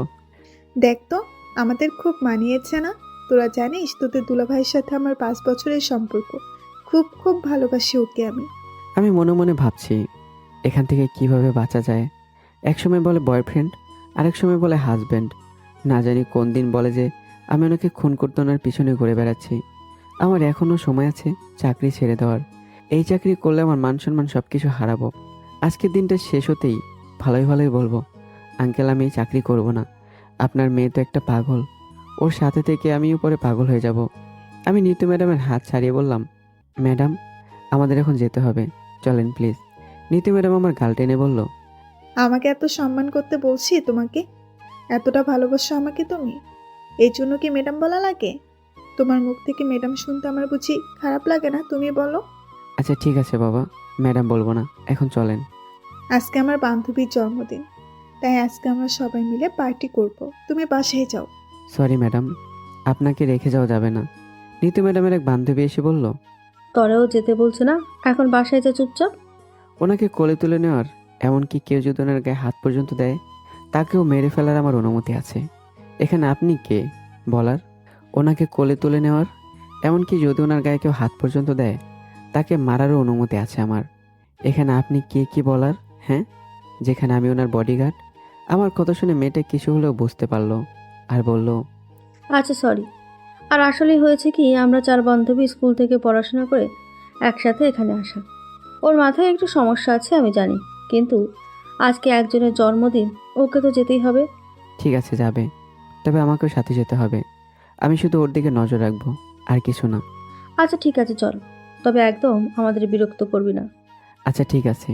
দেখ তো, আমাদের খুব মানিয়েছে না? তোরা জানিস তোদের দুলাভাইয়ের সাথে আমার 5 বছরের সম্পর্ক। খুব খুব ভালোবাসি ওকে আমি। আমি মনে মনে ভাবছি এখান থেকে কিভাবে বাঁচা যায়। একসময় বলে বয়ফ্রেন্ড, আরেক সময় বলে হাজব্যান্ড, না জানি কোন দিন বলে যে আমি ওনাকে খুন করতে ওনার পিছনে ঘুরে বেড়াচ্ছি। আমার এখনও সময় আছে চাকরি ছেড়ে দেওয়ার। এই চাকরি করলে আমার মান সম্মান সব কিছু হারাবো। আজকের দিনটা শেষ হতেই ভালোই ভালোই বলবো, আঙ্কেল আমি এই চাকরি করব না। আপনার মেয়ে তো একটা পাগল, ওর সাথে থেকে আমিও পরে পাগল হয়ে যাব। আমি নিতু ম্যাডামের হাত ছাড়িয়ে বললাম, ম্যাডাম আমাদের এখন যেতে হবে, চলেন প্লিজ। নিতু ম্যাডাম আমার গাল টেনে বলল, আমাকে এত সম্মান করতে বলছি তোমাকে? এতটা ভালোবাসো আমাকে তুমি? এই জন্য কি ম্যাডাম বলা লাগে? তোমার মুখ থেকে ম্যাডাম শুনতে আমার বুঝি খারাপ লাগে না? তুমি বলো। আচ্ছা ঠিক আছে বাবা, ম্যাডাম বলবো না, এখন চলেন। আজকে আমার বান্ধবীর জন্মদিন, তাই আজকে আমরা সবাই মিলে পার্টি করব। তুমি বাসায় যাও। সরি ম্যাডাম, আপনাকে রেখে যাওয়া যাবে না। নিতু ম্যাডামের এক বান্ধবী এসে বলল, তরেও যেতে বলছে না, এখন বাসায় যা চুপচাপ। ওনাকে কোলে তুলে নেওয়ার, এমনকি কেউ যদি ওনার গায়ে হাত পর্যন্ত দেয় তাকেও মেরে ফেলার আমার অনুমতি আছে। এখানে আপনি কে বলার ওনাকে কোলে তুলে নেওয়ার? এমনকি যদি ওনার গায়ে কেউ হাত পর্যন্ত দেয় তাকে মারারও অনুমতি আছে আমার। এখানে আপনি কে কি বলার? হ্যাঁ, যেখানে আমি ওনার বডিগার্ড। আমার কথা শুনে মেয়েটা কিছু হলেও বুঝতে পারলো আর বলল, আচ্ছা সরি। আর আসলেই হয়েছে কি, আমরা 4 বান্ধবী স্কুল থেকে পড়াশোনা করে একসাথে এখানে আসা। ওর মাথায় একটু সমস্যা আছে আমি জানি, কিন্তু আজকে একজনের জন্মদিন, ওকে তো যেতেই হবে। ঠিক আছে যাবে, তবে আমাকেও সাথে যেতে হবে। আমি শুধু ওর দিকে নজর রাখবো, আর কিছু না। আচ্ছা ঠিক আছে চল, তবে একদম আমাদের বিরক্ত করবি না। আচ্ছা ঠিক আছে।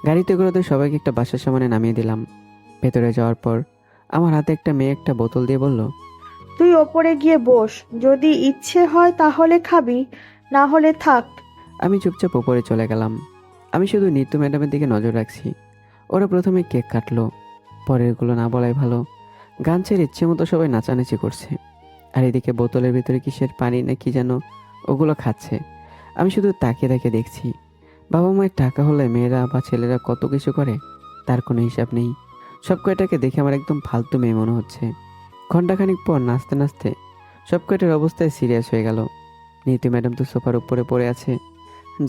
গাড়িতে করে তো সবাইকে একটা বাসার সামনে নামিয়ে দিলাম। ভেতরে যাওয়ার পর আমার হাতে একটা মেয়ে একটা বোতল দিয়ে বলল, তুই ওপরে গিয়ে বস, যদি ইচ্ছে হয় তাহলে খাবি, না হলে থাক। আমি চুপচাপ উপরে চলে গেলাম। আমি শুধু নিত্য ম্যাডামের দিকে নজর রাখছি। ওরা প্রথমে কেক কাটলো, পরেরগুলো না বলাই ভালো। গান ছেড়ে ইচ্ছে মতো সবাই নাচানাচি করছে, আর এদিকে বোতলের ভিতরে কিসের পানি না কি যেন ওগুলো খাচ্ছে। আমি শুধু তাকিয়ে তাকিয়ে দেখছি। বাবা মায়ের টাকা হলে মেয়েরা বা ছেলেরা কত কিছু করে তার কোনো হিসাব নেই। সব কয়টাকে দেখে আমার একদম ফালতু মেয়ে মনে হচ্ছে। ঘণ্টাখানিক পর নাচতে নাচতে সব কয়টার অবস্থায় সিরিয়াস হয়ে গেল। নীতি ম্যাডাম তো সোফার উপরে পড়ে আছে।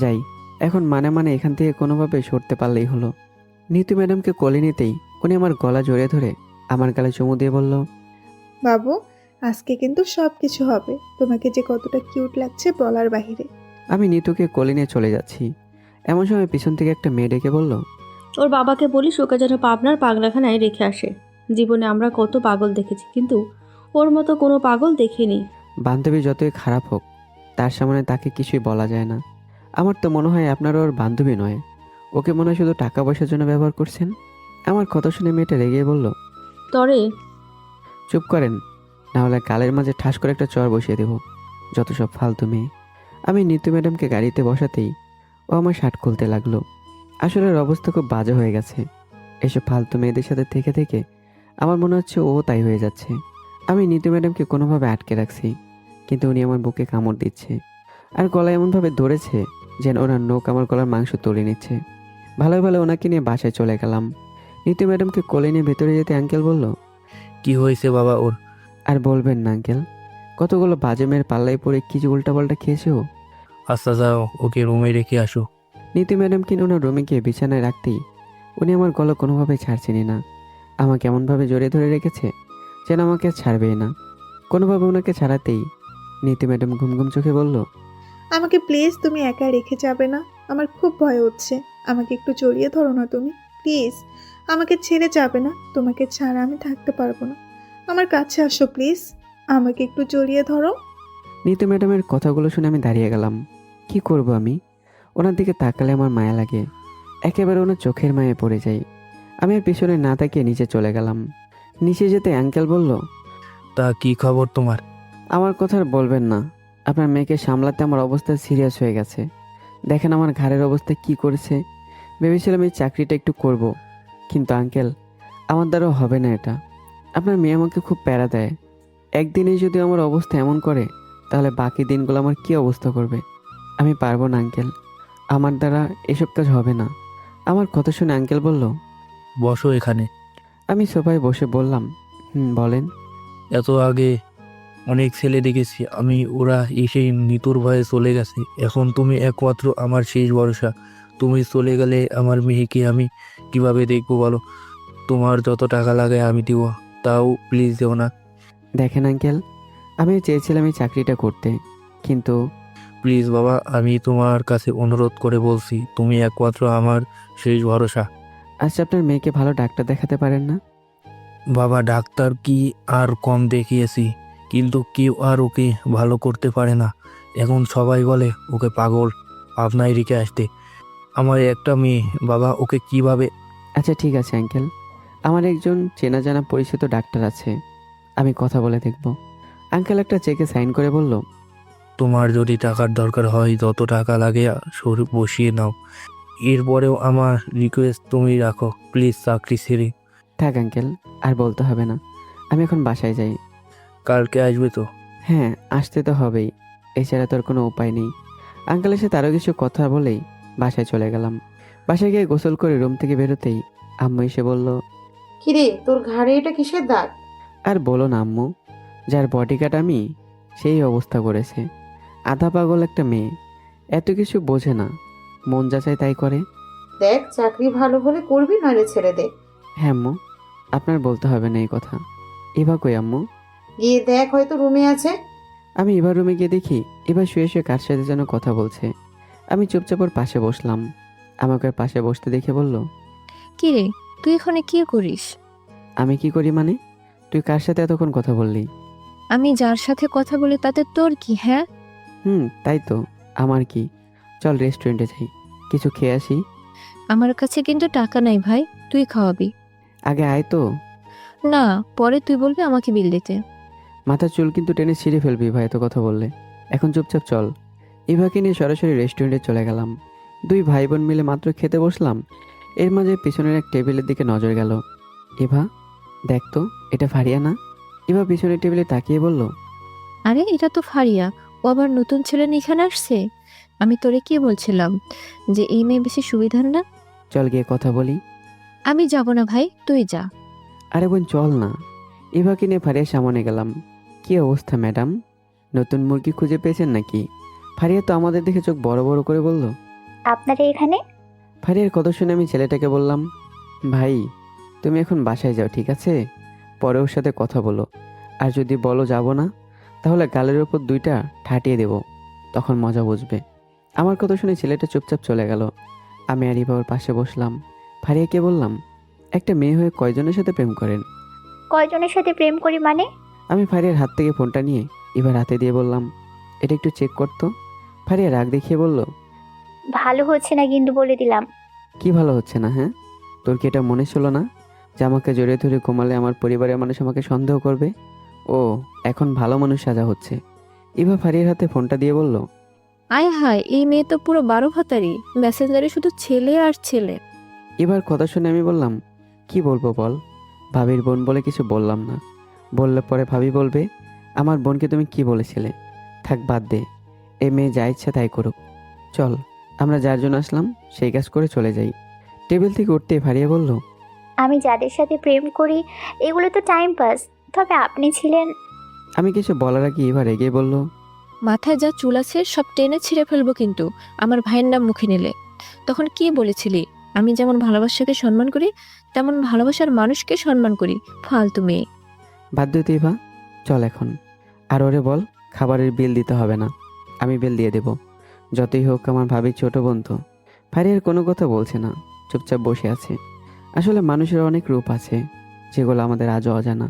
যাই, এখন মানে এখান থেকে কোনোভাবে সরতে পারলেই হলো। নীতি ম্যাডামকে কোলে নিতেই উনি আমার গলা জড়িয়ে ধরে আমার গালে চুমু দিয়ে বলল, বাবু, আজকে কিন্তু সব কিছু হবে। তোমাকে যে কতটা কিউট লাগছে বলার বাহিরে। আমি নিতুকে কোলে নিয়ে চলে যাচ্ছি। এমন সময় পিছন থেকে একটা মেয়ে ডেকে বলল, ওর বাবাকে বলিস ওকে যেন পাবনার পাগলাখানায় রেখে আসে। জীবনে আমরা কত পাগল দেখেছি, কিন্তু ওর মতো কোনো পাগল দেখিনি। বান্ধবী যতই খারাপ হোক তার সামনে তাকে কিছুই বলা যায় না। আমার তো মনে হয় আপনারা ওর বান্ধবী নয়, ওকে মনে হয় শুধু টাকা পয়সার জন্য ব্যবহার করছেন। আমার কথা শুনে মেয়েটা রেগে বলল, তরে চুপ করেন, না হলে গালের মাঝে ঠাস করে একটা চর বসিয়ে দেব, যত সব ফালতু মেয়ে। আমি নিতু ম্যাডামকে গাড়িতে বসাতেই ও আমার শার্ট খুলতে লাগলো। আসলে ওর অবস্থা খুব বাজে হয়ে গেছে। এসব ফালতু মেয়েদের সাথে থেকে থেকে আমার মনে হচ্ছে ও তাই হয়ে যাচ্ছে। আমি নিতু ম্যাডামকে কোনোভাবে আটকে রাখছি, কিন্তু উনি আমার বুকে কামড় দিচ্ছে আর গলায় এমনভাবে ধরেছে যেন ওনার নোক আমার গলার মাংস তুলে নিচ্ছে। ভালো ভালো ওনাকে নিয়ে বাসায় চলে গেলাম। নীতু ম্যাডামকে কোলে নিয়ে ভেতরে যেতে আঙ্কেল বলল, কি হয়েছে বাবা ওর? আর বলবেন না আঙ্কেল, কতগুলো বাজে মেয়ের পাল্লায় পড়ে কি যে উল্টাপাল্টা খেয়েছে ও। আচ্ছা যাও, ওকে রুমে রেখে আসো। নীতু ম্যাডামকে ওনার রুমে গিয়ে বিছানায় রাখতেই উনি আমার গলা কোনোভাবেই ছাড়ছেনই না। আমাকে এমনভাবে জড়িয়ে ধরে রেখেছে যেন আমাকে আর ছাড়বেই না। কোনোভাবে ওনাকে ছাড়াতেই নীতু ম্যাডাম ঘুম ঘুম চোখে বলল, আমাকে প্লিজ তুমি একা রেখে যাবে না, আমার খুব ভয় হচ্ছে। আমাকে একটু জড়িয়ে ধরো না তুমি, প্লিজ। আমাকে ছেড়ে যাবে না, তোমাকে ছাড়া আমি থাকতে পারবো না। আমার কাছে আসো প্লিজ, আমাকে একটু জড়িয়ে ধরো। নীতু ম্যাডামের কথাগুলো শুনে আমি দাঁড়িয়ে গেলাম। কি করব আমি? ওনার দিকে তাকালে আমার মায়া লাগে, একেবারে ওনার চোখের মায়ে পড়ে যাই। আমি আর পিছনে না তাকিয়ে নিচে চলে গেলাম। নিচে যেতে আঙ্কেল বলল, তা কি খবর তোমার? আমার কথা আর বলবেন না, আপনার মেয়েকে সামলাতে আমার অবস্থা সিরিয়াস হয়ে গেছে। দেখেন আমার ঘাড়ের অবস্থা কি করেছে। ভেবেছিলাম এই চাকরিটা একটু করব, কিন্তু আঙ্কেল আমার দ্বারাও হবে না এটা। আপনার মেয়ে আমাকে খুব প্যারা দেয়। একদিনেই যদি আমার অবস্থা এমন করে, তাহলে বাকি দিনগুলো আমার কি অবস্থা করবে? আমি পারবো না আঙ্কেল, আমার দ্বারা এসব কাজ হবে না। আমার কথা শুনে আঙ্কেল বলল, বসো এখানে। আমি সোফায় বসে বললাম, বলেন। এত আগে অনেক ছেলে দেখেছি আমি, ওরা এসেই নিতুর ভয়ে চলে গেছে। এখন তুমি একমাত্র আমার শেষ ভরসা। তুমি চলে গেলে আমার মেয়েকে আমি কিভাবে দেখবো বলো? তোমার যত টাকা লাগে আমি দিব, তাও প্লিজ দেও না। দেখেন আঙ্কেল, আমি চেয়েছিলাম এই চাকরিটা করতে, কিন্তু প্লিজ বাবা, আমি তোমার কাছে অনুরোধ করে বলছি, তুমি একমাত্র আমার শেষ ভরসা। আচ্ছা আপনার মেয়েকে ভালো ডাক্তার দেখাতে পারেন না? বাবা ডাক্তার কি আর কম দেখিয়েছি, কিন্তু কেউ আর ওকে ভালো করতে পারে না। এখন সবাই বলে ওকে পাগল, আপনায় রেখে আসতে। আমার একটা মেয়ে বাবা, ওকে কিভাবে? আচ্ছা ঠিক আছে আঙ্কেল, আমার একজন চেনা জানা পরিচিত ডাক্তার আছে, আমি কথা বলে দেখব। আঙ্কেল একটা চেকে সাইন করে বলল, তোমার যদি টাকার দরকার হয় যত টাকা লাগে সরে বসিয়ে নাও। এরপরেও আমার রিকোয়েস্ট তুমি রাখো প্লিজ, চাকরি ছেড়ে। থাক আঙ্কেল, আর বলতে হবে না, আমি এখন বাসায় যাই। কালকে আসবে তো? হ্যাঁ আসতে তো হবেই, এছাড়া তোর কোনো উপায় নেই। আঙ্কেলের সাথে আরও কিছু কথা বলেই বাসায় চলে গেলাম। বাসায় গিয়ে গোসল করে রুম থেকে বেরোতেই আম্মু এসে বলল, কিরে, তোর ঘাড়ে এটা কিসের দাগ? আর বলো না আম্মু, যার বডিগার্ড আমি সেই অবস্থা করেছে। আধা পাগল একটা মেয়ে, এত কিছু বোঝে না, মন যা চায় তাই করে। দেখ, চাকরি ভালো হলে করবি, নইলে ছেড়ে দে। হ্যাঁ আম্মু, আপনার বলতে হবে না এই কথা। এবার কই আম্মু? গিয়ে দেখ, হয়তো রুমে আছে। আমি এবার রুমে গিয়ে দেখি এবার শুয়ে শুয়ে কার সাথে যেন কথা বলছে। আমি চুপচাপ ওর পাশে বসলাম। আমাকে ওর পাশে বসতে দেখে বলল, কি রে, তুই এখানে কি করিস? আমি কি করি মানে? তুই কার সাথে এতক্ষণ কথা বললি? আমি যার সাথে কথা বলি তাতে তোর কি? হ্যাঁ, তাই তো, আমার কি? চল রেস্টুরেন্টে যাই, কিছু খেয়ে আসি। আমার কাছে কিন্তু টাকা নাই ভাই, তুই খাওয়াবি। আগে আয় তো। না, পরে তুই বলবি আমাকে বিল দিতে। মাথার চুল কিন্তু টেনে ছিঁড়ে ফেলবি ভাই এত কথা বললে। এখন চুপচাপ চল। ইভাকে নিয়ে সরাসরি রেস্টুরেন্টে চলে গেলাম। দুই ভাই বোন মিলে মাত্র খেতে বসলাম, এর মাঝে পিছনের এক টেবিলের দিকে নজর গেল। ইভা দেখ তো, এটা ফারিয়া না? ইভা পিছনের টেবিলে তাকিয়ে বলল, আরে এটা তো ফারিয়া, ও আবার নতুন ছেলে নিয়ে এখানে আসছে। আমি তোরে কি বলছিলাম যে এই মেয়ে বেশি সুবিধার না। চল গিয়ে কথা বলি। আমি যাব না ভাই, তুই যা। আরে বোন চল না। ইভাকে নিয়ে ফারিয়ার সামনে গেলাম। কি অবস্থা ম্যাডাম, নতুন মুরগি খুঁজে পেয়েছেন নাকি? ফারিয়া তো আমাদের দেখে চোখ বড় বড় করে বলল। আপনারা এখানে? ফারিয়ার কথা শুনে আমি ছেলেটাকে বললাম, ভাই তুমি এখন বাসায় যাও, ঠিক আছে? পরে ওর সাথে কথা বলো, আর যদি বলো যাব না, তাহলে গালের ওপর দুইটা ঠাটিয়ে দেব, তখন মজা বুঝবে। আমার কথা শুনে ছেলেটা চুপচাপ চলে গেল। আমি আর ইভা ওর পাশে বসলাম। ফারিয়াকে বললাম, একটা মেয়ে হয়ে কয়জনের সাথে প্রেম করেন? কয়জনের সাথে প্রেম করি মানে? আমি ফারিয়ার হাত থেকে ফোনটা নিয়ে এবার হাতে দিয়ে বললাম, এটা একটু চেক করতো। ফারিয়া রাগ দেখিয়ে বলল, ভালো হচ্ছে না কিন্তু বলে দিলাম। কি ভালো হচ্ছে না? হ্যাঁ, তোর কি এটা মনে ছিল না যে আমাকে জড়িয়ে ধরে ঘুমালে আমার পরিবারের মানুষ আমাকে সন্দেহ করবে? ও এখন ভালো মানুষ সাজা হচ্ছে। ইভা ফারিয়ার হাতে ফোনটা দিয়ে বলল, আয় হায়, এই মেয়ে তো পুরো 12 ভাতারি, মেসেঞ্জারে শুধু ছেলে আর ছেলে। এবার কথা শুনে আমি বললাম, কি বলবো বল? ভাবির বোন বলে কিছু বললাম না, বললে পরে ভাবি বলবে আমার বোনকে তুমি কি বলেছিলে। থাক বাদ দে, এ মেয়ে যা ইচ্ছা তাই করুক। চল আমরা যার জন্য আসলাম সেই কাজ করে চলে যাই। টেবিল থেকে উঠতে ফারিয়া বলল, আমি যাদের সাথে প্রেম করি এগুলো তো টাইম পাস, তবে আপনি ছিলেন। আমি কিছু বলার আগে এবার এগিয়ে বলল, মাথায় যা চুল আছে সব টেনে ছিঁড়ে ফেলবো কিন্তু আমার ভাইয়ের নাম মুখে নিলে। তখন কি বলেছিলি আমি যেমন ভালোবাসাকে সম্মান করি তেমন ভালোবাসার মানুষকে সম্মান করি? ফালতু মেয়ে। বাধ্য হতে ইভা, চল এখন। আর ওরে বল খাবারের বিল দিতে হবে না, আমি বিল দিয়ে দেব। যতই হোক আমার ভাবির ছোট বোন তো। ফারিয়ার কোনো কথা বলছে না, চুপচাপ বসে আছে। আসলে মানুষের অনেক রূপ আছে যেগুলো আমাদের আজও অজানা।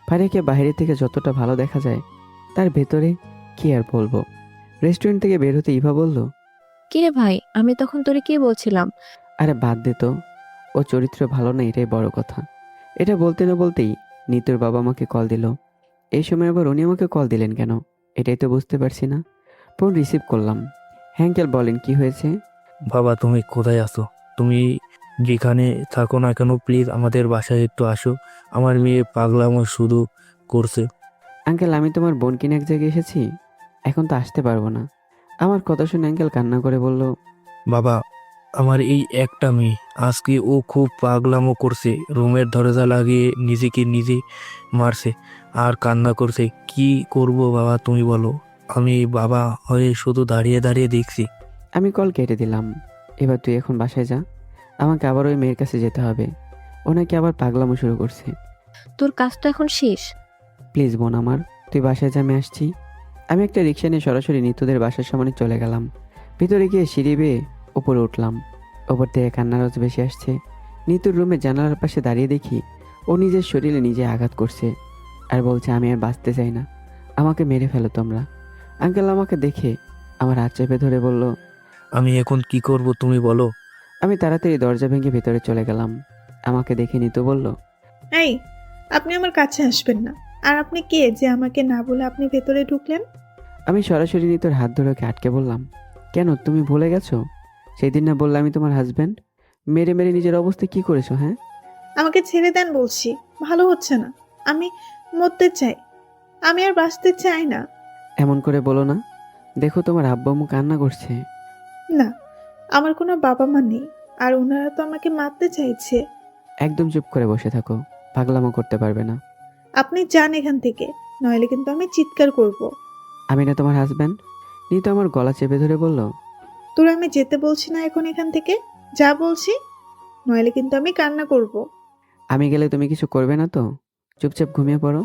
ফারিয়াকে বাইরে থেকে যতটা ভালো দেখা যায় তার ভেতরে কি আর বলবো। রেস্টুরেন্ট থেকে বের হতে ইভা বলল, কিরে ভাই, আমি তখন তোরে কি বলছিলাম? আরে বাদ দে তো, ও চরিত্র ভালো না এটাই বড় কথা। এটা বলতে না বলতেই নিতুর বাবা আমাকে কল দিল। এই সময় আবার উনি আমাকে কল দিলেন কেন এটাই তো বুঝতে পারছি না। ফোন রিসিভ করলাম। হ্যাঁ আঙ্কেল বলেন, কি হয়েছে? বাবা তুমি কোথায় আছো? তুমি যেখানে থাকো না কেন প্লিজ আমাদের বাসায় একটু আসো। আমার মেয়ে পাগলামো শুধু করছে। আঙ্কেল আমি তোমার বোন কিনে এক জায়গায় এসেছি, এখন তো আসতে পারবো না। আমার কথা শুনে আঙ্কেল কান্না করে বলল, বাবা আমার এই একটা মেয়ে, আজকে ও খুব পাগলামো করছে, রুমের দরজা লাগিয়ে নিজেকে নিজে মারছে আর কান্না করছে। কি করব বাবা তুমি বলো? আমি বাবা হয়ে শুধু দাঁড়িয়ে দাঁড়িয়ে দেখছি। আমি কল কেটে দিলাম। এবার তুই এখন বাসায় যা, আমাকে আবার ওই মেয়ের কাছে যেতে হবে। ও নাকি আবার পাগলামো শুরু করছে। তোর কাজ তো এখন শেষ। প্লিজ বোন আমার, তুই বাসায় যা, আমি আসছি। আমি একটা রিক্সা নিয়ে সরাসরি নিতুদের বাসার সামনে চলে গেলাম। ভিতরে গিয়ে সিঁড়ি বেয়ে উপরে উঠলাম। ওপর থেকে কান্নার আওয়াজ বেশি আসছে। নিতুর রুমে জানালার পাশে দাঁড়িয়ে দেখি ও নিজের শরীরে নিজে আঘাত করছে আর বলছে, আমি আর বাঁচতে চাই না, আমাকে মেরে ফেলো তোমরা। আঙ্কেল আমাকে দেখে আমার হাত চেপে ধরে বলল, আমি এখন কি করব তুমি বলো? আমি তাড়াতাড়ি দরজা ভেঙে ভিতরে চলে গেলাম। আমাকে দেখে নিতু বলল, এই, আপনি আমার কাছে আসবেন না। আর আপনি কে যে আমাকে না বলে আপনি ভেতরে ঢুকলেন? আমি সরাসরি নিতুর হাত ধরে ওকে আটকে বললাম, কেন তুমি ভুলে গেছো? সেই দিন না বললে আমি তোমার হাজব্যান্ড? মেরে মেরে নিজের অবস্থা কি করেছো? হ্যাঁ আমাকে ছেড়ে দেন বলছি, ভালো হচ্ছে না। আমি মরতে চাই, আমি আর বাঁচতে চাই না। এমন করে বলো না, দেখো তোমার আব্বু আম্মু কান্না করছে। না, আমার কোনো বাবা মা নেই, আর ওনারা তো আমাকে মারতে চাইছে। একদম চুপ করে বসে থাকো, পাগলামো করতে পারবে না। আপনি যান এখান থেকে, নইলে কিন্তু আমি চিৎকার করব। আমি না তোমার হাজব্যান্ড? নিতু আমার গলা চেপে ধরে বলল, তোর আমি যেতে বলছি না এখন এখান থেকে, যা বলছি, নইলে কিন্তু আমি কান্না করব। আমি গেলে তুমি কিছু করবে না তো? চুপচাপ ঘুমিয়ে পড়ো।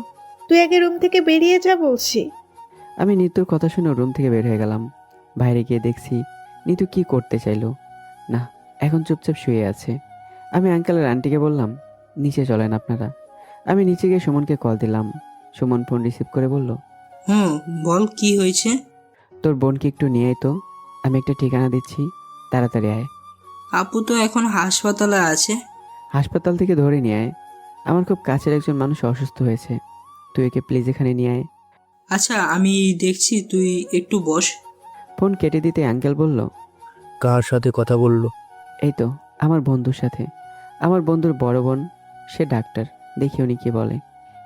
তুই আগে রুম থেকে বেরিয়ে যা বলছি। আমি নিতুর কথা শুনে রুম থেকে বের হয়ে গেলাম। বাইরে গিয়ে দেখছি নিতু কি করতে চাইলো না, এখন চুপচাপ শুয়ে আছে। আমি আঙ্কেল আর আন্টিকে বললাম, নিচে চলেন আপনারা। আমি নিচে গিয়ে সুমনকে কল দিলাম। সুমন ফোন রিসিভ করে বলল, হুম, বল কি হয়েছে? তোর বোনকে একটু নিয়ে আয় তো, আমি একটা ঠিকানা দিচ্ছি, তাড়াতাড়ি আয়। আপু তো এখন হাসপাতালে আছে। হাসপাতাল থেকে ধরে নিয়ে আয়, আমার খুব কাছের একজন মানুষ অসুস্থ হয়েছে, তুই একে প্লিজ এখানে নিয়ে আয়। আচ্ছা আমি দেখছি, তুই একটু বস। ফোন কেটে দিতে আঙ্কেল বলল, কার সাথে কথা বললো? এই তো আমার বন্ধুর সাথে, আমার বন্ধুর বড় বোন, সে ডাক্তার, দেখি উনি কি বলে।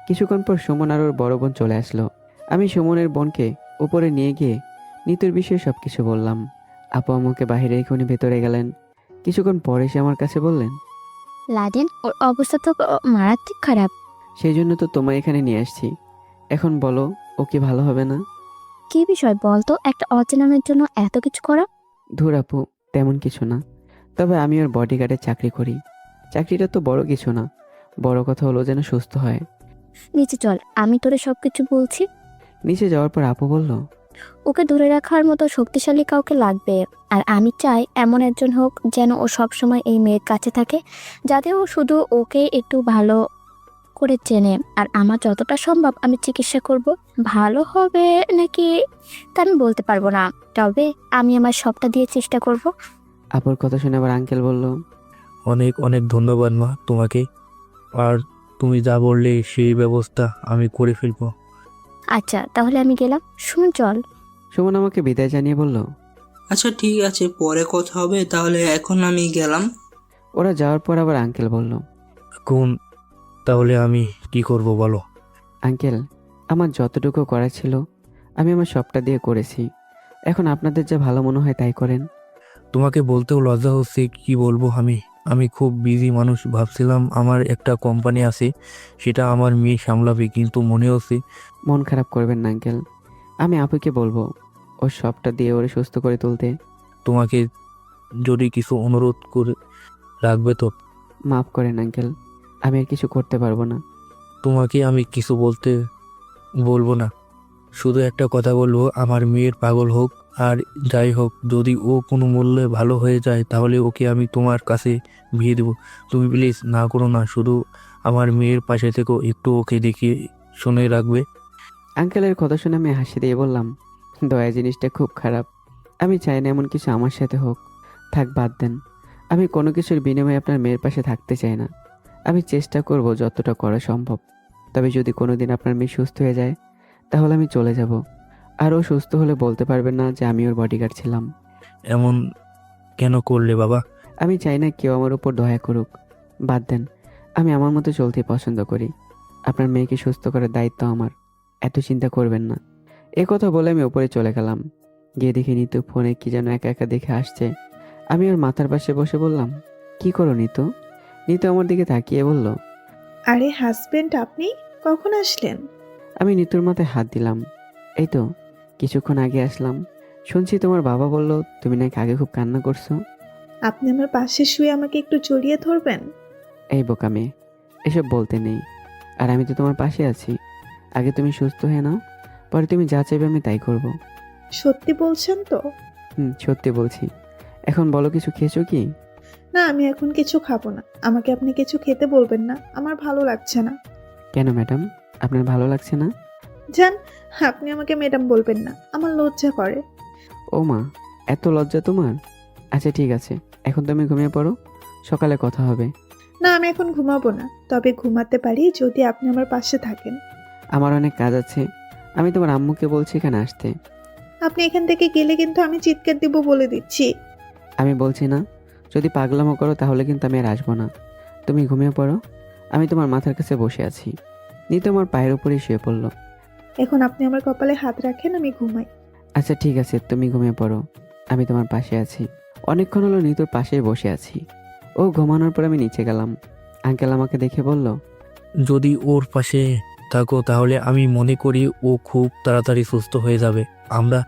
কিছুক্ষণ পর সুমন আর ওর বড় বোন চলে আসলো। আমি সুমনের বোনকে উপরে নিয়ে গিয়ে নিতুর বিষয়ে সব কিছু বললাম। আপু আমাকে বাইরে রেখে উনি ভেতরে গেলেন। কিছুক্ষণ পরে এসে আমার কাছে বললেন, লাদেন, ওর অবস্থা তো মারাত্মক খারাপ। সেই জন্য তো তোমায় এখানে নিয়ে আসছি। এখন বলো, ও কি ভালো হবে না? কি বিষয় বলতো, একটা অচেনা মেয়ের জন্য এত কিছু করা? ধুর আপু, তেমন কিছু না, তবে আমি ওর বডিগার্ডের চাকরি করি। চাকরিটা তো বড় কিছু না, বড় কথা হলো যেন সুস্থ হয়। নিচে চল, আমি তোরে সবকিছু বলছি। নিচে যাওয়ার পর আপু বলল, ওকে ধরে রাখার মতো শক্তিশালী কাউকে লাগবে, আর আমি চাই এমন একজন হোক যেন ও সবসময় এই মেয়ের কাছে থাকে, যাতে ও শুধু ওকে একটু ভালো করে চেনে। আর আমার যতটা সম্ভব আমি চিকিৎসা করব। ভালো হবে নাকি তা আমি বলতে পারবো না, তবে আমি আমার সবটা দিয়ে চেষ্টা করব। আপুর কথা শুনে আবার আঙ্কেল বলল, অনেক অনেক ধন্যবাদ মা তোমাকে। আর তুমি যা বললে সেই ব্যবস্থা আমি করে ফেলবো। আচ্ছা তাহলে আমি গেলাম, শুনুন চল। সুমন আমাকে বিদায় জানিয়ে বলল, আচ্ছা ঠিক আছে, পরে কথা হবে, তাহলে এখন আমি গেলাম। ওরা যাওয়ার পর আবার আঙ্কেল বলল, এখন তাহলে আমি কি করব বলো? আঙ্কেল আমার যতটুকু করা ছিল আমি আমার সবটা দিয়ে করেছি, এখন আপনাদের যা ভালো মনে হয় তাই করেন। তোমাকে বলতেও লজ্জা হচ্ছে, কি বলবো আমি। আমি খুব বিজি মানুষ, ভাবছিলাম আমার একটা কোম্পানি আছে, সেটা আমার মেয়ে সামলাবে, কিন্তু মনে হচ্ছে মন খারাপ করবেন না আঙ্কেল, আমি আপুকে বলবো ওর সবটা দিয়ে ওরে সুস্থ করে তুলতে। তোমাকে যদি কিছু অনুরোধ করে রাখবে তো। মাফ করেন আঙ্কেল, আমি আর কিছু করতে পারবো না। তোমাকে আমি কিছু বলবো না, শুধু একটা কথা বলবো, আমার মেয়ের পাগল হোক আর যাই হোক, যদি ও কোনো মূল্যে ভালো হয়ে যায় তাহলে ওকে আমি তোমার কাছে বিয়ে দেবো। তুমি প্লিজ না করো না, শুধু আমার মেয়ের পাশে থেকেও একটু ওকে দেখিয়ে শুনে রাখবে। আঙ্কেলের কথা শুনে আমি হাসি দিয়ে বললাম, দয়া জিনিসটা খুব খারাপ, আমি চাই না এমন কিছু আমার সাথে হোক। থাক, বাদ দেন। আমি কোনো কিছুর বিনিময়ে আপনার মেয়ের পাশে থাকতে চাই না। আমি চেষ্টা করব যতটা করা সম্ভব। তবে যদি কোনোদিন আপনার মেয়ে সুস্থ হয়ে যায় তাহলে আমি চলে যাব, আর ও সুস্থ হলে বলতে পারবেন না যে আমি ওর বডিগার্ড ছিলাম। এমন কেন করলে বাবা? আমি চাই না কেউ আমার উপর দয়া করুক। বাদ দেন, আমি আমার মতো চলতে পছন্দ করি। আপনার মেয়েকে সুস্থ করার দায়িত্ব আমার, এত চিন্তা করবেন না। এ কথা বলে আমি উপরে চলে গেলাম। গিয়ে দেখি নিতু ফোনে কি যেন একা একা দেখে আসছে। আমি ওর মাথার পাশে বসে বললাম, কি করো নিতু? নিতু আমার দিকে তাকিয়ে বলল, আরে হাজবেন্ড, আপনি কখন আসলেন? আমি নিতুর মাথায় হাত দিলাম। এই তো কিছুক্ষণ আগে আসলাম। শুনছি তোমার বাবা বলল তুমি নাকি আগে খুব কান্না করছো। আপনি আমার পাশে শুয়ে আমাকে একটু জড়িয়ে ধরবেন? এই বোকা মেয়ে, এসব বলতে নেই। আর আমি তো তোমার পাশে আছি। আগে তুমি সুস্থ হয়ে নাও, পরে তুমি যা চাইবে আমি তাই করব। সত্যি বলছেন তো? সত্যি বলছি। এখন বলো, কিছু খেয়েছো কি? না, আমি এখন কিছু খাবো না। আমাকে আপনি কিছু খেতে বলবেন না, আমার ভালো লাগছে না। কেন ম্যাডাম, আপনার ভালো লাগছে না? জান, আপনি আমাকে ম্যাডাম বলবেন না, আমার লজ্জা করে। ও মা, এত লজ্জা তোমার? আচ্ছা ঠিক আছে, এখন তুমি ঘুমিয়ে পড়ো, সকালে কথা হবে। না, আমি এখন ঘুমাবো না, তবে ঘুমাতে পারি যদি আপনি আমার পাশে থাকেন। আমার অনেক কাজ আছে, আমি তোমার আম্মুকে বলছি এখানে আসতে। আপনি এখান থেকে গেলে কিন্তু আমি চিৎকার দিব বলে দিচ্ছি। আমি বলছি না, যদি পাগলামো করো তাহলে কিন্তু আমি আর আসবো না। তুমি ঘুমিয়ে পড়ো, আমি তোমার মাথার কাছে বসে আছি। নিতু আমার পায়ের উপরেই শুয়ে পড়লো। এখন আপনি আমার কপালে হাত রাখেন, আমি ঘুমাই। আচ্ছা ঠিক আছে, তুমি ঘুমিয়ে পড়ো, আমি তোমার পাশে আছি। অনেকক্ষণ হলো নিতুর পাশেই বসে আছি। ও ঘুমানোর পর আমি নিচে গেলাম। আঙ্কেল আমাকে দেখে বলল, যদি ওর পাশে থাকো তাহলে আমি মনে করি ও খুব তাড়াতাড়ি সুস্থ হয়ে যাবে। আমরা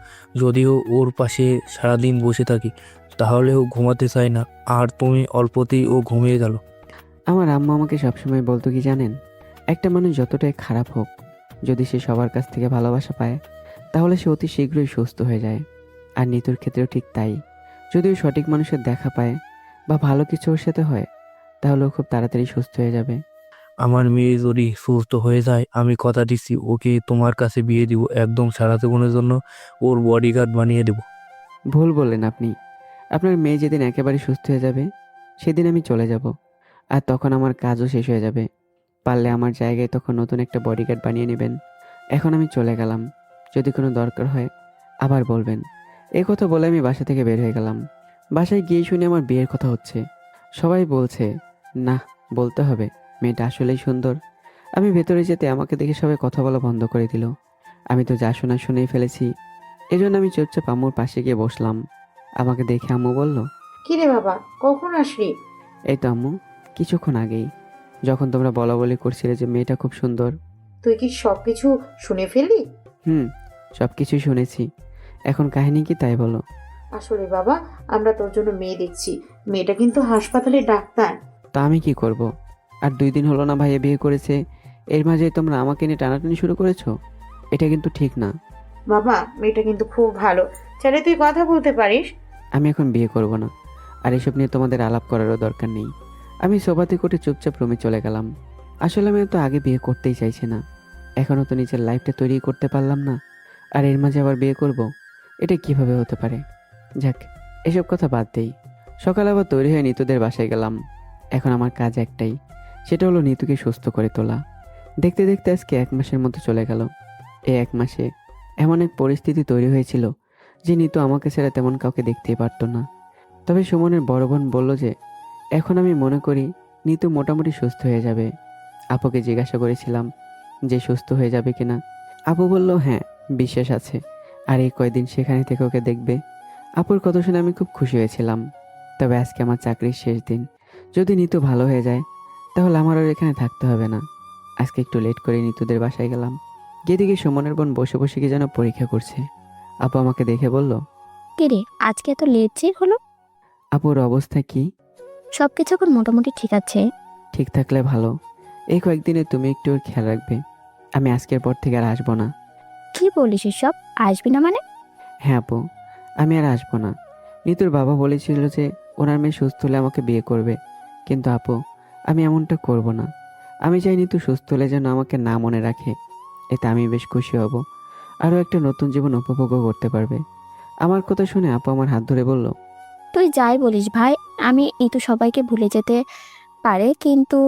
যদিও ওর পাশে সারাদিন বসে থাকি তাহলেও ঘুমাতে চায় না, আর তুমি অল্পতেই ও ঘুমিয়ে গেল। আমার আম্মা আমাকে সবসময় বলতো কি জানেন, একটা মানুষ যতটাই খারাপ হোক, যদি সে সবার কাছ থেকে ভালোবাসা পায় তাহলে সে অতি শীঘ্রই সুস্থ হয়ে যায়। আর নিতুর ক্ষেত্রেও ঠিক তাই। যদি ও সঠিক মানুষের দেখা পায় বা ভালো কিছু ওর সাথে হয় তাহলে ও খুব তাড়াতাড়ি সুস্থ হয়ে যাবে। আমার মেয়ে যদি সুস্থ হয়ে যায় আমি কথা দিচ্ছি ওকে তোমার কাছে বিয়ে দিব, একদম সারা জীবনের জন্য ওর বডিগার্ড বানিয়ে দেব। ভুল বললেন আপনি। আপনার মেয়ে যেদিন একেবারে সুস্থ হয়ে যাবে সেদিন আমি চলে যাব, আর তখন আমার কাজও শেষ হয়ে যাবে। পারলে আমার জায়গায় তখন নতুন একটা বডিগার্ড বানিয়ে নেবেন। এখন আমি চলে গেলাম, যদি কোনো দরকার হয় আবার বলবেন। এই কথা বলে আমি বাসা থেকে বের হয়ে গেলাম। বাসায় গিয়ে শুনে আমার বিয়ের কথা হচ্ছে। সবাই বলছে না, বলতে হবে, মেয়েটা আসলেই সুন্দর। আমি ভেতরে যেতে আমাকে দেখে সবাই কথা বলা বন্ধ করে দিল। আমি তো যা শোনা শুনেই ফেলেছি। এজন্য আমি চুপচাপ আম্মুর পাশে গিয়ে বসলাম। আমাকে দেখে আম্মু বলল, কিরে বাবা, কখন আসলি? এই তো আম্মু, কিছুক্ষণ আগেই, যখন তোমরা বলা বলি করছিলে যে মেয়েটা খুব সুন্দর। তুই কি সবকিছু শুনে ফেললি? সব কিছুই শুনেছি। এখন কাহিনী কি তাই বলো। আসলে বাবা, আমরা তোর জন্য মেয়ে দেখছি। মেয়েটা কিন্তু হাসপাতালে ডাক্তার। তা আমি কি করব? আর 2 দিন হলো না ভাইয়া বিয়ে করেছে, এর মাঝে তোমরা আমাকে নিয়ে টানাটানি শুরু করেছো। এটা কিন্তু ঠিক না। বাবা, মেয়েটা কিন্তু খুব ভালো, চাইলে তুই কথা বলতে পারিস। আমি এখন বিয়ে করব না, আর এসব নিয়ে তোমাদের আলাপ করারও দরকার নেই। আমি সোফাতে করে চুপচাপ রুমে চলে গেলাম। আসলে আমি তো আগে বিয়ে করতেই চাইছি না, এখনও তো নিজের লাইফটা তৈরি করতে পারলাম না, আর এর মাঝে আবার বিয়ে করব? এটা কিভাবে হতে পারে? যাক, এসব কথা বাদ দেই। সকালে আবার তৈরি হয়ে নিতুদের বাসায় গেলাম। এখন আমার কাজ একটাই, সেটা হলো নিতুকে সুস্থ করে তোলা। দেখতে দেখতে আজকে 1 মাসের মতো চলে গেল। এই 1 মাসে এমন এক পরিস্থিতি তৈরি হয়েছিল যে নিতু আমাকে ছাড়া তেমন কাউকে দেখতেই পারতো না। তবে সুমনের বড় বোন বলল যে এখন আমি মনে করি নিতু মোটামুটি সুস্থ হয়ে যাবে। আপুকে জিজ্ঞাসা করেছিলাম যে সুস্থ হয়ে যাবে কিনা। আপু বলল হ্যাঁ, বিশ্বাস আছে, আর এই কয়দিন সেখানে থেকে ওকে দেখবে। আপুর কথা শুনে আমি খুব খুশি হয়েছিলাম। তবে আজকে আমার চাকরির শেষ দিন। যদি নিতু ভালো হয়ে যায় তাহলে আমার আর এখানে থাকতে হবে না। আজকে একটু লেট করে নিতুদের বাসায় গেলাম। গিয়ে দেখি সুমনের বোন বসে বসে কি যেন পরীক্ষা করছে। আপু আমাকে দেখে বলল, কে রে, আজকে এত লেট যে হলো? আপুর অবস্থা কি? সবকিছু এখন মোটামুটি ঠিক আছে। ঠিক থাকলে ভালো। এই কয়েকদিনে তুমি একটু ওর খেয়াল রাখবে। আমি আজকের পর থেকে আর আসবো না। কি বলিস এসব? আসবি না মানে? হ্যাঁ আপু, আমি আর আসবো না। নিতুর বাবা বলেছিল যে ওনার মেয়ে সুস্থ হলে আমাকে বিয়ে করবে, কিন্তু আপু আমি এমনটা করব না। আমি চাই নিতু সুস্থ হলে যেন আমাকে না মনে রাখে। এতে আমি বেশ খুশি হব, আরও একটা নতুন জীবন উপভোগও করতে পারবে। আমার কথা শুনে আপু আমার হাত ধরে বলল, তুই যাই বলিস ভাই, আমি এই তো সবাইকে ভুলে যেতে পারে, কিন্তু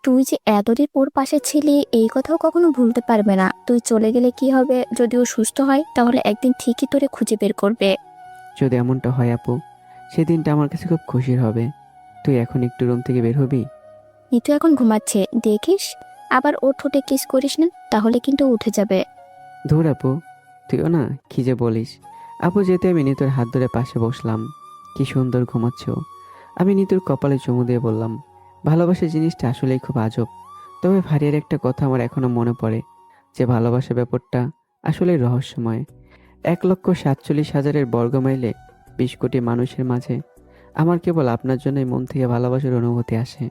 তুই যে এতদিন ওর পাশে ছিলি এই কথাও কখনো ভুলতে পারবে না। তুই চলে গেলে কি হবে? যদি ও সুস্থ হয় তাহলে একদিন ঠিকই তোরে খুঁজে বের করবে। যদি এমনটা হয় আপু, সেদিনটা আমার কাছে খুব খুশির হবে। তুই এখন একটু রুম থেকে বের হবি? নিতু এখন ঘুমাচ্ছে, দেখিস আবার ওর ঠোঁটে কিস করিস না, তাহলে কিন্তু উঠে যাবে। ধুর আপু, তুইও না কি যে বলিস। আপু যেতে আমি নিতুর হাত ধরে পাশে বসলাম। কি সুন্দর ঘুমাচ্ছ। আমি নিতুর কপালে চুমু দিয়ে বললাম, ভালোবাসা জিনিসটা আসলেই খুব আজব। তবে ফারিয়ার একটা কথা আমার এখনো মনে পড়ে, যে ভালোবাসা ব্যাপারটা আসলেই রহস্যময়। 1,47,000 বর্গমাইলে 20 কোটি মানুষের মাঝে আমার কেবল আপনার জন্যই মন থেকে ভালোবাসার অনুভূতি আসে।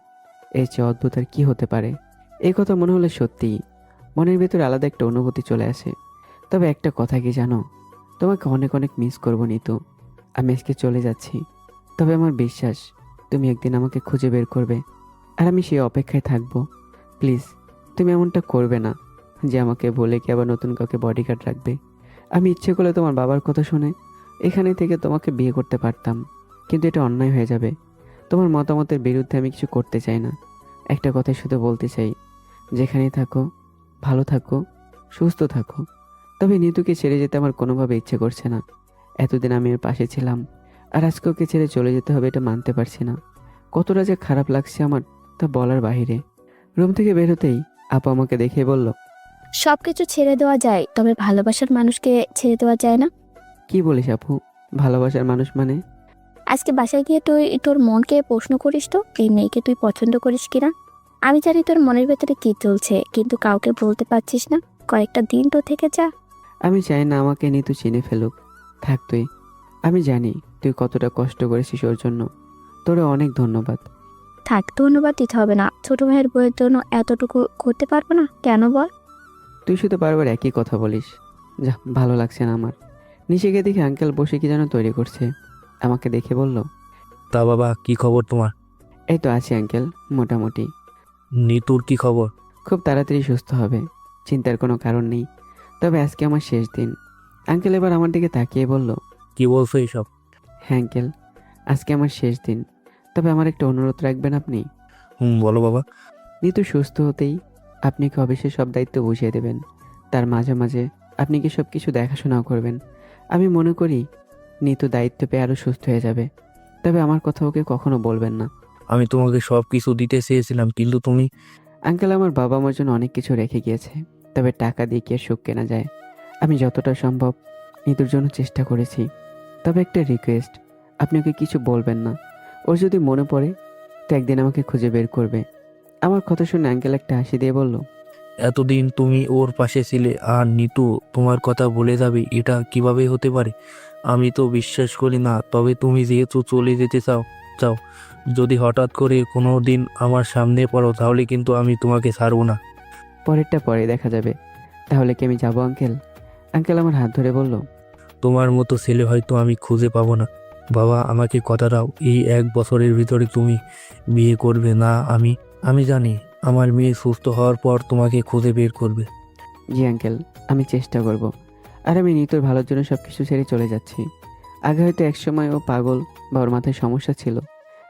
এর চেয়ে অদ্ভুত আর কি হতে পারে? এই কথা মনে হলে সত্যিই মনের ভেতরে আলাদা একটা অনুভূতি চলে আসে। তবে একটা কথা কি জানো, তোমাকে অনেক অনেক মিস করবো নিতু। আমি আজকে চলে যাচ্ছি, তবে আমার বিশ্বাস তুমি একদিন আমাকে খুঁজে বের করবে, আর আমি সেই অপেক্ষায় থাকবো। প্লিজ তুমি এমনটা করবে না যে আমাকে বলে কি আবার নতুন কাউকে বডিগার্ড রাখবে। আমি ইচ্ছে করলে তোমার বাবার কথা শুনে এখানে থেকে তোমাকে বিয়ে করতে পারতাম, কিন্তু এটা অন্যায় হয়ে যাবে। তোমার মতামতের বিরুদ্ধে আমি কিছু করতে চাই না। একটা কথাই শুধু বলতে চাই, যেখানেই থাকো ভালো থাকো, সুস্থ থাকো। তবে নিতুকে ছেড়ে যেতে আমার কোনোভাবে ইচ্ছে করছে না। এতদিন আমি এর পাশে ছিলাম, আর আজকে ওকে ছেড়ে চলে যেতে হবে এটা মানতে পারছি না। কতটা যে খারাপ লাগছে আমার, তা বলার বাহিরে। রুম থেকে বের হতেই আপু আমাকে দেখে বলল, সবকিছু ছেড়ে দেওয়া যায়, তবে ভালোবাসার মানুষকে ছেড়ে দেওয়া যায় না। কি বলিস আপু? ভালোবাসার মানুষ মানে? আজকে বাসায় গিয়ে তুই তোর মনকে প্রশ্ন করিস তো, এই মেয়েকে তুই পছন্দ করিস কিনা। আমি জানি তোর মনের ভেতরে কি চলছে, কিন্তু কাউকে বলতে পারছিস না। কয়েকটা দিন তো থেকে যা। আমি চাই না আমাকে নিতু চিনে ফেলুক। থাক তুই। আমি জানি তুই কতটা কষ্ট করেছিস ওর জন্য। তোরে অনেক ধন্যবাদ। থাক, ধন্যবাদ দিতে হবে না। ছোট ভাইয়ের বইয়ের জন্য এতটুকু করতে পারবো না কেন বল? তুই শুধু বারবার একই কথা বলিস। যা, ভালো লাগছে না আমার। নিচে গিয়ে দেখি আঙ্কেল বসে কি যেন তৈরি করছে। আমাকে দেখে বলল, তা বাবা, কি খবর তোমার? এই তো আছি আঙ্কেল, মোটামুটি। নিতুর কি খবর? খুব তাড়াতাড়ি সুস্থ হবে, চিন্তার কোনো কারণ নেই। তবে আজকে আমার শেষ দিন। আঙ্কেল এবার আমার দিকে তাকিয়ে বলল, কি বলছো এইসব? হ্যাঁ আঙ্কেল, আজকে আমার শেষ দিন। তবে আমার একটা অনুরোধ রাখবেন আপনি। বলো বাবা। নিতু সুস্থ হতেই আপনি কি অফিসের সব দায়িত্ব বুঝিয়ে দেবেন। তার মাঝে মাঝে আপনি কি সব কিছু দেখাশোনাও করবেন। আমি মনে করি নিতু দায়িত্ব পেয়ে আরও সুস্থ হয়ে যাবে। তবে আমার কথা ওকে কখনো বলবেন না। আমি তোমাকে সব কিছু দিতে চেয়েছিলাম, কিন্তু তুমি... আঙ্কেল, আমার বাবা আমার জন্য অনেক কিছু রেখে গিয়েছে, তবে টাকা দিয়ে কি আর সুখ কেনা যায়। আমি যতটা সম্ভব নিতুর জন্য চেষ্টা করেছি। তবে একটা রিকোয়েস্ট, আপনি ওকে কিছু বলবেন না। ওর যদি মনে পড়ে তো একদিন আমাকে খুঁজে বের করবে। আমার কথা শুনে আঙ্কেল একটা হাসি দিয়ে বলল, এতদিন তুমি ওর পাশে ছিলে, আর নিতু তোমার কথা ভুলে যাবে, এটা কিভাবে হতে পারে? আমি তো বিশ্বাস করি না। তবে তুমি যেহেতু চলে যেতে চাও, যদি হঠাৎ করে কোনো দিন আমার সামনে পড়ো, তাহলে কিন্তু আমি তোমাকে ছাড়বো না। পরেরটা পরে দেখা যাবে। তাহলে কি আমি যাবো আঙ্কেল? আঙ্কেল আমার হাত ধরে বলল, তোমার মতো ছেলে হয়তো আমি খুঁজে পাবো না। বাবা, আমাকে কথা দাও, এই 1 বছরের ভিতরে তুমি বিয়ে করবে না? আমি জানি আমার মেয়ে সুস্থ হওয়ার পর তোমাকে খুঁজে বের করবে। জি আঙ্কেল, আমি চেষ্টা করব। আর আমি নিতুর ভালোর জন্য সব কিছু ছেড়ে চলে যাচ্ছি। আগে হয়তো একসময় ও পাগল বা ওর মাথায় সমস্যা ছিল,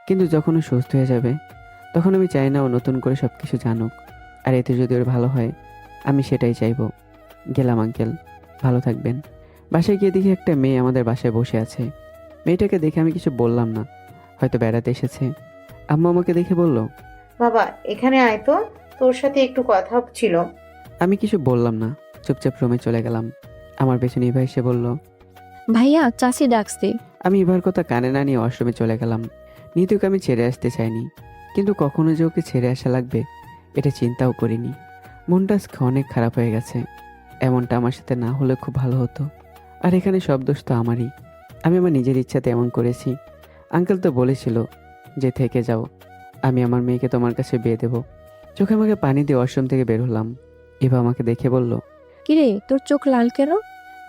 কিন্তু যখন ও সুস্থ হয়ে যাবে তখন আমি চাই না ও নতুন করে সব কিছু জানুক। আর এতে যদি ওর ভালো হয় আমি সেটাই চাইবো। গেলাম আঙ্কেল, ভালো থাকবেন। বাসায় গিয়ে দেখি একটা মেয়ে আমাদের বাসায় বসে আছে। মেয়েটাকে দেখে আমি কিছু বললাম না, হয়তো বেড়াতে এসেছে। আম্মা আমাকে দেখে বলল, বাবা এখানে আয় তো, তোর সাথে একটু কথা ছিল। আমি কিছু বললাম না, চুপচাপ রুমে চলে গেলাম। আমার পেছনে ইভা এসে বলল, ভাইয়া, চাচি ডাকছে। আমি এবার কথা কানে না নিয়ে ওয়াশরুমে চলে গেলাম। নিতুকে আমি ছেড়ে আসতে চাইনি, কিন্তু কখনো যে ওকে ছেড়ে আসা লাগবে এটা চিন্তাও করিনি। মনটা আজকে অনেক খারাপ হয়ে গেছে। এমনটা আমার সাথে না হলে খুব ভালো হতো। আর এখানে সব দোষ তো আমারই। আমি আমার নিজের ইচ্ছাতে এমন করেছি। আঙ্কেল তো বলেছিল যে থেকে যাও, আমি আমার মেয়েকে তোমার কাছে বিয়ে দেবো। চোখে আমাকে পানি দিয়ে ওয়াশরুম থেকে বের হলাম। এবার আমাকে দেখে বলল, কিরে তোর চোখ লাল কেন?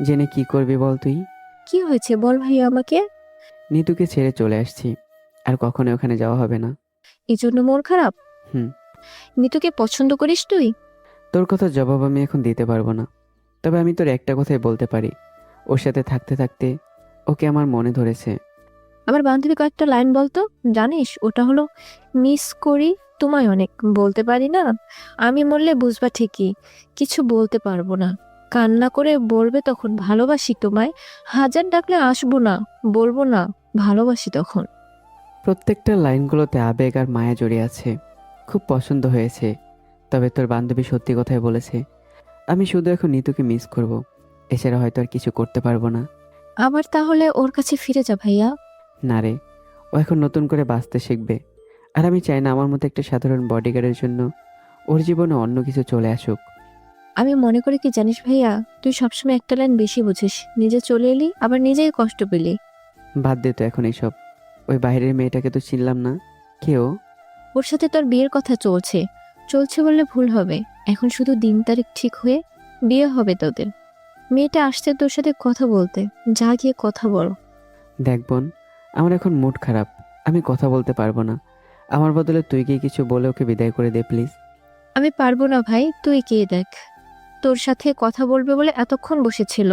জেনে কি করবি বল তুই? কি হয়েছে বল ভাইয়া আমাকে। নিতুকে ছেড়ে চলে আসছি, আর কখনো ওখানে যাওয়া হবে না। এই জন্য মন খারাপ? হুম। নিতুকে পছন্দ করিস তুই? তোর কথার জবাব আমি এখন দিতে পারবো না, তবে আমি তোর একটা কথাই বলতে পারি, ওর সাথে থাকতে থাকতে ওকে আমার মনে ধরেছে। আমার বান্ধবী কয়েকটা লাইন বলতো। জানিস ওটা হলো, মিস করি তোমায় অনেক, বলতে পারি না। আমি মরলে বুঝবা ঠিকই, কিছু বলতে পারবো না। কান্না করে বলবে তখন ভালোবাসি তোমায়, হাজার ডাকলে আসবো না, বলবো না ভালোবাসি তখন। প্রত্যেকটা লাইনগুলোতে আবেগ আর মায়া জড়িয়ে আছে। খুব পছন্দ হয়েছে। তবে তোর বান্ধবী সত্যি কথাই বলেছে। আমি শুধু এখন নিতুকে মিস করব, এছাড়া হয়তো আর কিছু করতে পারবো না। আবার তাহলে ওর কাছে ফিরে যা ভাইয়া। না রে, ও এখন নতুন করে বাঁচতে শিখবে। আর আমি চাই না আমার মতো একটা সাধারণ বডিগার্ডের জন্য ওর জীবনে অন্য কিছু চলে আসুক। আমি মনে করি কি জানিস ভাইয়া, তুই সবসময় একটা লাইন বেশি বুঝিস, নিজে চলে এলি আবার নিজেই কষ্ট পেলি। বাদ দে তো এখন এইসব। ওই বাইরের মেয়েটাকে তো চিনলাম না, কেউ। ওর সাথে তোর বিয়ের কথা চলছে। চলছে বললে ভুল হবে, এখন শুধু দিন তারিখ ঠিক হয়ে বিয়ে হবে তোদের। মেয়েটা আসছে তোর সাথে কথা বলতে, যা গিয়ে কথা বল। দেখ বোন, আমার এখন মুড খারাপ, আমি কথা বলতে পারবো না। আমার বদলে তুই গিয়ে কিছু বলে ওকে বিদায় করে দে প্লিজ। আমি পারবো না ভাই, তুই কে দেখ। তোর সাথে কথা বলবে বলে এতক্ষণ বসেছিল।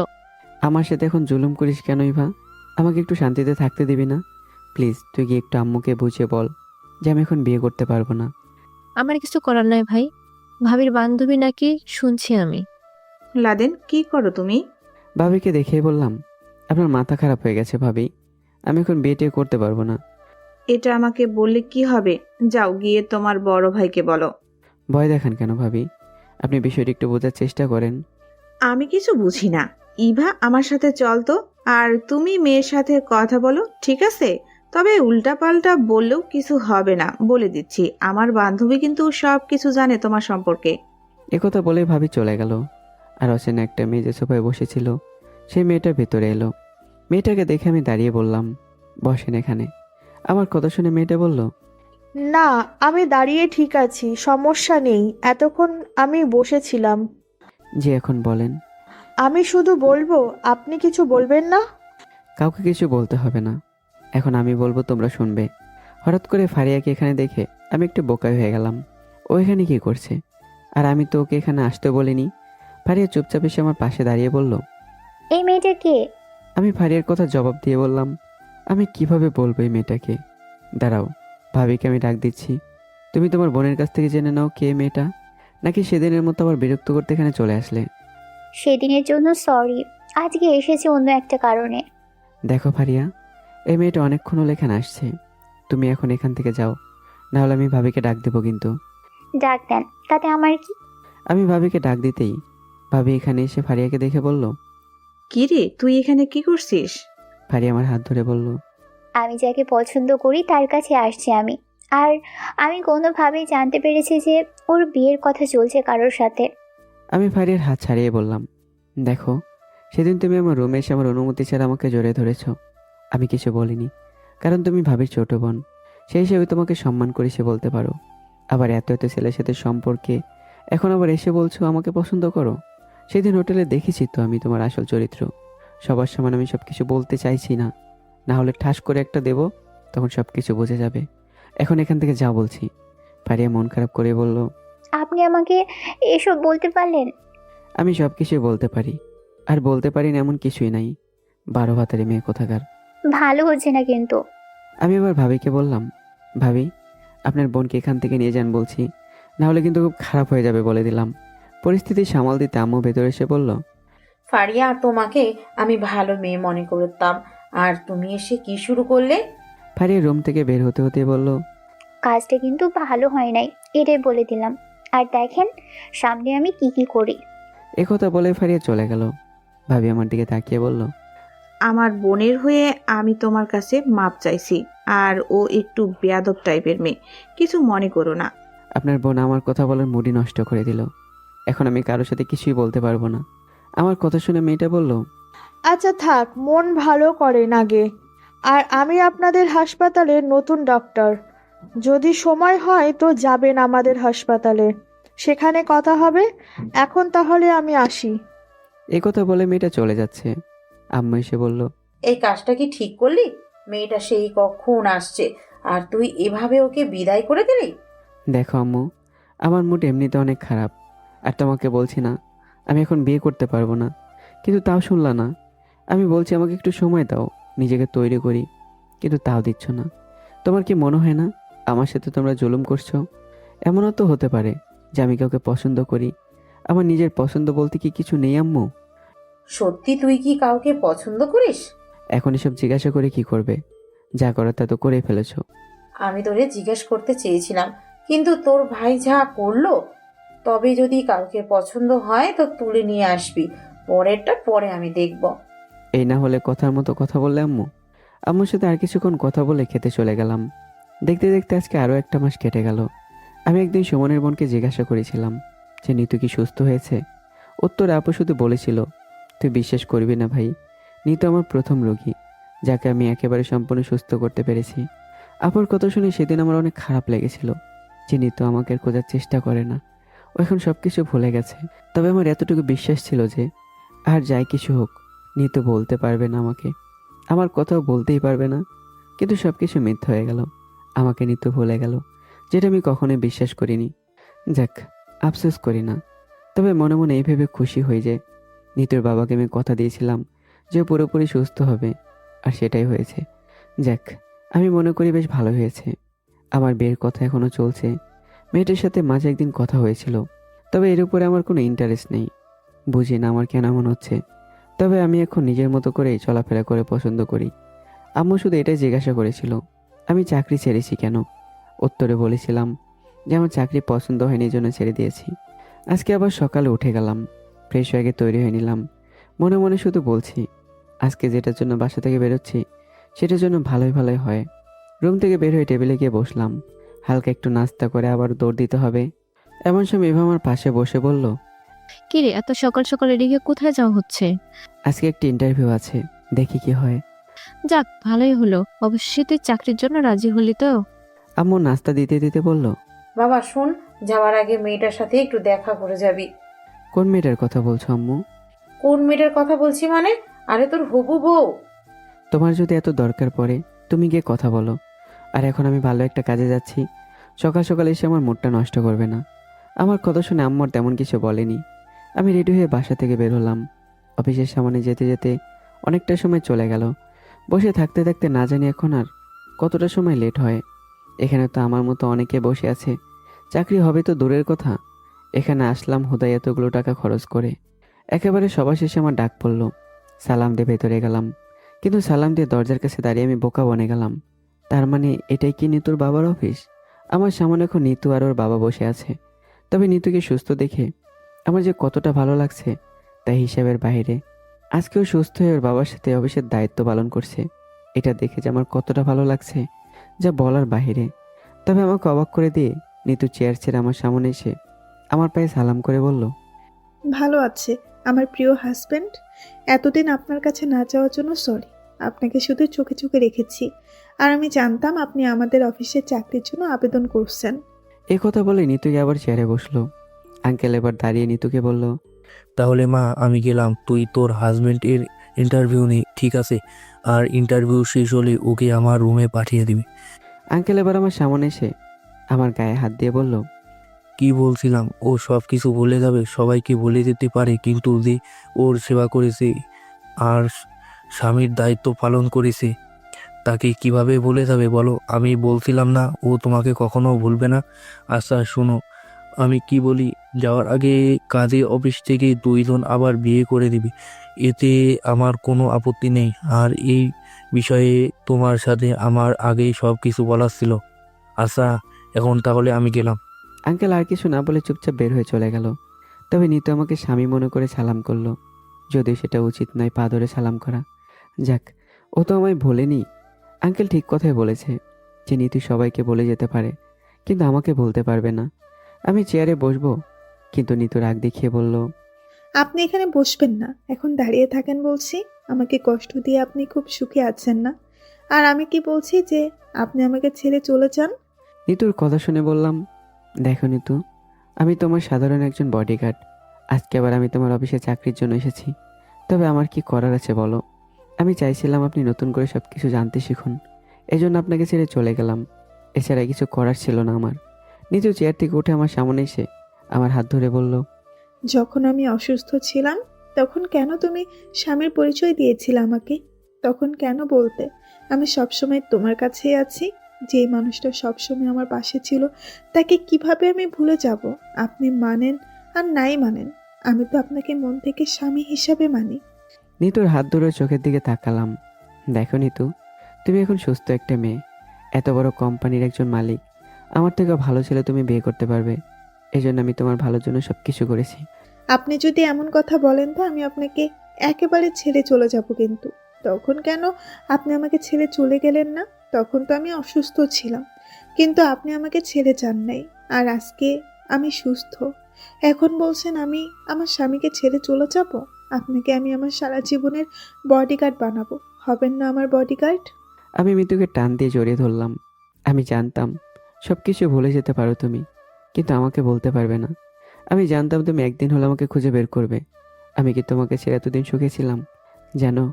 আমার সাথে এখন জুলুম করিস কেন ইভা? আমাকে একটু শান্তিতে থাকতে দিবি না? প্লিজ তুই গিয়ে একটু আম্মুকে বুঝিয়ে বল যে আমি এখন বিয়ে করতে পারবো না। আমার কিছু করার নাই ভাই, ভাবির বান্ধবী নাকি শুনছি আমি। লাদেন, কি করো তুমি? ভাবিকে দেখেই বললাম, আপনার মাথা খারাপ হয়ে গেছে ভাবি, আমি এখন বিয়ে টিয়ে করতে পারবো না। এটা আমাকে বললে কি হবে? যাও গিয়ে তোমার বড় ভাইকে বলো। ভয় দেখান কেন ভাবি? আপনি বিষয়টি একটু বোঝার চেষ্টা করেন। আমি কিছু বুঝি না। ইভা, আমার সাথে চল তো। আর তুমি মেয়ের সাথে কথা বলো, ঠিক আছে? তবে উল্টাপাল্টা বললেও কিছু হবে না, বলে দিচ্ছি। আমার বান্ধবী কিন্তু সব কিছু জানে তোমার সম্পর্কে। একথা বলে ভাবি চলে গেল। আর অচেনা একটা মেয়ে যে সোফায় বসেছিল সেই মেয়েটা ভেতরে এলো। মেয়েটাকে দেখে আমি দাঁড়িয়ে বললাম, বসেন এখানে। আমার কথা শুনে মেয়েটা বলল, না, আমি দাঁড়িয়ে ঠিক আছি, সমস্যা নেই। এতক্ষণ আমি বসেছিলাম। জি এখন বলেন। আমি শুধু বলবো, আপনি কিছু বলবেন না? কাউকে কিছু বলতে হবে না, এখন আমি বলবো তোমরা শুনবে। হঠাৎ করে ফারিয়াকে এখানে দেখে আমি একটু বোকাই হয়ে গেলাম। ও এখানে কি করছে? আর আমি তো ওকে এখানে আসতে বলিনি। ফারিয়া চুপচাপ এসে আমার পাশে দাঁড়িয়ে বলল, এই মেয়েটা কে? আমি ফারিয়ার কথা জবাব দিয়ে বললাম, আমি কিভাবে বলবো এই মেয়েটাকে? দাঁড়াও, ভাবিকে আমি ডাক দিচ্ছি। তুমি তোমার বোনের কাছ থেকে জেনে নাও কে মেয়েটা, নাকি সেদিনের মতো আবার বিরক্ত করতে এখানে চলে আসলে? সেদিনের জন্য সরি, আজকে এসেছি অন্য একটা কারণে। দেখো ফারিয়া, এই মেয়েটা অনেকক্ষণ হলো এখানে আসছে। তুমি এখন এখান থেকে যাও, না হলে আমি ভাবিকে ডাক দেবো কিন্তু। ডাক দেন, তাতে আমার কি? আমি ভাবিকে ডাক দিতেই ভাবি এখানে এসে ফারিয়াকে দেখে বলল, কি রে, তুই এখানে কি করছিস? ফারিয়া আমার হাত ধরে বলল, আমি যাকে পছন্দ করি তার কাছে আসছি আমি। আর আমি কোনোভাবেই জানতে পেরেছি যে ওর বিয়ের কথা চলছে কারোর সাথে। আমি ফারিয়ার হাত ছাড়িয়ে বললাম, দেখো, সেদিন তুমি আমার রুমে এসে আমার অনুমতি ছাড়া আমাকে জড়িয়ে ধরেছ। আমি কিছু বলিনি, কারণ তুমি ভাবির ছোট বোন, সেই হিসেবে তোমাকে সম্মান করি সে বলতে পারো। আবার এত এত ছেলের সাথে সম্পর্কে এখন আবার এসে বলছো আমাকে পছন্দ করো। সেদিন হোটেলে দেখেছি তো আমি তোমার আসল চরিত্র। সবার সামনে আমি সব কিছু বলতে চাইছি না, না হলে ঠাস করে একটা দেব, তখন সব কিছু বুঝে যাবে। এখন এখান থেকে যা বলছি। ফারিয়া মন খারাপ করে বলল, আপনি আমাকে এসব বলতে পারলেন? আমি সব কিছুই বলতে পারি, আর বলতে পারি না এমন কিছুই নাই। 12 ভাতারি মেয়ে কোথাকার। ভালো হচ্ছে না কিন্তু। আমি আবার ভাবিকে বললাম, ভাবি, আপনার বোনকে এখান থেকে নিয়ে যান বলছি, না হলে কিন্তু খুব খারাপ হয়ে যাবে বলে দিলাম। পরিস্থিতি সামাল দিতে আম্মু ভেতরে এসে বলল, ফারিয়া, তোমাকে আমি ভালো মেয়ে মনে করতাম, আর তুমি এসে কি শুরু করলে? ফারিয়া রুম থেকে বের হতে হতে বলল, কাজটা কিন্তু ভালো হয় নাই, এটাই বলে দিলাম। আর দেখেন সামনে আমি কি কি করি। একথা বলে ফারিয়া চলে গেল। ভাবি আমার দিকে তাকিয়ে বলল, আমার বোনের হয়ে আমি তোমার কাছে মাপ চাইছি। আর ও একটু বেয়াদব টাইপের মেয়ে, কিছু মনে করো না। আপনার বোন আমার কথা বলার মুডই নষ্ট করে দিল। এখন আমি কারোর সাথে কিছুই বলতে পারবো না। আমার কথা শুনে মেয়েটা বলল, আচ্ছা থাক, মন ভালো করেন আগে। আর আমি আপনাদের হাসপাতালের নতুন ডক্টর। যদি সময় হয় তো যাবেন আমাদের হাসপাতালে, সেখানে কথা হবে। এখন তাহলে আমি আসি। এই কথা বলে মেয়েটা চলে যাচ্ছে। আম্মু এসে বলল, এই কাজটা কি ঠিক করলি? মেয়েটা সেই কখন আসছে আর তুই এভাবে ওকে বিদায় করে দিলি? দেখো আম্মু, আমার মুড এমনিতে অনেক খারাপ। আর তোমাকে বলছি না আমি এখন বিয়ে করতে পারবো না, কিন্তু তাও শুনলা না। আমি বলছি আমাকে একটু সময় দাও, নিজেকে তৈরি করি, কিন্তু তাও দিচ্ছ না। তোমার কি মনে হয় না আমার সাথে তোমরা জুলুম করছো? এমনও তো হতে পারে যে আমি কাউকে পছন্দ করি। আমার নিজের পছন্দ বলতে কি কিছু নেই আম্মু? সত্যি তুই কি কাউকে পছন্দ করিস? এখন এসব জিজ্ঞাসা করে কি করবে? যা করার তা তো করেই ফেলেছো। আমি তোরে জিজ্ঞেস করতে চেয়েছিলাম, কিন্তু তোর ভাই যা করলো। তবে যদি কাউকে পছন্দ হয় তো তুলে নিয়ে আসবি, পরেরটা পরে আমি দেখব। এই না হলে কথার মতো কথা বললে আম্মু। আম্মুর সাথে আর কিছুক্ষণ কথা বলে খেতে চলে গেলাম। দেখতে দেখতে আজকে আরও একটা মাস কেটে গেল। আমি একদিন সুমনের বোনকে জিজ্ঞাসা করেছিলাম যে নিতু কি সুস্থ হয়েছে। উত্তরে আপু শুধু বলেছিল, তুই বিশ্বাস করবি না ভাই, নিতু আমার প্রথম রোগী, যাকে আমি একেবারে সম্পূর্ণ সুস্থ করতে পেরেছি। আপুর কথা শুনে সেদিন আমার অনেক খারাপ লেগেছিল যে নিতু আমাকে আর খোঁজার চেষ্টা করে না, ও এখন সব কিছু ভুলে গেছে। তবে আমার এতটুকু বিশ্বাস ছিল যে আর যাই কিছু হোক নিতু বলতে পারবে না আমাকে, আমার কথাও বলতেই পারবে না। কিন্তু সব কিছু মিথ্যা হয়ে গেল, আমাকে নিতু ভুলে গেল, যেটা আমি কখনোই বিশ্বাস করিনি। যাক, আফসোস করি না, তবে মনে মনে এই ভেবে খুশি হই যে নিতুর বাবাকে আমি কথা দিয়েছিলাম যে ও পুরোপুরি সুস্থ হবে, আর সেটাই হয়েছে। যাক, আমি মনে করি বেশ ভালো হয়েছে। আমার বিয়ের কথা এখনও চলছে। মেয়েটার সাথে মাঝে একদিন কথা হয়েছিল, তবে এর উপরে আমার কোনো ইন্টারেস্ট নেই। বুঝি না আমার কেন এমন হচ্ছে। তবে আমি এখন নিজের মতো করেই চলাফেরা করে পছন্দ করি। আম্মু শুধু এটাই জিজ্ঞাসা করেছিল আমি চাকরি ছেড়েছি কেন। উত্তরে বলেছিলাম যে আমার চাকরি পছন্দ হয়নি, এই জন্য ছেড়ে দিয়েছি। আজকে আবার সকালে উঠে গেলাম, ফ্রেশ হয়ে গিয়ে তৈরি হয়ে নিলাম। মনে মনে শুধু বলছি আজকে যেটার জন্য বাসা থেকে বেরোচ্ছি সেটার জন্য ভালোই ভালোই হয়। রুম থেকে বের হয়ে টেবিলে গিয়ে বসলাম। হালকা একটু নাস্তা করে আবার দৌড় দিতে হবে। এমন সময় এভাবে আমার পাশে বসে বলল, কিরে এত সকাল সকাল এদিকে কোথায় যাওয়া হচ্ছে? আজকে একটি ইন্টারভিউ আছে, দেখি কি হয়। যাক, ভালোই হলো। অবশ্যই তুই চাকরির জন্য রাজি হলি তো? আম্মু নাস্তা দিতে দিতে বলল, বাবা শোন, যাওয়ার আগে মেয়েটার সাথে একটু দেখা করে যাবি। কোন মেয়েটার কথা বলছো আম্মু? কোন মেয়েটার কথা বলছি মানে? আরে তোর হবু বউ। তোমার যদি এত দরকার পড়ে তুমি গিয়ে কথা বলো। আর এখন আমি ভালো একটা কাজে যাচ্ছি, সকাল সকাল এসে আমার মুডটা নষ্ট করবে না। আমার কথা শুনে আম্মুর তেমন কিছু বলেনি। আমি রেডি হয়ে বাসা থেকে বের হলাম। অফিসের সামনে যেতে যেতে অনেকটা সময় চলে গেল। বসে থাকতে থাকতে না জানি এখন আর কতটা সময় লেট হয়। এখানে তো আমার মতো অনেকে বসে আছে, চাকরি হবে তো দূরের কথা। এখানে আসলাম হুদাই এতগুলো টাকা খরচ করে। একেবারে সবার শেষে আমার ডাক পড়লো। সালাম দিয়ে ভেতরে গেলাম, কিন্তু সালাম দিয়ে দরজার কাছে দাঁড়িয়ে আমি বোকা বনে গেলাম। তার মানে এটাই কি নিতুর বাবার অফিস? আমার সামনে এখন নিতু আর ওর বাবা বসে আছে। তবে নিতুকে সুস্থ দেখে আমার যে কতটা ভালো লাগছে তাই হিসাবের বাইরে। আজকেও সুস্থ হয়ে ওর বাবার সাথে অফিসের দায়িত্ব পালন করছে, এটা দেখে যে আমার কতটা ভালো লাগছে যা বলার বাহিরে। তবে আমাকে অবাক করে দিয়ে নিতু চেয়ার ছেড়ে আমার সামনে এসে আমার পায়ে সালাম করে বলল, ভালো আছে আমার প্রিয় হাজব্যান্ড। এতদিন আপনার কাছে না যাওয়ার জন্য সরি। আপনাকে শুধু চোখে চোখে রেখেছি, আর আমি জানতাম আপনি আমাদের অফিসের চাকরির জন্য আবেদন করছেন। এই কথা বলে নিতুকে আবার চেয়ারে বসলো। আঙ্কেল এবার দাঁড়িয়ে নিতুকে বলল, তাহলে মা আমি গেলাম, তুই তোর হাজবেন্ডের ইন্টারভিউ নে, ঠিক আছে? আর ইন্টারভিউ শেষ হলে ওকে আমার রুমে পাঠিয়ে দিবি। আঙ্কেল এবার আমার সামনে এসে আমার গায়ে হাত দিয়ে বলল, কি বলছিলাম, ও সব কিছু বলে যাবে, সবাইকে বলে দিতে পারে, কিন্তু যে ওর সেবা করেছে আর স্বামীর দায়িত্ব পালন করেছে তাকে কিভাবে বলে যাবে বলো? আমি বলছিলাম না ও তোমাকে কখনো ভুলবে না? আচ্ছা শোনো, আমি কি বলি, যাওয়ার আগে কাজে অফিস থেকে দুইজন আবার বিয়ে করে দিবি, এতে আমার কোনো আপত্তি নেই। আর এই বিষয়ে তোমার সাথে আমার আগেই সব কিছু বলার ছিল। আচ্ছা এখন তাহলে আমি গেলাম। আঙ্কেল আর কিছু না বলে চুপচাপ বের হয়ে চলে গেল। তবে নিতু আমাকে স্বামী মনে করে সালাম করলো, যদিও সেটা উচিত নয় পা ধরে সালাম করা। যাক, ও তো আমায় ভোলেনি। আঙ্কেল ঠিক কথাই বলেছে যে নিতু সবাইকে বলে যেতে পারে, কিন্তু আমাকে বলতে পারবে না। আমি চেয়ারে বসবো, কিন্তু নিতু রাগ দেখিয়ে বলল, আপনি এখানে বসবেন না, এখন দাঁড়িয়ে থাকেন বলছি। আমাকে কষ্ট দিয়ে আপনি খুব সুখে আছেন না? আর আমি কি বলছি যে আপনি আমাকে ছেড়ে চলে যান? নিতুর কথা শুনে বললাম, দেখো নিতু, আমি তোমার সাধারণ একজন বডিগার্ড। আজকে আবার আমি তোমার অফিসে চাকরির জন্য এসেছি। তবে আমার কি করার আছে বলো? আমি চাইছিলাম আপনি নতুন করে সব কিছু জানতে শিখুন, এজন্য আপনাকে ছেড়ে চলে গেলাম। এছাড়া কিছু করার ছিল না আমার। নিতু চেয়ার থেকে উঠে আমার সামনে এসে আমার হাত ধরে বলল, যখন আমি অসুস্থ ছিলাম তখন কেন তুমি স্বামীর পরিচয় দিয়েছিলে আমাকে? তখন কেন বলতে আমি সবসময় তোমার কাছেই আছি? যে মানুষটা সবসময় আমার পাশে ছিল তাকে কিভাবে আমি ভুলে যাব? আপনি মানেন আর নাই মানেন, আমি তো আপনাকে মন থেকে স্বামী হিসাবে মানি। নিতুর হাত ধরে চোখের দিকে তাকালাম। দেখো নিতু, তুমি এখন সুস্থ একটা মেয়ে, এত বড় কোম্পানির একজন মালিক। আমার থেকেও ভালো ছেলে তুমি বিয়ে করতে পারবে। এই জন্য আমি তোমার ভালোর জন্য সব কিছু করেছি। আপনি যদি এমন কথা বলেন তো আমি আপনাকে একেবারে ছেড়ে চলে যাব, কিন্তু তখন কেন আপনি আমাকে ছেড়ে চলে গেলেন না? তখন তো আমি অসুস্থ ছিলাম, কিন্তু আপনি আমাকে ছেড়ে যান নাই। আর আজকে আমি সুস্থ, এখন বলছেন আমি আমার স্বামীকে ছেড়ে চলে যাব? আপনাকে আমি আমার সারা জীবনের বডিগার্ড বানাবো, হবেন না আমার বডিগার্ড? আমি মিতুকে টান দিয়ে জড়িয়ে ধরলাম। আমি জানতাম সব কিছু ভুলে যেতে পারো তুমি, কিন্তু আমাকে বলতে পারবে না। আমি জানতাম তুমি একদিন হলে আমাকে খুঁজে বের করবে। আমি কি তোমাকে ছেড়ে এতদিন সুখে ছিলাম? জানো,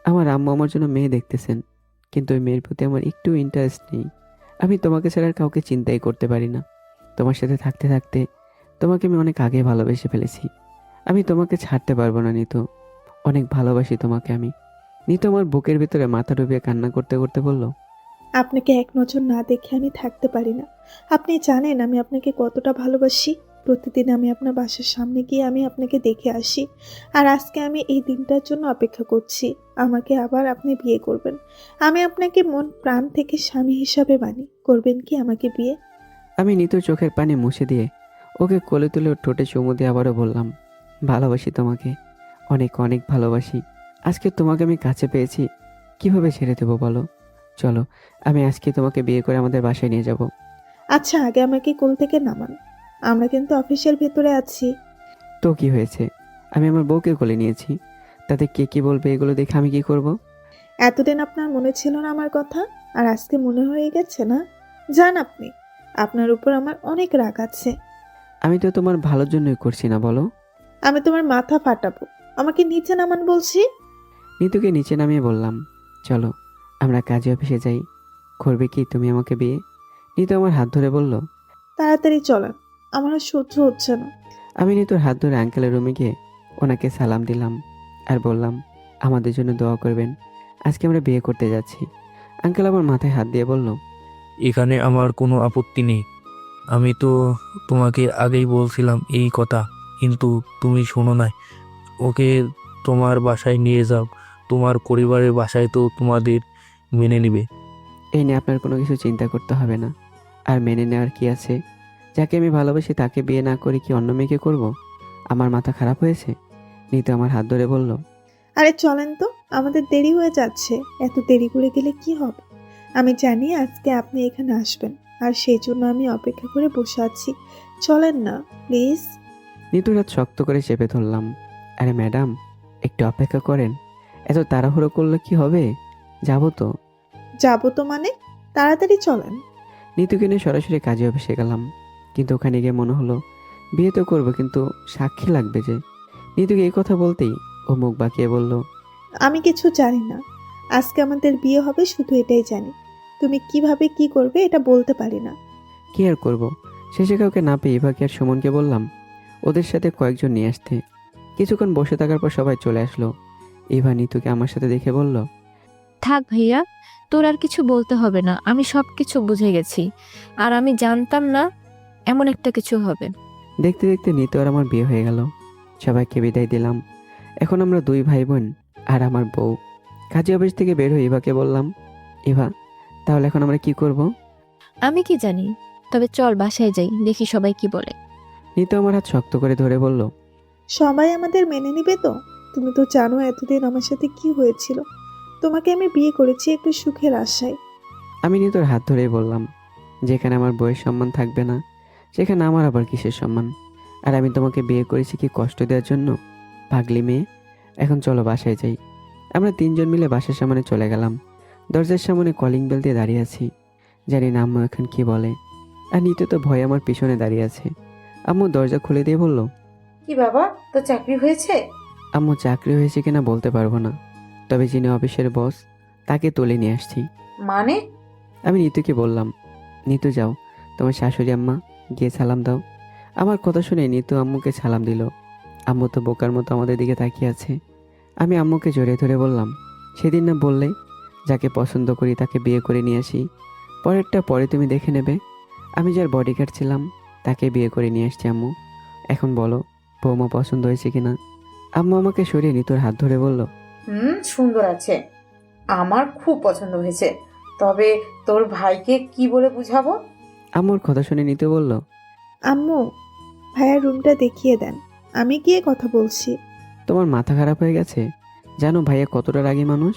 আমার আম্মু আমার জন্য মেয়ে দেখতেছেন, কিন্তু ওই মেয়ের প্রতি আমার একটু ইন্টারেস্ট নেই। আমি তোমাকে ছাড়া আর কাউকে চিন্তাই করতে পারি না। তোমার সাথে থাকতে থাকতে তোমাকে আমি অনেক আগে ভালোবেসে ফেলেছি। আমি তোমাকে ছাড়তে পারবো না নিতু, অনেক ভালোবাসি তোমাকে আমি। নিতু আমার বুকের ভিতরে মাথা ডুবিয়ে কান্না করতে করতে বলল, আপনাকে এক নজর না দেখে আমি থাকতে পারি না। আপনি জানেন আমি আপনাকে কতটা ভালোবাসি। প্রতিদিন আমি আপনার বাসার সামনে গিয়ে আমি আপনাকে দেখে আসি। আর আজকে আমি এই দিনটার জন্য অপেক্ষা করছি, আমাকে আবার আপনি বিয়ে করবেন। আমি আপনাকে মন প্রাণ থেকে স্বামী হিসাবে মানি। করবেন কি আমাকে বিয়ে? আমি নিতুর চোখের পানি মুছে দিয়ে ওকে কোলে তুলে ওর ঠোঁটে চুমু দিয়ে আবারও বললাম, ভালোবাসি তোমাকে, অনেক অনেক ভালোবাসি। আজকে তোমাকে আমি কাছে পেয়েছি, কিভাবে ছেড়ে দেবো বলো? চলো, আমি আজকে তোমাকে বিয়ে করে আমাদের বাসায় নিয়ে যাব। আচ্ছা, আগে আমাকে কোল থেকে নামান, আমরা কিন্তু অফিসের ভেতরে আছি। তো কি হয়েছে? আমি আমার বউকে কোলে নিয়েছি, তাতে কে কি বলবে এগুলো দেখে আমি কি করব? এতদিন আপনার মনে ছিল না আমার কথা, আর আজকে মনে হয়ে গেছে না? জান আপনি, আপনার উপর আমার অনেক রাগ আছে। আমি তো তোমার ভালোর জন্যই করছি না বলো? আমি তোমার মাথা ফাটাবো, আমাকে নিচে নামান বলছি। নিতুকে নিচে নামিয়ে বললাম, চলো আমরা কাজে অফিসে যাই। করবে কি তুমি আমাকে বিয়ে? নিতু আমার হাত ধরে বলল, তাড়াতাড়ি চলেন, আমার আর সহ্য হচ্ছে না। আমি নিতুর হাত ধরে আঙ্কেলের রুমে গিয়ে ওনাকে সালাম দিলাম আর বললাম, আমাদের জন্য দোয়া করবেন, আজকে আমরা বিয়ে করতে যাচ্ছি। আঙ্কেল আমার মাথায় হাত দিয়ে বলল, এখানে আমার কোনো আপত্তি নেই। আমি তো তোমাকে আগেই বলছিলাম এই কথা, কিন্তু তুমি শোনো নাই। ওকে তোমার বাসায় নিয়ে যাও, তোমার পরিবারের বাসায় তো তোমাদের মেনে নেবে। এই নিয়ে আপনার কোনো কিছু চিন্তা করতে হবে না। আর মেনে নেওয়ার কি আছে? যাকে আমি ভালোবাসি তাকে বিয়ে না করে কি অন্য মেয়েকে করব? আমার মাথা খারাপ হয়েছে? নিতু আমার হাত ধরে বলল, আরে চলেন তো, আমাদের দেরি হয়ে যাচ্ছে। এত দেরি করে গেলে কি হবে? আমি জানি আজকে আপনি এখানে আসবেন, আর সেই জন্য আমি অপেক্ষা করে বসে আছি। চলেন না প্লিজ। নিতুর হাত শক্ত করে চেপে ধরলাম। আরে ম্যাডাম, একটু অপেক্ষা করেন, এত তাড়াহুড়ো করলে কি হবে? যাবো তো। যাবো তো মানে? তাড়াতাড়ি চলেন। নিতুকে নিয়ে সরাসরি কাজে অফিসে গেলাম, কিন্তু ওখানে গিয়ে মনে হলো বিয়ে তো করবো, কিন্তু সাক্ষী লাগবে যে। নিতুকে এই কথা বলতেই ও মুখ বাঁকিয়ে বলল, আমি কিছু জানি না, আজকে আমাদের বিয়ে হবে শুধু এটাই জানি। তুমি কিভাবে কি করবে এটা বলতে পারি না। কি আর করব? শেষে কাউকে না পেয়ে ইভাকে আর সুমনকে বললাম ওদের সাথে কয়েকজন নিয়ে আসতে। কিছুক্ষণ বসে থাকার পর সবাই চলে আসলো। ইভা নিতুকে আমার সাথে দেখে বলল, থাক ভাইয়া, তোর আর কিছু বলতে হবে না, আমি সব কিছু বুঝে গেছি। আর আমি জানতাম না এমন একটা কিছু হবে। দেখতে দেখতে নিতু আর আমার বিয়ে হয়ে গেল। সবাইকে বিদায় দিলাম। এখন আমরা দুই ভাই বোন আর আমার বউ। কাজে অফিস থেকে বের হয়ে ইভাকে বললাম, ইভা, তাহলে এখন আমরা কি করব? আমি কি জানি, তবে চল বাসায় যাই, দেখি সবাই কি বলে। নিতু আমার হাত শক্ত করে ধরে বলল, সবাই আমাদের মেনে নিবে তো? তুমি তো জানো এতদিন আমার সাথে কি হয়েছিল। তোমাকে আমি বিয়ে করেছি একটু সুখের আশায়। আমি নিতুর হাত ধরেই বললাম, যেখানে আমার বইয়ের সম্মান থাকবে না সেখানে আমার আবার কিসের সম্মান? আর আমি তোমাকে বিয়ে করেছি কি কষ্ট দেওয়ার জন্য? পাগলি মেয়ে। এখন চলো বাসায় যাই। আমরা তিনজন মিলে বাসার সামনে চলে গেলাম। দরজার সামনে কলিং বেল দিয়ে দাঁড়িয়ে আছি, জানি না আম্মু এখন কি বলে। আর নিতু তো ভয়ে আমার পিছনে দাঁড়িয়ে আছে। আম্মু দরজা খুলে দিয়ে বলল, কি বাবা, তো চাকরি হয়েছে? আম্মু চাকরি হয়েছে কিনা বলতে পারবো না, তবে যিনি অফিসের বস তাকে তুলে নিয়ে আসছি। মানে? আমি নিতুকে বললাম, নিতু যাও, তোমার শাশুড়ি আম্মা গিয়ে সালাম দাও। আমার কথা শুনে নিতু আম্মুকে সালাম দিল। আম্মু তো বোকার মতো আমাদের দিকে তাকিয়ে আছে। আমি আম্মুকে জড়িয়ে ধরে বললাম, সেদিন না বললে যাকে পছন্দ করি তাকে বিয়ে করে নিয়ে আসি, পরেরটা পরে তুমি দেখে নেবে। আমি যার বডিগার্ড ছিলাম তাকে বিয়ে করে নিয়ে আসছি আম্মু। এখন বলো বৌমা পছন্দ হয়েছে কিনা? আম্মু আমাকে সরিয়ে নিতুর হাত ধরে বলল, সুন্দর আছে, আমার খুব পছন্দ হয়েছে। তবে তোর ভাইকে কি বলে বুঝাবো? আম্মুর কথা শুনে নিতু বলল, আম্মু, ভাইয়ার রুমটা দেখিয়ে দেন, আমি গিয়ে কথা বলছি। তোমার মাথা খারাপ হয়ে গেছে? জানো ভাইয়া কতটা রাগী মানুষ।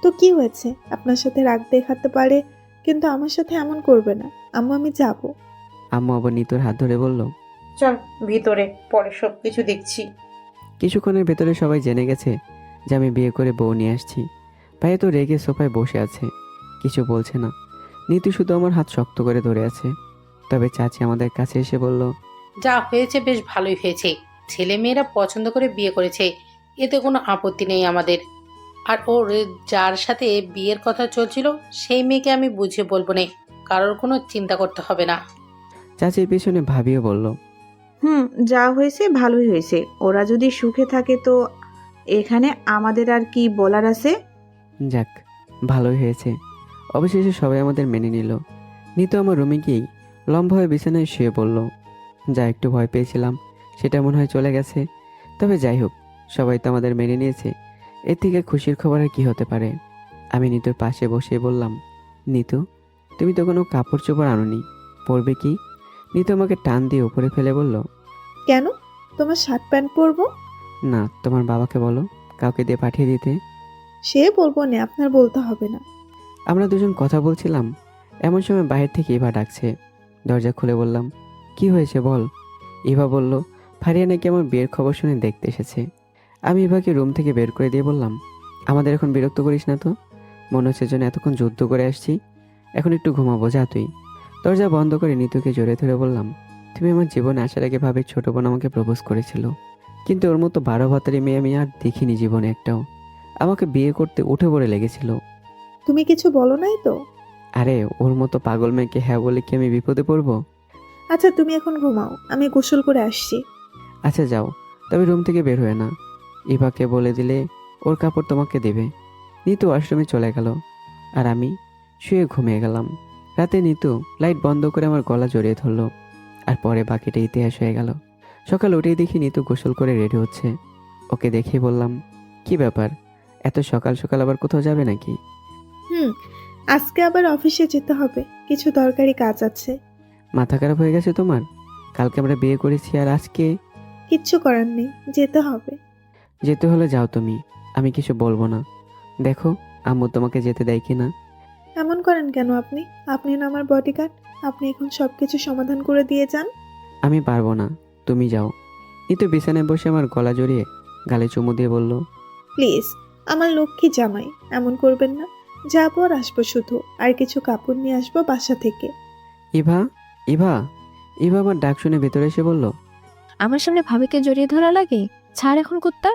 তো কি হয়েছে? আপনার সাথে রাগ দেখাতে পারে, কিন্তু আমার সাথে এমন করবে না। আম্মু, আমি যাব। আম্মু আবার নিতুর হাত ধরে বলল, চল ভিতরে, পরে সব কিছু দেখছি। কিছুক্ষণের ভেতরে সবাই জেনে গেছে যে আমি বিয়ে করে বউ নিয়ে আসছি। ভাইয়া তো রেগে সোফায় বসে আছে, কিছু বলছে না। নিতু শুধু আমার হাত শক্ত করে ধরে আছে। তবে চাচি আমাদের কাছে এসে বলল, যা হয়েছে বেশ ভালোই হয়েছে। ছেলে মেয়েরা পছন্দ করে বিয়ে করেছে, এতে কোনো আপত্তি নেই আমাদের। আর ওর যার সাথে বিয়ের কথা চলছিল সেই মেয়েকে আমি বুঝিয়ে বলবো না, কারোর কোনো চিন্তা করতে হবে না। চাচির পিছনে ভাবিও বলল, যা হয়েছে ভালোই হয়েছে। ওরা যদি সুখে থাকে তো এখানে আমাদের আর কি বলার আছে? যাক ভালোই হয়েছে। অবশেষে সবাই আমাদের মেনে নিল। নিতু আমার রুমে গিয়েই লম্বা হয়ে বিছানায় শুয়ে পড়ল। যা একটু ভয় পেয়েছিলাম সেটা মনে হয় চলে গেছে। তবে যাই হোক, সবাই তো আমাদের মেনে নিয়েছে, এর থেকে খুশির খবর আর কি হতে পারে। আমি নিতুর পাশে বসে বললাম, নিতু তুমি তো কোনো কাপড় চোপড় আনোনি, পরবে কি? নিতু আমাকে টান দিয়ে উপরে ফেলে বলল, কেন? তোমার শার্ট প্যান্ট পরবো? না, তোমার বাবাকে বলো কাউকে দিয়ে পাঠিয়ে দিতে। সে বলবো না, আপনার বলতে হবে না। আমরা দুজন কথা বলছিলাম, এমন সময় বাইরে থেকে ইভা ডাকছে। দরজা খুলে বললাম, কি হয়েছে বল। ইভা বলল, ফারিয়া নাকি আমার বিয়ের খবর শুনে দেখতে এসেছে। আমি ইভাকে রুম থেকে বের করে দিয়ে বললাম, আমাদের এখন বিরক্ত করিস না তো, মনে হচ্ছে যেন এতক্ষণ যুদ্ধ করে আসছি। এখন একটু ঘুমাবো, যা তুই। দরজা বন্ধ করে নিতুকে জোরে ধরে বললাম, তুমি আমার জীবনে আসার আগে ভাবে ছোট বোন আমাকে প্রপোজ করেছিল, কিন্তু ওর মতো 12 ভাতারি মেয়ে আমি আর দেখিনি জীবনে একটাও। আমাকে বিয়ে করতে উঠে পড়ে লেগেছিল। তুমি কিছু বলো নাই তো? আরে ওর মতো পাগল মেয়েকে হ্যাঁ বলে কি আমি বিপদে পড়বো? আচ্ছা, তুমি এখন ঘুমাও, আমি গোসল করে আসছি। আচ্ছা যাও, তবে রুম থেকে বের হয়ে না। ইভাকে বলে দিলে ওর কাপড় তোমাকে দেবে। নিতু ওয়াশরুমে চলে গেল আর আমি শুয়ে ঘুমিয়ে গেলাম। রাতে নিতু লাইট বন্ধ করে আমার গলা জড়িয়ে ধরলো, আর পরে বাকিটা ইতিহাস হয়ে গেল। সকাল উঠেই দেখি নিতু গোসল করে রেডি হচ্ছে। ওকে দেখেই বললাম, কি ব্যাপার, এত সকাল সকাল আবার কোথাও যাবে নাকি? আজকে আবার অফিসে যেতে হবে, কিছু দরকারি কাজ আছে। মাথা খারাপ হয়ে গেছে তোমার? কালকে আমরা বিয়ে করেছি আর আজকে? কিচ্ছু করার নেই, যেতে হবে। যেতে হলে যাও তুমি, আমি কিছু বলবো না। দেখো আম্মু তোমাকে যেতে দেয় কি না। এমন করেন কেন আপনি? আপনি না আমার বডিগার্ড, আপনি এখন সবকিছু সমাধান করে দিয়ে যান। আমি পারবো না, তুমি যাও। নিতু বিছানায় বসে আমার গলা জড়িয়ে গালে চুমু দিয়ে বলল, প্লিজ, আমার লক্ষ্মী জামাই, এমন করবেন না। যাবো আর আসবো শুধু, আর কিছু কাপড় নিয়ে আসবো বাসা থেকে। ইভা, ইভা। ইভা আমার ডাক শুনে ভেতরে এসে বলল, আমার সামনে ভাবিকে জড়িয়ে ধরা লাগে? ছাড় এখন কুত্তা।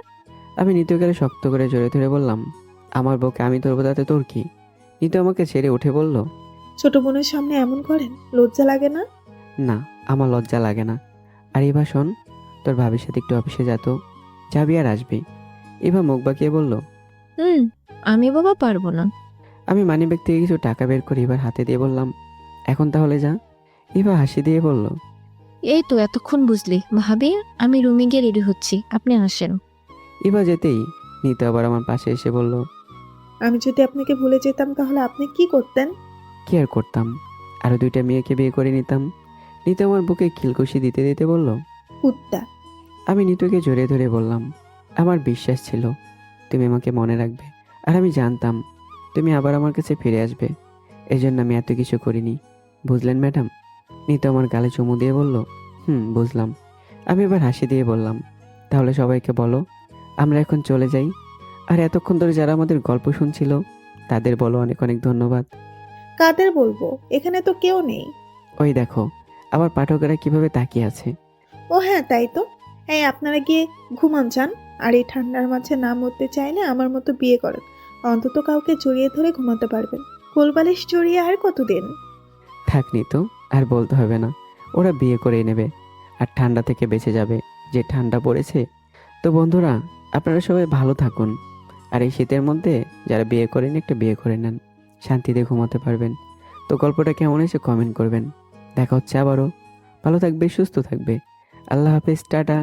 আমি নিতু গেলে শক্ত করে জড়িয়ে ধরে বললাম, আমার বউকে আমি ধরবো, তাতে তোর কি? নিতু আমাকে ছেড়ে উঠে বলল, ছোট বোনের সামনে এমন করেন, লজ্জা লাগে না? না, আমার লজ্জা লাগে না। আর ইভা শোন, তোর ভাবির সাথে একটু অফিসে যাতো, যাবি আর আসবি। ইভা মুখ বাঁকিয়ে বলল, আমি বাবা পারবো না। আমি মানিব্যাগ থেকে কিছু টাকা বের করে ইভার হাতে দিয়ে বললাম, এখন তাহলে যা। ইভা হাসি দিয়ে বলল, এই তো এতক্ষণ বুঝলি ভাবি, আমি রুমে গিয়ে রেডি হচ্ছি, আপনি আসেন। ইভা যেতেই নিতু আবার আমার পাশে এসে বলল, আমি যদি আপনাকে ভুলে যেতাম তাহলে আপনি কি করতেন? কি আর করতাম, আরো 2টা মেয়েকে বিয়ে করে নিতাম। নিতু আমার বুকে খিলকুশি দিতে দিতে বলল, কুত্তা। আমি নিতুকে জড়িয়ে ধরে বললাম, আমার বিশ্বাস ছিল তুমি আমাকে মনে রাখবে আর আমি জানতাম তুমি আবার আমার কাছে ফিরে আসবে, এই জন্য আমি এত কিছু করিনি। বুঝলেন ম্যাডাম? নিতু আমার গালে চুমু দিয়ে বলল, বুঝলাম। আমি এবার হাসি দিয়ে বললাম, তাহলে সবাইকে বলো আমরা এখন চলে যাই। আর এতক্ষণ ধরে যারা আমাদের গল্প শুনছিল তাদের বলো অনেক অনেক ধন্যবাদ। কাদের বলবো, এখানে তো কেউ নেই। ওই দেখো আবার পাঠকেরা কিভাবে তাকিয়ে আছে। ও হ্যাঁ, তাই তো। এই আপনারা গিয়ে ঘুমান যান। আর এই ঠান্ডার মাঝে না মরতে চাইলে আমার মতো বিয়ে করেন, অন্তত কাউকে জড়িয়ে ধরে ঘুমাতে পারবেন। কোলবালিশ জড়িয়ে আর কতদিন? থাক নিতু, আর বলতে হবে না, ওরা বিয়ে করেই নেবে আর ঠান্ডা থেকে বেঁচে যাবে, যে ঠান্ডা পড়েছে। তো বন্ধুরা, আপনারা সবাই ভালো থাকুন। আর এই শীতের মধ্যে যারা বিয়ে করেন একটা বিয়ে করে নেন, শান্তিতে ঘুমাতে পারবেন। তো গল্পটা কেমন হয়েছে কমেন্ট করবেন। দেখা হচ্ছে আবারও। ভালো থাকবে, সুস্থ থাকবে। আল্লাহ হাফেজ, টাটা।